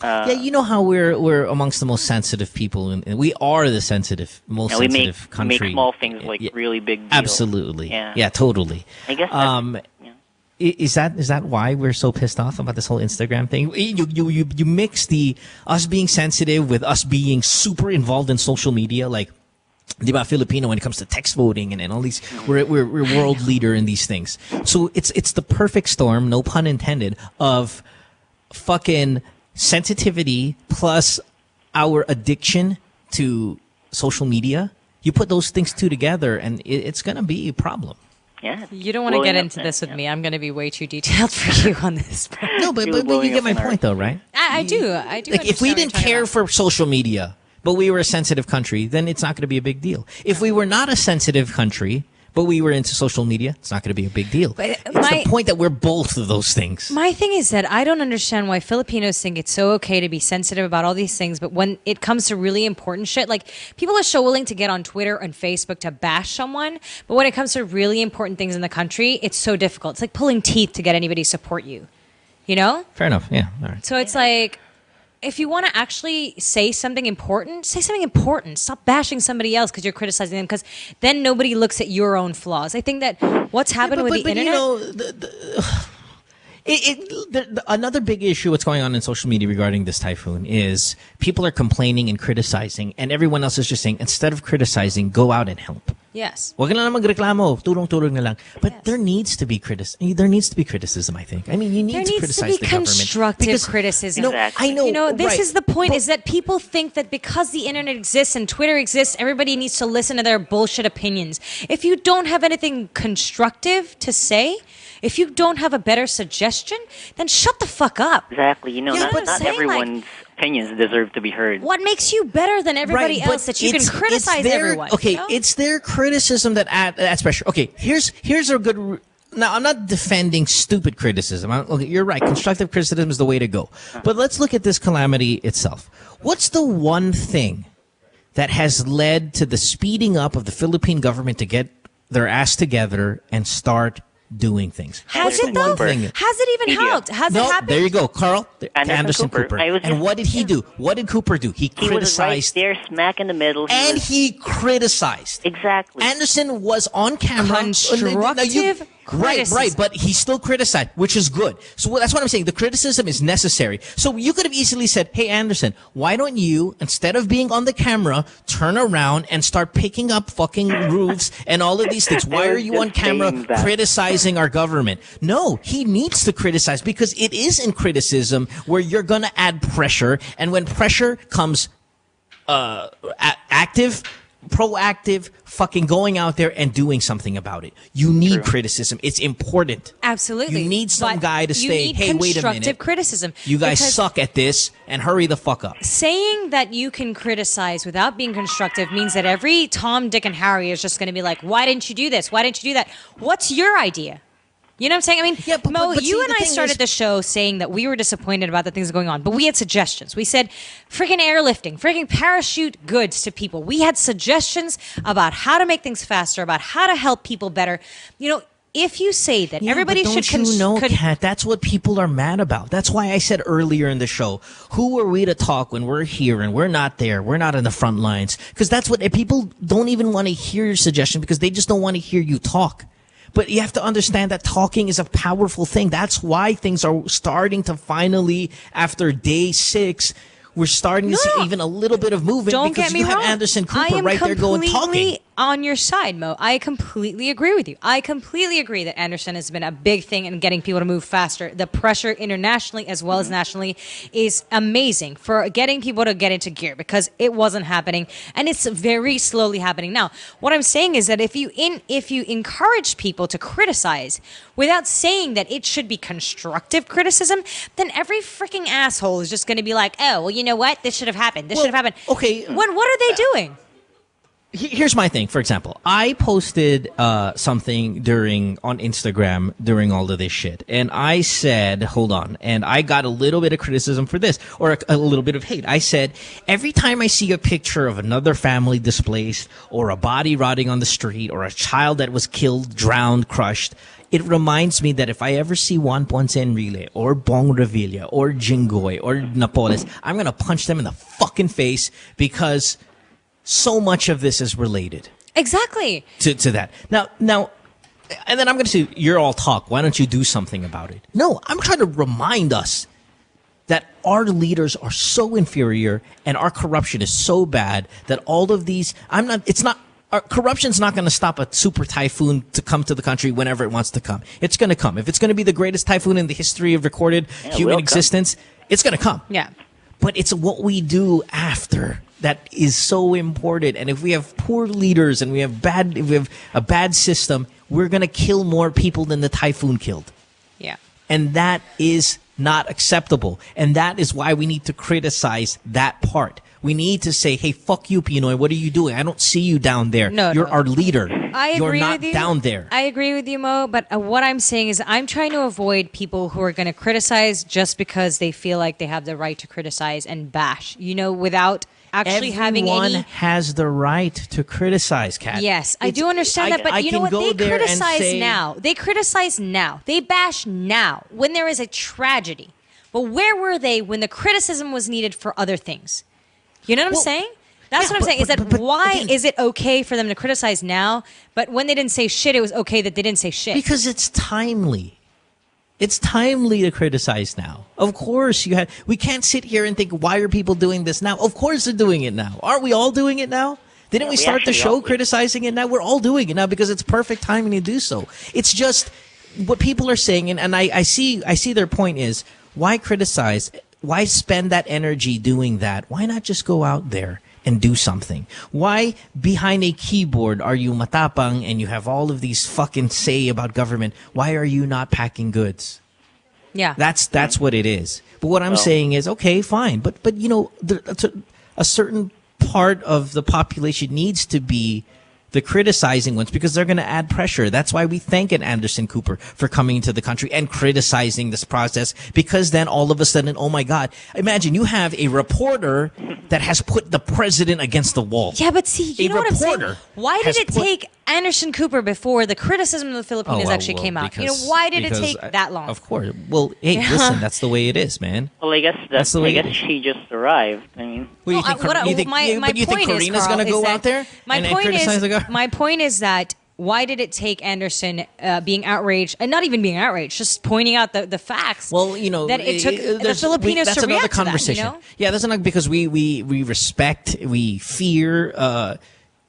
Yeah, you know how we're amongst the most sensitive people, and we are the most sensitive country. We make small things really big deals. Absolutely, yeah, totally. I guess. is that why we're so pissed off about this whole Instagram thing? You mix the us being sensitive with us being super involved in social media, like di ba Filipino when it comes to text voting and all these. We're world leader in these things. So it's the perfect storm, no pun intended, of fucking sensitivity plus our addiction to social media. You put those things two together, and it's gonna be a problem. Yeah. You don't want to get into this with me. I'm going to be way too detailed for you on this. No, but you get my point, though, right? I do. Like, if we didn't care for social media, but we were a sensitive country, then it's not going to be a big deal. If we were not a sensitive country, but we were into social media, it's not going to be a big deal. But it's the point that we're both of those things. My thing is that I don't understand why Filipinos think it's so okay to be sensitive about all these things, but when it comes to really important shit, like people are so willing to get on Twitter and Facebook to bash someone, but when it comes to really important things in the country, it's so difficult. It's like pulling teeth to get anybody to support you. You know? Fair enough. Yeah. All right. So it's like, if you want to actually say something important, say something important. Stop bashing somebody else because you're criticizing them, because then nobody looks at your own flaws. I think that what's happened with the internet... You know, another big issue what's going on in social media regarding this typhoon is people are complaining and criticizing, and everyone else is just saying, instead of criticizing, go out and help. Yes. Wag na lang magreklamo, tulong-tulong na lang. But there needs to be criticism, I think. I mean, you need to criticize the government. There needs to be constructive criticism. I know. You know, this right. is the point, is that people think that because the internet exists and Twitter exists, everybody needs to listen to their bullshit opinions. If you don't have anything constructive to say, if you don't have a better suggestion, then shut the fuck up. Exactly. You know, not everyone's opinions deserve to be heard. What makes you better than everybody else that you can criticize everyone? Okay, you know? It's their criticism that adds pressure. Okay, here's a good... Now, I'm not defending stupid criticism. Okay, you're right. Constructive criticism is the way to go. But let's look at this calamity itself. What's the one thing that has led to the speeding up of the Philippine government to get their ass together and start doing things? Has it though? Has it even helped? Has it happened? There you go, Carl. Anderson Cooper. Cooper. And what did he do? What did Cooper do? He criticized. He was right there, smack in the middle. He criticized. Exactly. Anderson was on camera. Constructive criticism. Right, but he still criticized, which is good. So that's what I'm saying. The criticism is necessary. So you could have easily said, hey, Anderson, why don't you, instead of being on the camera, turn around and start picking up fucking roofs and all of these things? Why are you on camera criticizing our government? No, he needs to criticize, because it is in criticism where you're going to add pressure. And when pressure comes active, proactive, fucking going out there and doing something about it. You need criticism. It's important. Absolutely. You need some guy to say, hey, wait a minute. Constructive criticism. You guys suck at this, and hurry the fuck up. Saying that you can criticize without being constructive means that every Tom, Dick, and Harry is just going to be like, why didn't you do this? Why didn't you do that? What's your idea? You know what I'm saying? I mean, Mo, you and I started the show saying that we were disappointed about the things going on, but we had suggestions. We said, freaking airlifting, freaking parachute goods to people. We had suggestions about how to make things faster, about how to help people better. You know, if you say that everybody should... Kat, that's what people are mad about. That's why I said earlier in the show, who are we to talk when we're here and we're not there? We're not in the front lines. Because that's what... People don't even want to hear your suggestion because they just don't want to hear you talk. But you have to understand that talking is a powerful thing. That's why things are starting to finally, after day 6, we're starting to see even a little bit of movement. Don't because get me you have wrong. Anderson Cooper right there going talking. On your side, Mo. I completely agree with you. I completely agree that Anderson has been a big thing in getting people to move faster. The pressure internationally as well as nationally is amazing for getting people to get into gear, because it wasn't happening, and it's very slowly happening now. What I'm saying is that if you encourage people to criticize without saying that it should be constructive criticism, then every freaking asshole is just going to be like, oh, well, you know what? This should have happened. This should have happened. Okay. What are they doing? Here's my thing. For example, I posted something on Instagram during all of this shit, and I said, hold on, and I got a little bit of criticism for this, or a little bit of hate. I said, every time I see a picture of another family displaced, or a body rotting on the street, or a child that was killed, drowned, crushed, it reminds me that if I ever see Juan Ponce Enrile, or Bong Revilla, or Jinggoy, or Napoles, I'm gonna punch them in the fucking face, because so much of this is related. Exactly. To that. Now, and then I'm going to say, you're all talk. Why don't you do something about it? No, I'm trying to remind us that our leaders are so inferior and our corruption is so bad that all of these, our corruption's not going to stop a super typhoon to come to the country whenever it wants to come. It's going to come. If it's going to be the greatest typhoon in the history of recorded human existence, it's going to come. Yeah. But it's what we do after that is so important. And if we have poor leaders and if we have a bad system, we're going to kill more people than the typhoon killed. Yeah. And that is not acceptable. And that is why we need to criticize that part. We need to say, hey, fuck you, Pinoy. What are you doing? I don't see you down there. You're our leader. You're not down there. I agree with you, Mo. But what I'm saying is I'm trying to avoid people who are going to criticize just because they feel like they have the right to criticize and bash, without actually having any... Everyone has the right to criticize, Kat. Yes, I do understand that. But you know what? They criticize now. They criticize now. They bash now when there is a tragedy. But where were they when the criticism was needed for other things? You know what I'm saying? That's what I'm saying. Is that why is it okay for them to criticize now, but when they didn't say shit, it was okay that they didn't say shit? Because it's timely. It's timely to criticize now. Of course, we can't sit here and think, why are people doing this now? Of course they're doing it now. Aren't we all doing it now? Didn't we start the show criticizing it now? We're all doing it now because it's perfect timing to do so. It's just what people are saying, and I see their point is, why criticize? Why spend that energy doing that? Why not just go out there and do something? Why behind a keyboard are you matapang and you have all of these fucking say about government? Why are you not packing goods? Yeah. That's what it is. But what I'm saying is, okay, fine. But a certain part of the population needs to be the criticizing ones because they're going to add pressure. That's why we thank Anderson Cooper for coming into the country and criticizing this process, because then all of a sudden, oh my God, imagine you have a reporter that has put the president against the wall. Yeah, but see, you know what I'm saying? Why did it take Anderson Cooper before the criticism of the Filipinos actually came out? Why did it take that long? Of course. Well, hey, listen, that's the way it is, man. Well, I guess she just arrived. I mean, you think Karina's going to go out there and criticize the government? My point is that why did it take Anderson being outraged, and not even being outraged, just pointing out the facts? Well, that it took the Filipinos that's to another react conversation. To that, Yeah, that's not because we respect, we fear,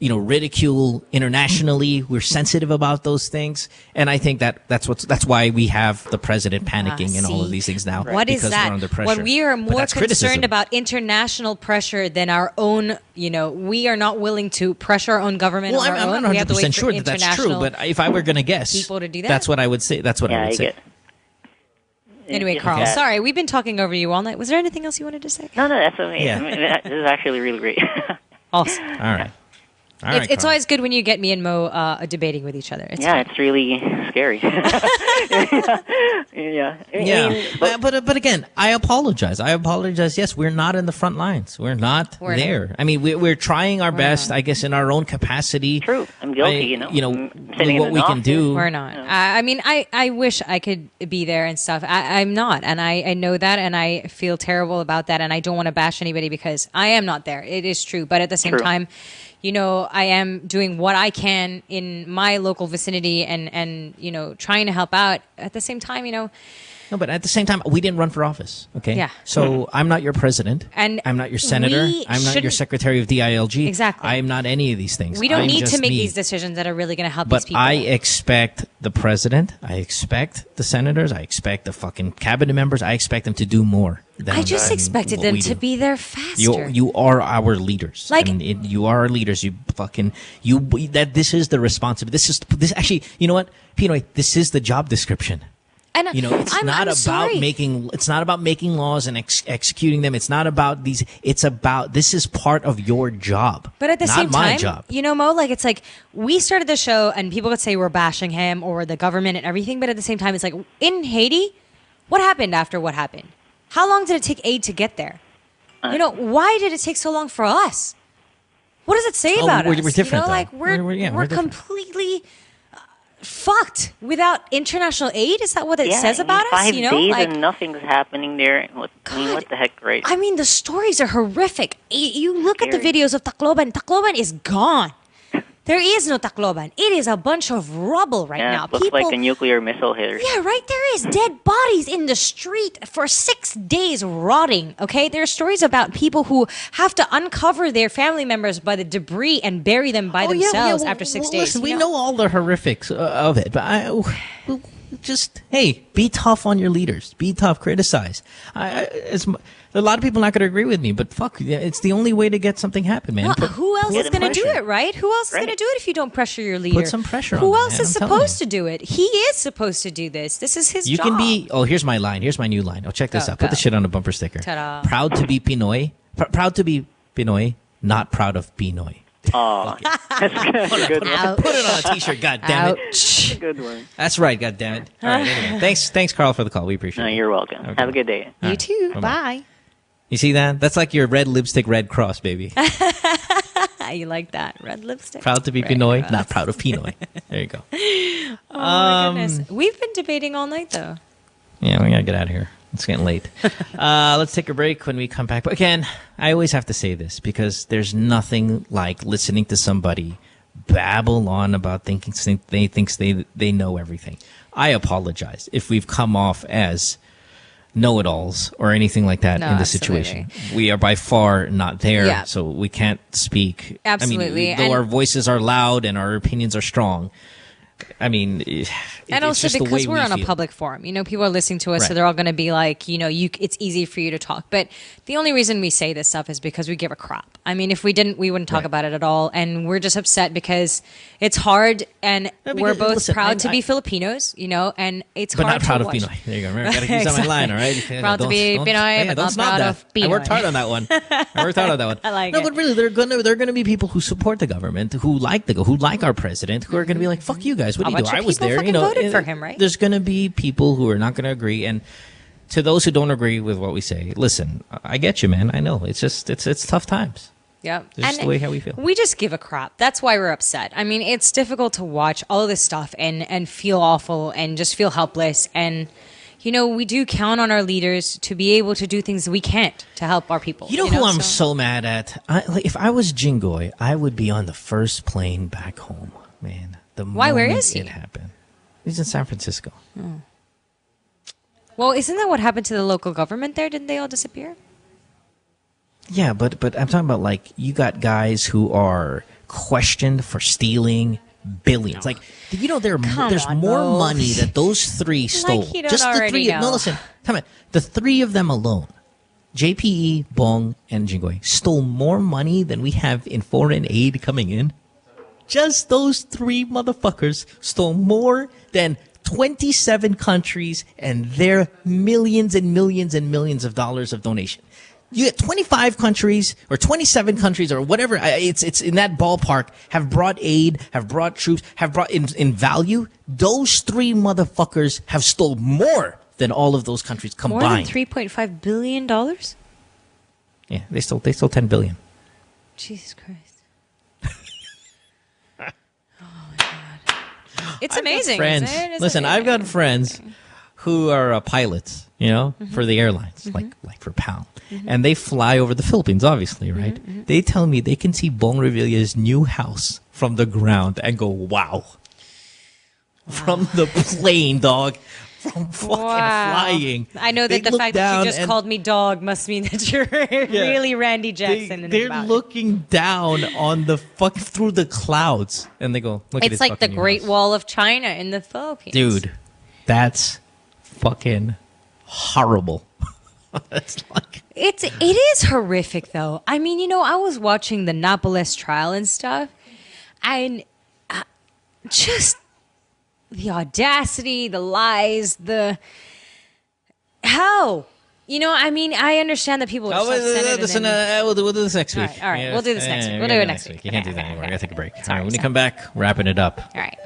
ridicule internationally. We're sensitive about those things, and I think that's why we have the president panicking and all of these things now. What is that? We're under pressure. When we are more concerned criticism. about international pressure than our own, we are not willing to pressure our own government. Well, I'm not 100% sure that that's true, but if I were going to guess, people to do that, that's what I would say. That's what I would say. Anyway, Carl, sorry, we've been talking over you all night. Was there anything else you wanted to say? No, that's okay. Yeah. I mean, this is actually really great. Awesome. All right. It's always good when you get me and Mo debating with each other. It's really scary. But again, I apologize. Yes, we're not in the front lines. We're not there. I mean, we're trying our best, I guess, in our own capacity. True. I'm guilty, what we can do. We're not. I mean, I wish I could be there and stuff. I'm not, and I know that, and I feel terrible about that, and I don't want to bash anybody because I am not there. It is true, but at the same time, I am doing what I can in my local vicinity and trying to help out. At the same time, No, but at the same time, we didn't run for office, okay? Yeah. So I'm not your president. And I'm not your senator. I'm not your secretary of DILG. Exactly. I'm not any of these things. We don't need to make these decisions that are really going to help but these people. I expect the president, I expect the senators, I expect the fucking cabinet members, I expect them to do more. I just expected them to be there faster. You are our leaders. You are our leaders. This is the responsibility. This actually, you know what, Pinoy, this is the job description. And it's not about making laws and executing them. It's not about these. It's about, this is part of your job. But at the same time, my job. Mo, it's like we started the show and people could say we're bashing him or the government and everything. But at the same time, it's like in Haiti, what happened after what happened? How long did it take aid to get there? Why did it take so long for us? What does it say about us? We're different. We're completely fucked without international aid. Is that what it says about us? 5 days and nothing's happening there. What the heck, right? I mean, the stories are horrific. You look at the videos of Tacloban. Tacloban is gone. There is no Tacloban. It is a bunch of rubble right now. It looks like a nuclear missile hit. Yeah, right. There is dead bodies in the street for 6 days rotting. Okay, there are stories about people who have to uncover their family members by the debris and bury them by themselves after 6 days. Listen, we know all the horrifics of it, but just be tough on your leaders. Be tough. Criticize. A lot of people are not going to agree with me, but fuck, it's the only way to get something happen, man. Well, who else is going to do it, right? Who else is going to do it if you don't pressure your leader? Put some pressure on Who him, else man, is I'm telling supposed to do it? He is supposed to do this. This is his You job. can be. Oh, here's my line. Here's my new line. Oh, check this out. Put the shit on a bumper sticker. Ta-da. Proud to be Pinoy. Proud to be Pinoy. Not proud of Pinoy. Oh, that's good. Put it on a t-shirt. God damn it. That's a good one. That's right. God damn it. All right. Anyway, thanks, Carl, for the call. We appreciate it. You're welcome. Okay. Have a good day. You too. Bye-bye. Bye. You see that? That's like your red lipstick, red cross, baby. You like that red lipstick? Proud to be Red Pinoy, cross. not proud of Pinoy. There you go. Oh my goodness. We've been debating all night though. Yeah, we gotta get out of here. It's getting late. Let's take a break. When we come back, but again, I always have to say this because there's nothing like listening to somebody babble on about they know everything. I apologize if we've come off as know-it-alls or anything like that in this situation. We are by far not there, so we can't speak. Absolutely. I mean, though our voices are loud and our opinions are strong, I mean, and also just the because way we're on a feel. public forum, people are listening to us, so Right. they're all going to be like, it's easy for you to talk. But the only reason we say this stuff is because we give a crap. I mean, if we didn't, we wouldn't talk about it at all. And we're just upset because it's hard, and we're both listen, proud to be Filipinos, and it's But hard not proud to of watch. Pinoy. There you go. Remember, gotta use that my line, all right? Proud to be Pinoy, but don't not snob proud that. of Pinoy. I worked hard on that one. I like no, it. but really, there are gonna be people who support the government, who like our president, who are gonna be like, "Fuck you guys! What do you do? I was there." Voted for him, right? There's gonna be people who are not gonna agree, and to those who don't agree with what we say, listen, I get you, man. I know it's just it's tough times. Yeah, It's just the way how we feel. We just give a crap. That's why we're upset. I mean, it's difficult to watch all of this stuff and feel awful and just feel helpless. And we do count on our leaders to be able to do things we can't to help our people. You know who I'm so mad at? If I was Jingoy, I would be on the first plane back home, man. Why? Where is he? It happened. He's in San Francisco. Oh. Well, isn't that what happened to the local government there? Didn't they all disappear? Yeah, but I'm talking about like you got guys who are questioned for stealing billions. Like, did you know there's more money that those three stole? you don't Just the already three. know. No, listen. Come on. The three of them alone, JPE, Bong, and Jingoy, stole more money than we have in foreign aid coming in. Just those three motherfuckers stole more than 27 countries and their millions and millions and millions of dollars of donation. You get 25 countries or 27 countries or whatever. It's in that ballpark. Have brought aid, have brought troops, have brought in value. Those three motherfuckers have stole more than all of those countries combined. More than $3.5 billion? Yeah, they stole 10 billion. Jesus Christ. It's amazing. Friends, Isn't it? It's listen, I've amazing. got friends who are pilots, for the airlines, like for PAL. And they fly over the Philippines, obviously, right? They tell me they can see Bong Revilla's new house from the ground and go, wow. From the plane, dog. From fucking flying. I know that the fact that you just called me dog must mean that you're really Randy Jackson. They're looking down on the through the clouds, and they go, look at It's this like the fucking Great house. Wall of China in the Philippines. Dude, that's fucking horrible. It is horrific, though. I mean, I was watching the Napoles trial and stuff, and just the audacity, the lies, how. I mean, I understand that people are self-centered. We'll do this next week. All right, we'll do this next week. We'll do it next week. You can't do that anymore. I gotta take a break. All right, when you come back, wrapping it up. All right.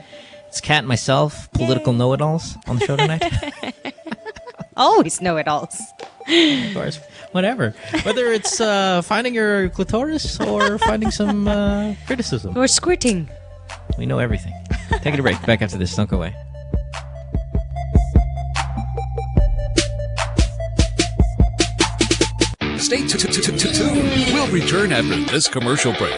It's Kat and myself, political know-it-alls on the show tonight. Always know-it-alls. Of course. Whatever. Whether it's finding your clitoris or finding some criticism. Or squirting. We know everything. Take a break. Back after this. Don't go away. Stay tuned. We'll return after this commercial break.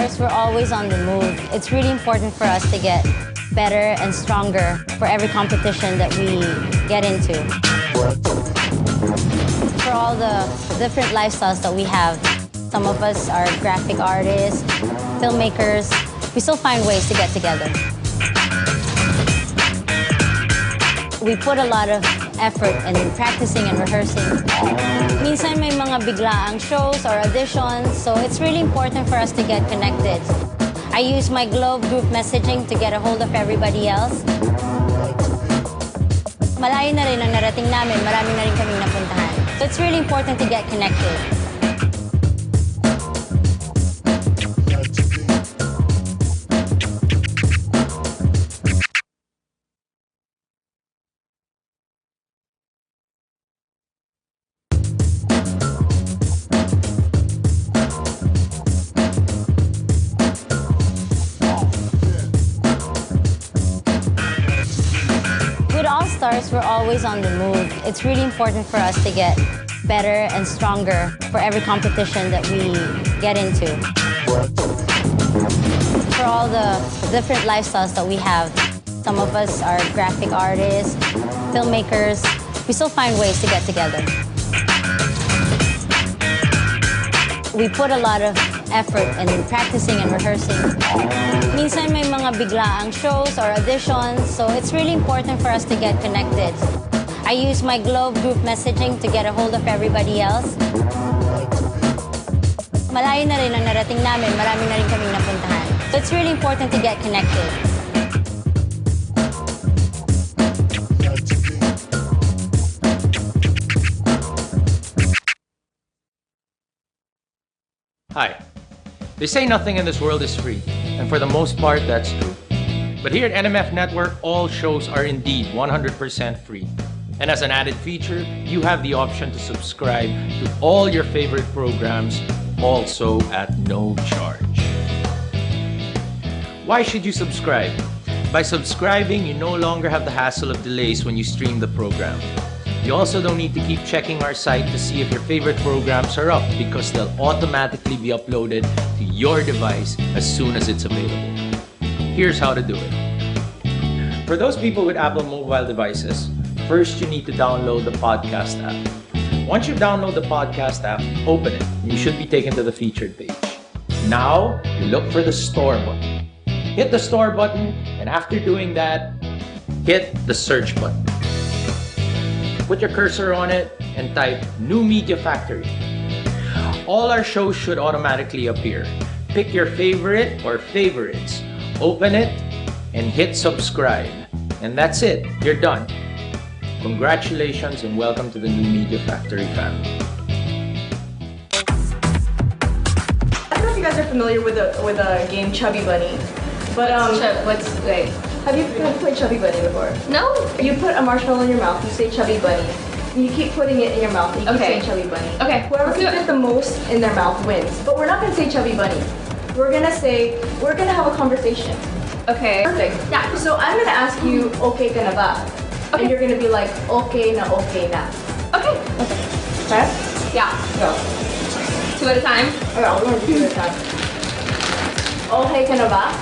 All-Stars, we're always on the move. It's really important for us to get better and stronger for every competition that we get into. For all the different lifestyles that we have, some of us are graphic artists, filmmakers. We still find ways to get together. We put a lot of effort in practicing and rehearsing. Minsan may mga biglaang shows or auditions, so it's really important for us to get connected. I use my Globe group messaging to get a hold of everybody else. Malayo na rin ang narating namin, marami na rin kaming napuntahan. So it's really important to get connected. All-Stars, we're always on the move. It's really important for us to get better and stronger for every competition that we get into. For all the different lifestyles that we have, some of us are graphic artists, filmmakers. We still find ways to get together. We put a lot of effort in practicing and rehearsing. Minsan may mga biglaang shows or auditions, so it's really important for us to get connected. I use my Globe group messaging to get a hold of everybody else. Malayo na rin ang narating namin, marami na rin kaming napuntahan. So it's really important to get connected. Hi. They say nothing in this world is free, and for the most part, that's true. But here at NMF Network, all shows are indeed 100% free. And as an added feature, you have the option to subscribe to all your favorite programs, also at no charge. Why should you subscribe? By subscribing, you no longer have the hassle of delays when you stream the program. You also don't need to keep checking our site to see if your favorite programs are up, because they'll automatically be uploaded to your device as soon as it's available. Here's how to do it. For those people with Apple mobile devices, first you need to download the podcast app. Once you download the podcast app, open it, and you should be taken to the featured page. Now, you look for the store button. Hit the store button, and after doing that, hit the search button. Put your cursor on it and type New Media Factory. All our shows should automatically appear. Pick your favorite or favorites, open it, and hit subscribe. And that's it, you're done. Congratulations and welcome to the New Media Factory family. I don't know if you guys are familiar with a game Chubby Bunny, but wait. Have you played Chubby Bunny before? No. You put a marshmallow in your mouth, you say Chubby Bunny. And you keep putting it in your mouth, and you keep saying Chubby Bunny. Okay. Whoever can fit the most in their mouth wins. But we're not gonna say Chubby Bunny. We're gonna have a conversation. Okay. Perfect. Yeah. So I'm gonna ask you, okay ka na ba? Okay. And you're gonna be like, okay na. Okay. Okay? Yeah. Go. 2 at a time? Okay, we're gonna do 2 at a time. Okay ka na ba?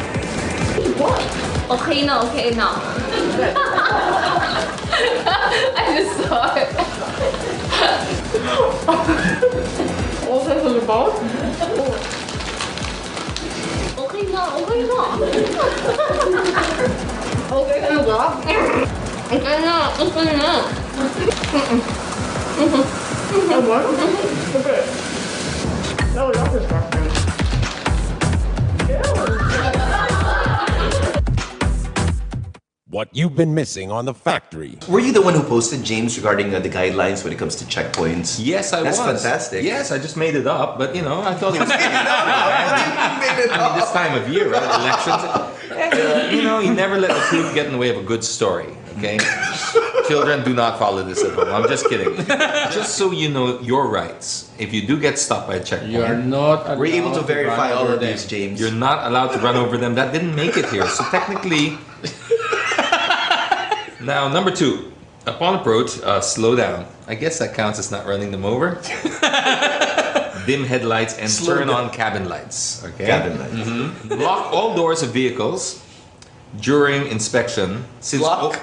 What? Okay na. I just saw it. Okay ka na ba? Okay na. Okay ka na ba? Okay na. What? Okay. No, that's disgusting. What you've been missing on The Factory. Were you the one who posted, James, regarding the guidelines when it comes to checkpoints? Yes, I was. That's fantastic. Yes, I just made it up, but I thought it was this time of year, right? Elections. You never let the truth get in the way of a good story, okay? Children, do not follow this at home. I'm just kidding. Just so you know your rights. If you do get stopped by a checkpoint, you're not allowed. We're able to verify all of these, James. You're not allowed to run over them. That didn't make it here. So technically... Now, number 2. Upon approach, slow down. I guess that counts as not running them over. dim headlights, and turn on cabin lights. Okay. Cabin lights. Lock all doors of vehicles during inspection. Since lock.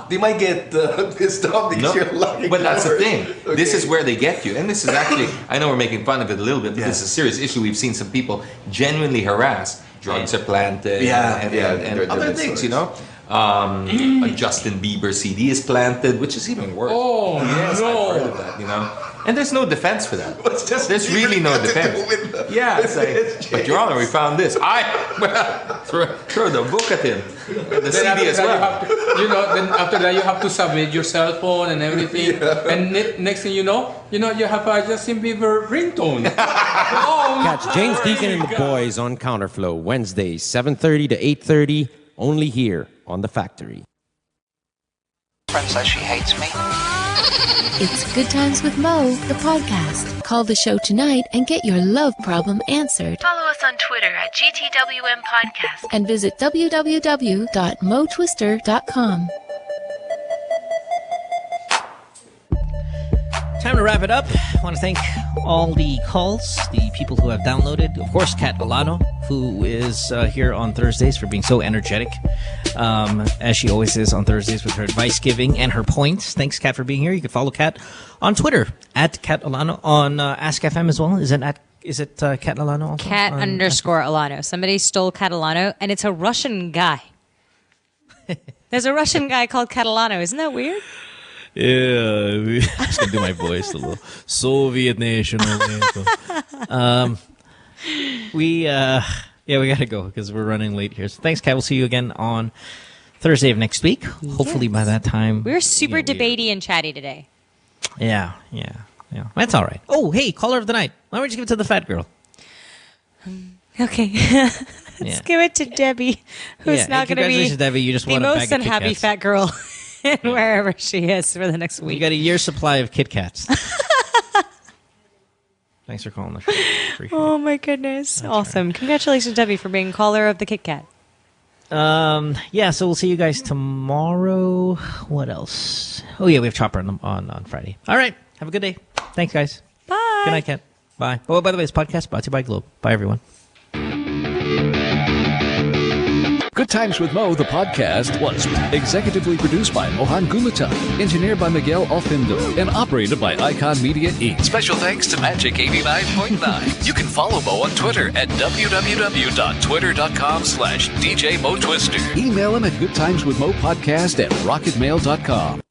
They might get pissed off because you're locking. But that's the doors. thing. Okay. This is where they get you, and this is actually. I know we're making fun of it a little bit, but this is a serious issue. We've seen some people genuinely harassed. Drugs are planted. And other things, you know. A Justin Bieber CD is planted, which is even worse. Oh, yes, no. I've heard of that, you know. And there's no defense for that. There's really no defense. Yeah, it's like, but Your Honor, we found this. Throw the book at him. The CD as well. Then after that you have to submit your cell phone and everything. And next thing you know, you have a Justin Bieber ringtone. Catch James Deacon and the boys on Counterflow Wednesdays 7:30 to 8:30, only here on The Factory. Friend says she hates me. It's Good Times with Mo, the podcast. Call the show tonight and get your love problem answered. Follow us on Twitter at GTWM Podcast. And visit www.motwister.com. Time to wrap it up. I want to thank all the calls, the people who have downloaded. Of course, Kat Alano, who is here on Thursdays for being so energetic, as she always is on Thursdays with her advice giving and her points. Thanks, Kat, for being here. You can follow Kat on Twitter at Kat Alano, on Ask FM as well. Is it Kat Alano also? Kat underscore Alano. Somebody stole Kat Alano, and it's a Russian guy. There's a Russian guy called Kat Alano. Isn't that weird? Yeah, I'm just gonna do my voice a little Soviet national. We gotta go because we're running late here. So thanks, Kat. We'll see you again on Thursday of next week. Hopefully by that time we're super debatey and chatty today. Yeah. That's all right. Oh, hey, caller of the night. Why don't we just give it to the fat girl? Okay. Let's give it to Debbie, who's not going to be congratulations, Debbie. You just the won a bag most of Kit unhappy Kats. fat girl wherever she is for the next week. You got a year's supply of Kit Kats. Thanks for calling the show. Appreciate Oh my goodness. Awesome. Congratulations, Debbie, for being caller of the Kit Kat. So we'll see you guys tomorrow. What else? Oh, yeah, we have Chopper on Friday. All right. Have a good day. Thanks, guys. Bye. Good night, Kat. Bye. Oh, by the way, this podcast brought to you by Globe. Bye, everyone. Good Times with Mo, the podcast, was executively produced by Mohan Gulata, engineered by Miguel Alfindo, and operated by Icon Media Inc. Special thanks to Magic 89.9. You can follow Mo on Twitter at www.twitter.com/DJ Mo Twister. Email him at goodtimeswithmopodcast@rocketmail.com.